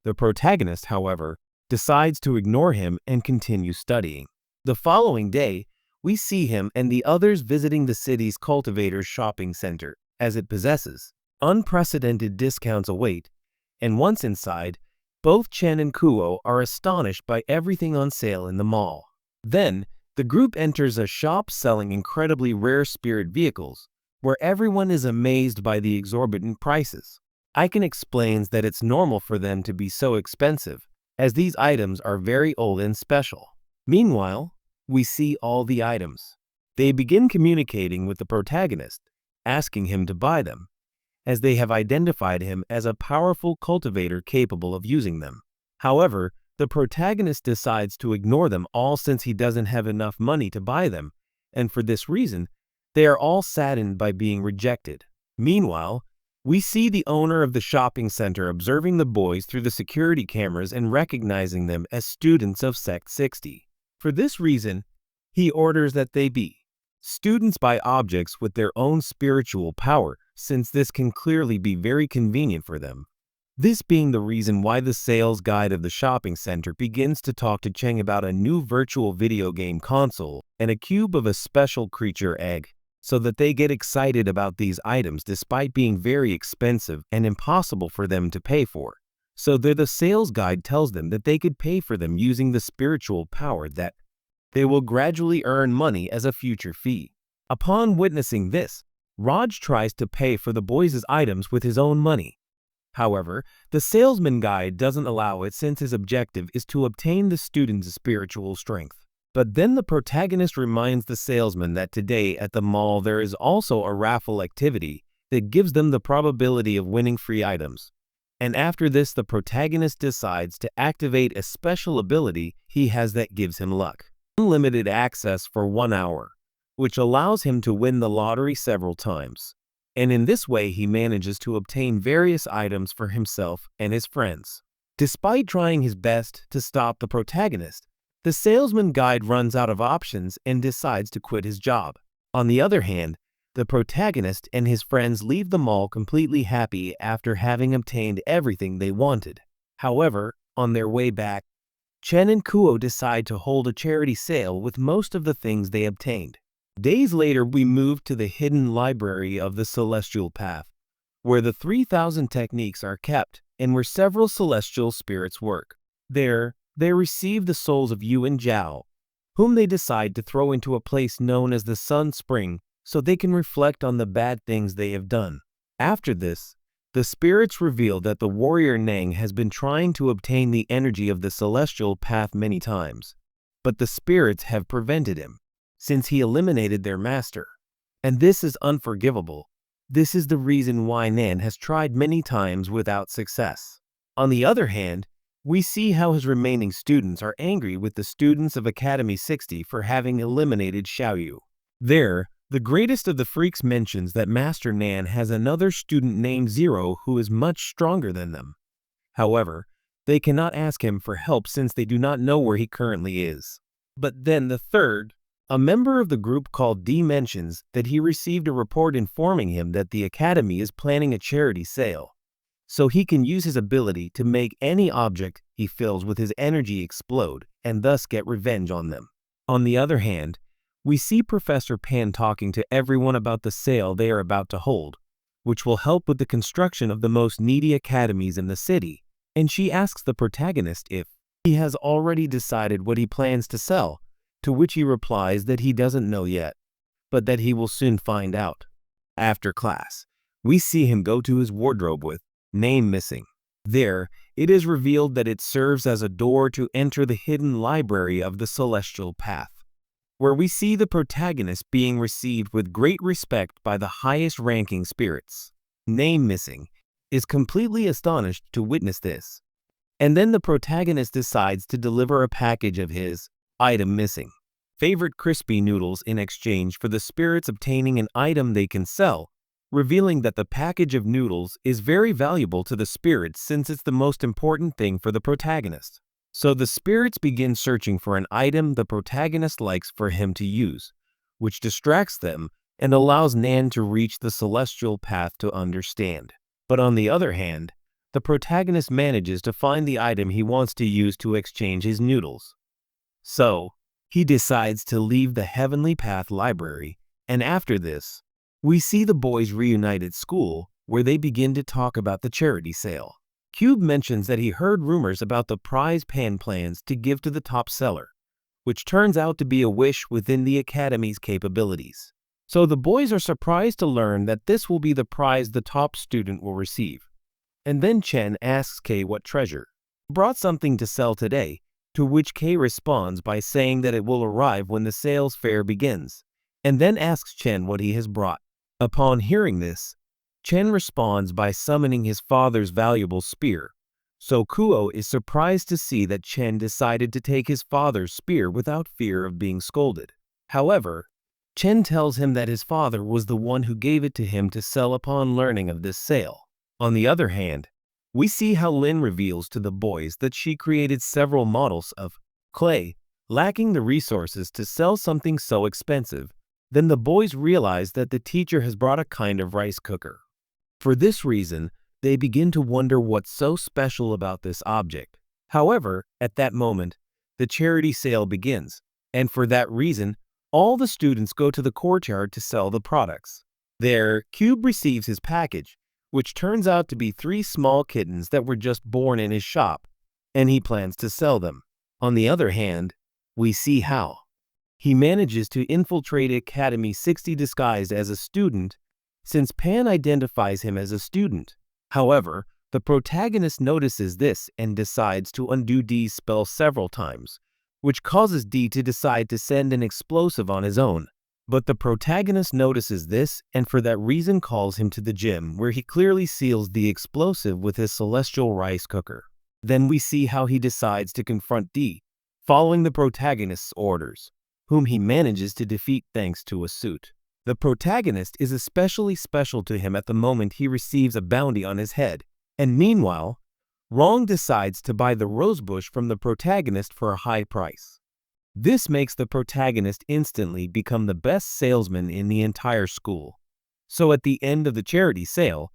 The protagonist, however, decides to ignore him and continue studying. The following day, we see him and the others visiting the city's cultivators shopping center, as it possesses unprecedented discounts await, and once inside, both Chen and Kuo are astonished by everything on sale in the mall. Then, the group enters a shop selling incredibly rare spirit vehicles, where everyone is amazed by the exorbitant prices. Aiken explains that it's normal for them to be so expensive, as these items are very old and special. Meanwhile, we see all the items. They begin communicating with the protagonist, asking him to buy them, as they have identified him as a powerful cultivator capable of using them. However, the protagonist decides to ignore them all since he doesn't have enough money to buy them, and for this reason, they are all saddened by being rejected. Meanwhile, we see the owner of the shopping center observing the boys through the security cameras and recognizing them as students of Sect 60. For this reason, he orders that they be students buy objects with their own spiritual power, since this can clearly be very convenient for them. This being the reason why the sales guide of the shopping center begins to talk to Cheng about a new virtual video game console and a cube of a special creature egg, so that they get excited about these items despite being very expensive and impossible for them to pay for. So the sales guide tells them that they could pay for them using the spiritual power that they will gradually earn money as a future fee. Upon witnessing this, Raj tries to pay for the boys' items with his own money. However, the salesman guide doesn't allow it since his objective is to obtain the student's spiritual strength. But then the protagonist reminds the salesman that today at the mall there is also a raffle activity that gives them the probability of winning free items. And after this, the protagonist decides to activate a special ability he has that gives him luck. unlimited access for 1 hour, which allows him to win the lottery several times. And in this way he manages to obtain various items for himself and his friends. Despite trying his best to stop the protagonist, the salesman guide runs out of options and decides to quit his job. On the other hand, the protagonist and his friends leave the mall completely happy after having obtained everything they wanted. However, on their way back, Chen and Kuo decide to hold a charity sale with most of the things they obtained. Days later, we move to the hidden library of the Celestial Path, where the 3,000 techniques are kept and where several celestial spirits work. There, they receive the souls of Yu and Zhao, whom they decide to throw into a place known as the Sun Spring so they can reflect on the bad things they have done. After this, the spirits reveal that the warrior Nang has been trying to obtain the energy of the Celestial Path many times, but the spirits have prevented him, since he eliminated their master. And this is unforgivable. This is the reason why Nan has tried many times without success. On the other hand, we see how his remaining students are angry with the students of Academy 60 for having eliminated Xiaoyu. There, the greatest of the freaks mentions that Master Nan has another student named Zero who is much stronger than them. However, they cannot ask him for help since they do not know where he currently is. But then the third, a member of the group called D, mentions that he received a report informing him that the Academy is planning a charity sale, so he can use his ability to make any object he fills with his energy explode and thus get revenge on them. On the other hand, we see Professor Pan talking to everyone about the sale they are about to hold, which will help with the construction of the most needy academies in the city, and she asks the protagonist if he has already decided what he plans to sell, to which he replies that he doesn't know yet, but that he will soon find out. After class, we see him go to his wardrobe with name missing. There, it is revealed that it serves as a door to enter the hidden library of the Celestial Path, where we see the protagonist being received with great respect by the highest-ranking spirits. Name missing is completely astonished to witness this, and then the protagonist decides to deliver a package of his item missing favorite crispy noodles in exchange for the spirits obtaining an item they can sell, revealing that the package of noodles is very valuable to the spirits since it's the most important thing for the protagonist. So the spirits begin searching for an item the protagonist likes for him to use, which distracts them and allows Nan to reach the Celestial Path to understand. But on the other hand, the protagonist manages to find the item he wants to use to exchange his noodles. So, he decides to leave the Heavenly Path library, and after this, we see the boys reunite at school, where they begin to talk about the charity sale. Cube mentions that he heard rumors about the prize Pan plans to give to the top seller, which turns out to be a wish within the Academy's capabilities. So the boys are surprised to learn that this will be the prize the top student will receive. And then Chen asks Kay what treasure brought something to sell today, to which Kay responds by saying that it will arrive when the sales fair begins, and then asks Chen what he has brought. Upon hearing this, Chen responds by summoning his father's valuable spear, so Kuo is surprised to see that Chen decided to take his father's spear without fear of being scolded. However, Chen tells him that his father was the one who gave it to him to sell upon learning of this sale. On the other hand, we see how Lin reveals to the boys that she created several models of clay, lacking the resources to sell something so expensive. Then the boys realize that the teacher has brought a kind of rice cooker. For this reason, they begin to wonder what's so special about this object. However, at that moment, the charity sale begins, and for that reason, all the students go to the courtyard to sell the products. There, Cube receives his package, which turns out to be 3 small kittens that were just born in his shop, and he plans to sell them. On the other hand, we see how he manages to infiltrate Academy 60 disguised as a student, since Pan identifies him as a student. However, the protagonist notices this and decides to undo D's spell several times, which causes D to decide to send an explosive on his own. But the protagonist notices this and for that reason calls him to the gym, where he clearly seals the explosive with his celestial rice cooker. Then we see how he decides to confront D, following the protagonist's orders, whom he manages to defeat thanks to a suit. The protagonist is especially special to him at the moment he receives a bounty on his head, and meanwhile, Wrong decides to buy the rosebush from the protagonist for a high price. This makes the protagonist instantly become the best salesman in the entire school. So at the end of the charity sale,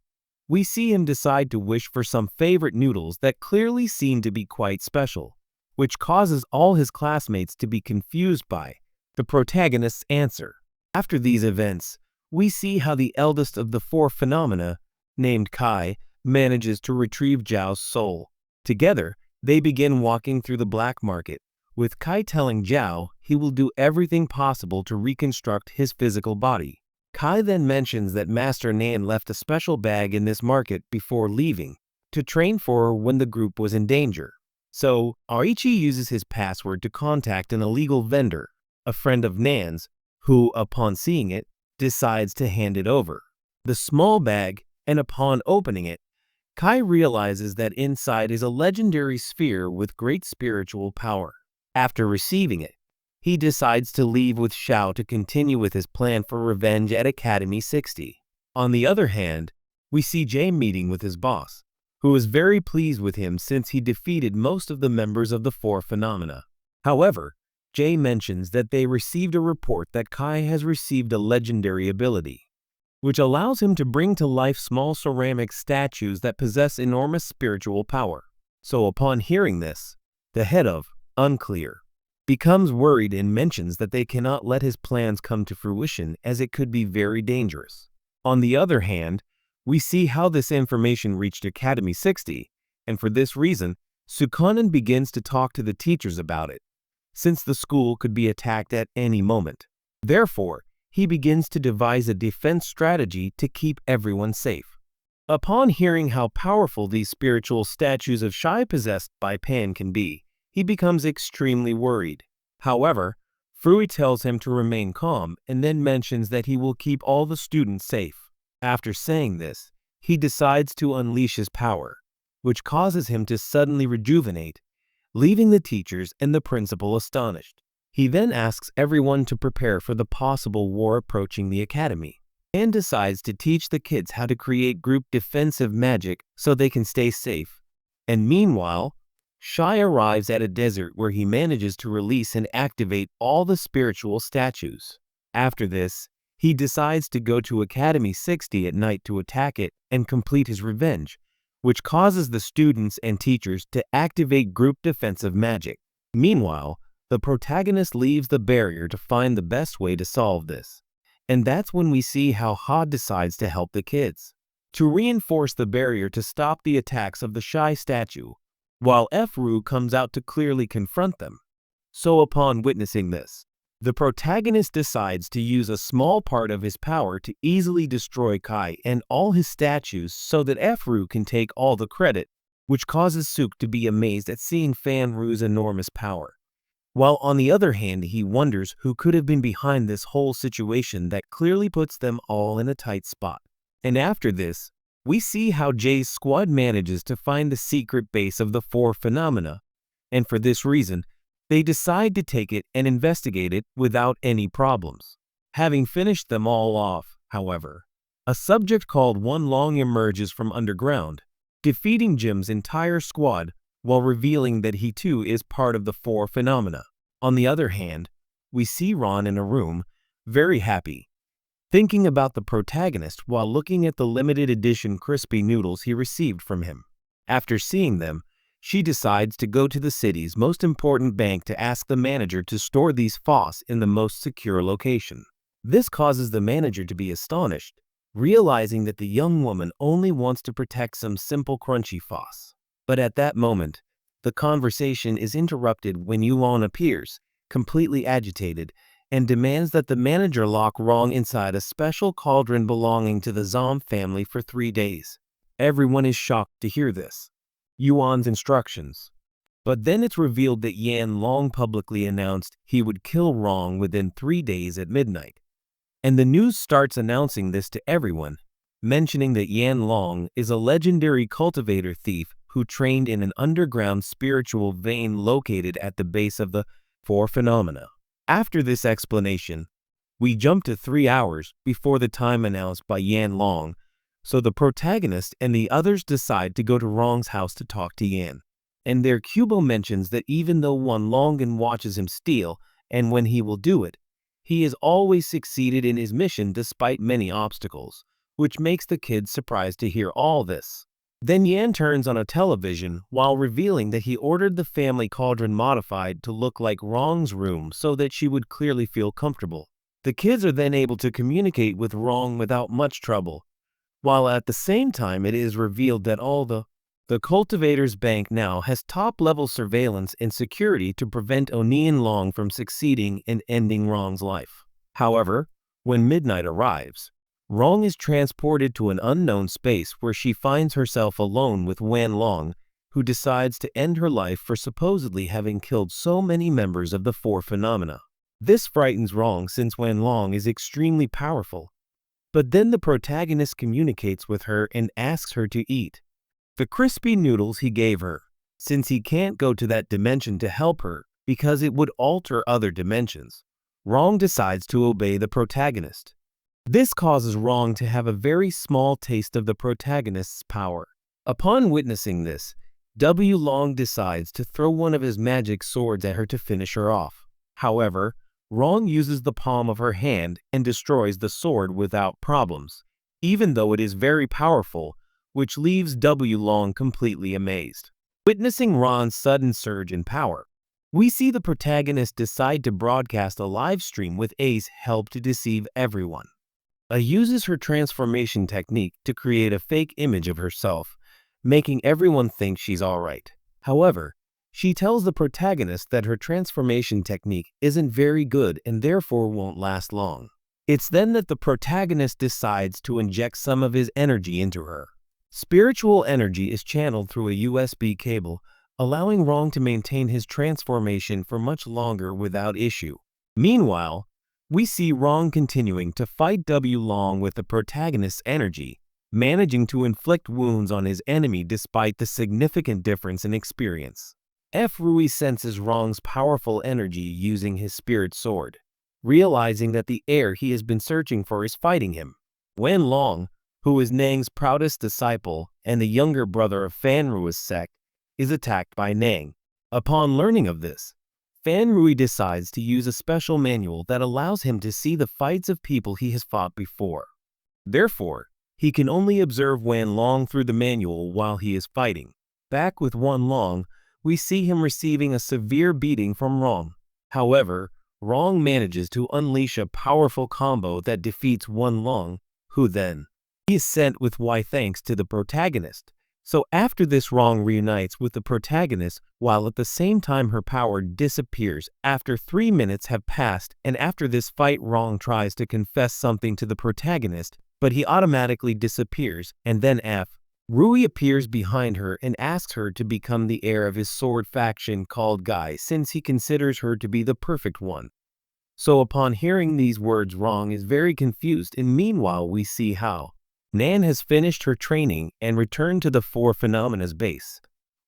we see him decide to wish for some favorite noodles that clearly seem to be quite special, which causes all his classmates to be confused by the protagonist's answer. After these events, we see how the eldest of the four phenomena, named Kai, manages to retrieve Zhao's soul. Together, they begin walking through the black market, with Kai telling Zhao he will do everything possible to reconstruct his physical body. Kai then mentions that Master Nan left a special bag in this market before leaving, to train for when the group was in danger. So, Aichi uses his password to contact an illegal vendor, a friend of Nan's, who, upon seeing it, decides to hand it over. The small bag, and upon opening it, Kai realizes that inside is a legendary sphere with great spiritual power. After receiving it, he decides to leave with Xiao to continue with his plan for revenge at Academy 60. On the other hand, we see Jay meeting with his boss, who is very pleased with him since he defeated most of the members of the four phenomena. However, Jay mentions that they received a report that Kai has received a legendary ability, which allows him to bring to life small ceramic statues that possess enormous spiritual power. So upon hearing this, the head of Unclear becomes worried and mentions that they cannot let his plans come to fruition as it could be very dangerous. On the other hand, we see how this information reached Academy 60, and for this reason, Sukonen begins to talk to the teachers about it, since the school could be attacked at any moment. Therefore, he begins to devise a defense strategy to keep everyone safe. Upon hearing how powerful these spiritual statues of Shai possessed by Pan can be, he becomes extremely worried. However, Frui tells him to remain calm and then mentions that he will keep all the students safe. After saying this, he decides to unleash his power, which causes him to suddenly rejuvenate, leaving the teachers and the principal astonished. He then asks everyone to prepare for the possible war approaching the academy, and decides to teach the kids how to create group defensive magic so they can stay safe. And meanwhile, Shai arrives at a desert where he manages to release and activate all the spiritual statues. After this, he decides to go to Academy 60 at night to attack it and complete his revenge, which causes the students and teachers to activate group defensive magic. Meanwhile, the protagonist leaves the barrier to find the best way to solve this. And that's when we see how Ha decides to help the kids to reinforce the barrier to stop the attacks of the Shai statue, while Ru comes out to clearly confront them. So upon witnessing this, the protagonist decides to use a small part of his power to easily destroy Kai and all his statues so that Ru can take all the credit, which causes Suk to be amazed at seeing Fan Ru's enormous power. While on the other hand, he wonders who could have been behind this whole situation that clearly puts them all in a tight spot. And after this, we see how Jay's squad manages to find the secret base of the four phenomena, and for this reason, they decide to take it and investigate it without any problems. Having finished them all off, however, a subject called One Long emerges from underground, defeating Jim's entire squad while revealing that he too is part of the four phenomena. On the other hand, we see Ron in a room, very happy, thinking about the protagonist while looking at the limited edition crispy noodles he received from him. After seeing them, she decides to go to the city's most important bank to ask the manager to store these FOSS in the most secure location. This causes the manager to be astonished, realizing that the young woman only wants to protect some simple crunchy FOSS. But at that moment, the conversation is interrupted when Yuan appears, completely agitated, and demands that the manager lock Rong inside a special cauldron belonging to the Zom family for 3 days. Everyone is shocked to hear this. Yuan's instructions. But then it's revealed that Yan Long publicly announced he would kill Rong within 3 days at midnight. And the news starts announcing this to everyone, mentioning that Yan Long is a legendary cultivator thief who trained in an underground spiritual vein located at the base of the four phenomena. After this explanation, we jump to 3 hours before the time announced by Yan Long, so the protagonist and the others decide to go to Rong's house to talk to Yan. And there Kubo mentions that even though Wan Longan watches him steal, and when he will do it, he has always succeeded in his mission despite many obstacles, which makes the kids surprised to hear all this. Then Yan turns on a television while revealing that he ordered the family cauldron modified to look like Rong's room so that she would clearly feel comfortable. The kids are then able to communicate with Rong without much trouble, while at the same time it is revealed that all the cultivator's bank now has top-level surveillance and security to prevent Onion Long from succeeding in ending Rong's life. However, when midnight arrives, Rong is transported to an unknown space where she finds herself alone with Wan Long, who decides to end her life for supposedly having killed so many members of the four phenomena. This frightens Rong since Wan Long is extremely powerful. But then the protagonist communicates with her and asks her to eat the crispy noodles he gave her, since he can't go to that dimension to help her because it would alter other dimensions. Rong decides to obey the protagonist. This causes Rong to have a very small taste of the protagonist's power. Upon witnessing this, W. Long decides to throw one of his magic swords at her to finish her off. However, Rong uses the palm of her hand and destroys the sword without problems, even though it is very powerful, which leaves W. Long completely amazed. Witnessing Ron's sudden surge in power, we see the protagonist decide to broadcast a live stream with A's help to deceive everyone. A uses her transformation technique to create a fake image of herself, making everyone think she's alright. However, she tells the protagonist that her transformation technique isn't very good and therefore won't last long. It's then that the protagonist decides to inject some of his energy into her. Spiritual energy is channeled through a USB cable, allowing Rong to maintain his transformation for much longer without issue. Meanwhile, we see Rong continuing to fight W. Long with the protagonist's energy, managing to inflict wounds on his enemy despite the significant difference in experience. F. Rui senses Rong's powerful energy using his spirit sword, realizing that the heir he has been searching for is fighting him. Wan Long, who is Nang's proudest disciple and the younger brother of Fan Rui's sect, is attacked by Nang. Upon learning of this, Fan Rui decides to use a special manual that allows him to see the fights of people he has fought before. Therefore, he can only observe Wan Long through the manual while he is fighting. Back with Wan Long, we see him receiving a severe beating from Rong. However, Rong manages to unleash a powerful combo that defeats Wan Long, who then is sent with Y thanks to the protagonist. So after this, Rong reunites with the protagonist while at the same time her power disappears after 3 minutes have passed, and after this fight Rong tries to confess something to the protagonist, but he automatically disappears, and then F. Rui appears behind her and asks her to become the heir of his sword faction called Guy since he considers her to be the perfect one. So upon hearing these words, Rong is very confused, and meanwhile we see how Nan has finished her training and returned to the Four Phenomena's base,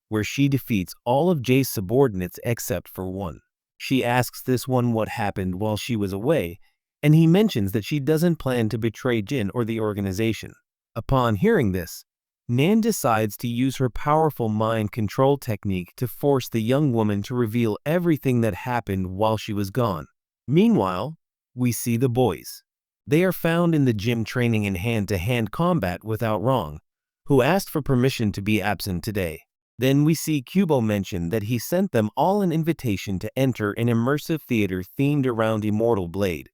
where she defeats all of Jay's subordinates except for one. She asks this one what happened while she was away, and he mentions that she doesn't plan to betray Jin or the organization. Upon hearing this, Nan decides to use her powerful mind control technique to force the young woman to reveal everything that happened while she was gone. Meanwhile, we see the boys. They are found in the gym training in hand-to-hand combat without Rong, who asked for permission to be absent today. Then we see Kubo mention that he sent them all an invitation to enter an immersive theater themed around Immortal Blade.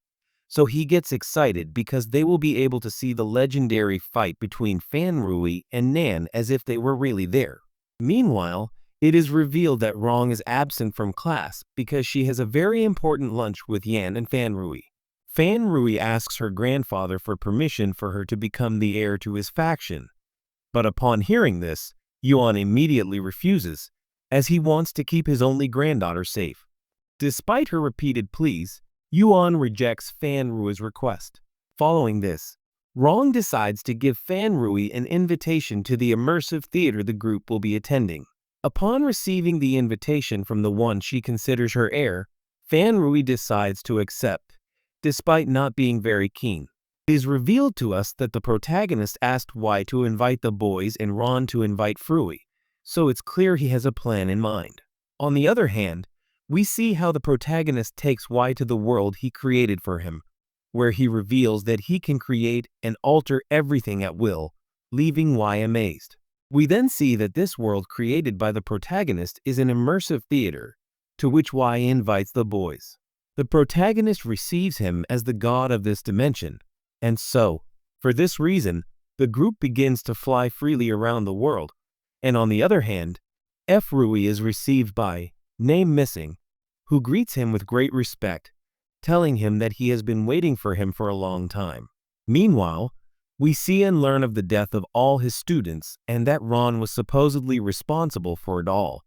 So he gets excited because they will be able to see the legendary fight between Fan Rui and Nan as if they were really there. Meanwhile, it is revealed that Rong is absent from class because she has a very important lunch with Yan and Fan Rui. Fan Rui asks her grandfather for permission for her to become the heir to his faction. But upon hearing this, Yuan immediately refuses, as he wants to keep his only granddaughter safe. Despite her repeated pleas, Yuan rejects Fan Rui's request. Following this, Ron decides to give Fan Rui an invitation to the immersive theater the group will be attending. Upon receiving the invitation from the one she considers her heir, Fan Rui decides to accept, despite not being very keen. It is revealed to us that the protagonist asked Y to invite the boys and Ron to invite Frui, so it's clear he has a plan in mind. On the other hand, we see how the protagonist takes Y to the world he created for him, where he reveals that he can create and alter everything at will, leaving Y amazed. We then see that this world created by the protagonist is an immersive theater, to which Y invites the boys. The protagonist receives him as the god of this dimension, and so, for this reason, the group begins to fly freely around the world, and on the other hand, F. Rui is received by Name Missing, who greets him with great respect, telling him that he has been waiting for him for a long time. Meanwhile, we see and learn of the death of all his students and that Ron was supposedly responsible for it all,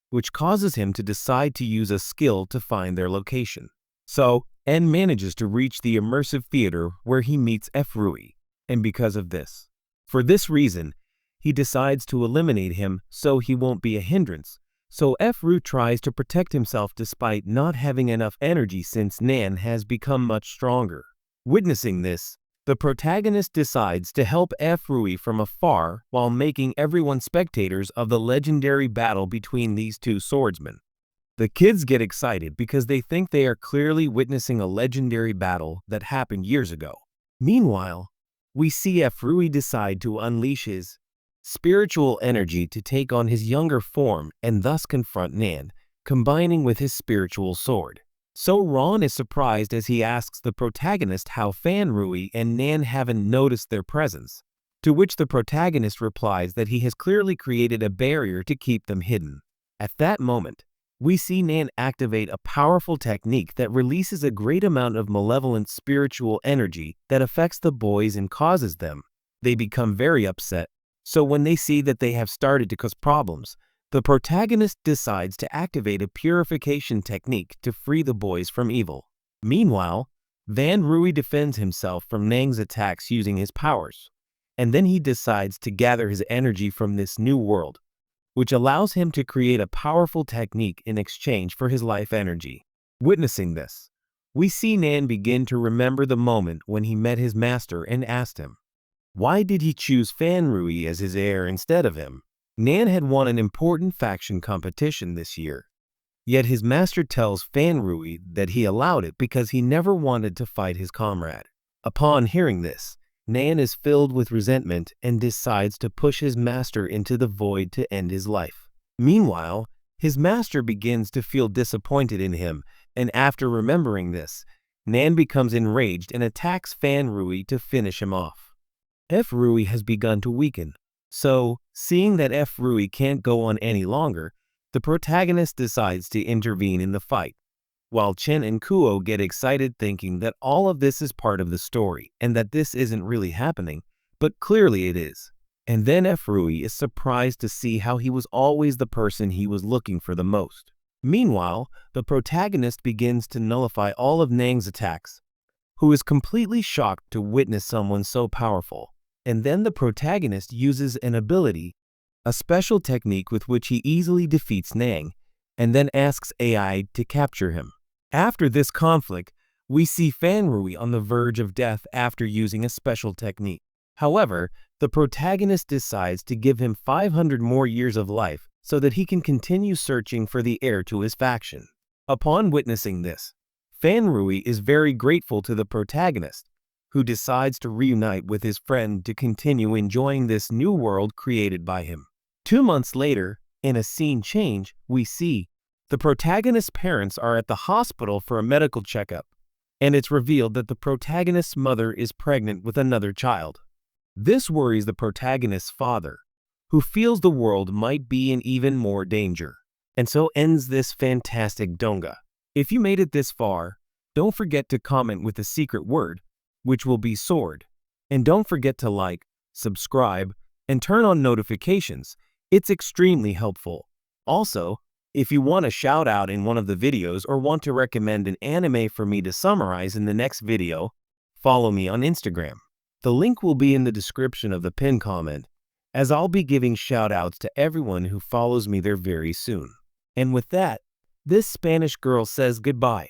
which causes him to decide to use a skill to find their location. So, N manages to reach the immersive theater where he meets F. Rui, and because of this, for this reason, he decides to eliminate him so he won't be a hindrance. So F. Rui tries to protect himself despite not having enough energy since Nan has become much stronger. Witnessing this, the protagonist decides to help F. Rui from afar while making everyone spectators of the legendary battle between these two swordsmen. The kids get excited because they think they are clearly witnessing a legendary battle that happened years ago. Meanwhile, we see F. Rui decide to unleash his spiritual energy to take on his younger form and thus confront Nan, combining with his spiritual sword. So Ron is surprised as he asks the protagonist how Fan Rui and Nan haven't noticed their presence, to which the protagonist replies that he has clearly created a barrier to keep them hidden. At that moment, we see Nan activate a powerful technique that releases a great amount of malevolent spiritual energy that affects the boys and causes them. They become very upset. So when they see that they have started to cause problems, the protagonist decides to activate a purification technique to free the boys from evil. Meanwhile, Fan Rui defends himself from Nang's attacks using his powers, and then he decides to gather his energy from this new world, which allows him to create a powerful technique in exchange for his life energy. Witnessing this, we see Nan begin to remember the moment when he met his master and asked him, why did he choose Fan Rui as his heir instead of him? Nan had won an important faction competition this year, yet his master tells Fan Rui that he allowed it because he never wanted to fight his comrade. Upon hearing this, Nan is filled with resentment and decides to push his master into the void to end his life. Meanwhile, his master begins to feel disappointed in him, and after remembering this, Nan becomes enraged and attacks Fan Rui to finish him off. F. Rui has begun to weaken, so, seeing that F. Rui can't go on any longer, the protagonist decides to intervene in the fight, while Chen and Kuo get excited thinking that all of this is part of the story and that this isn't really happening, but clearly it is. And then F. Rui is surprised to see how he was always the person he was looking for the most. Meanwhile, the protagonist begins to nullify all of Nang's attacks, who is completely shocked to witness someone so powerful. And then the protagonist uses an ability, a special technique with which he easily defeats Nang, and then asks AI to capture him. After this conflict, we see Fan Rui on the verge of death after using a special technique. However, the protagonist decides to give him 500 more years of life so that he can continue searching for the heir to his faction. Upon witnessing this, Fan Rui is very grateful to the protagonist, who decides to reunite with his friend to continue enjoying this new world created by him. 2 months later, in a scene change, we see the protagonist's parents are at the hospital for a medical checkup, and it's revealed that the protagonist's mother is pregnant with another child. This worries the protagonist's father, who feels the world might be in even more danger. And so ends this fantastic donga. If you made it this far, don't forget to comment with the secret word, which will be sword. And don't forget to like, subscribe, and turn on notifications. It's extremely helpful. Also, if you want a shout out in one of the videos or want to recommend an anime for me to summarize in the next video, follow me on Instagram. The link will be in the description of the pinned comment, as I'll be giving shout-outs to everyone who follows me there very soon. And with that, this Spanish girl says goodbye.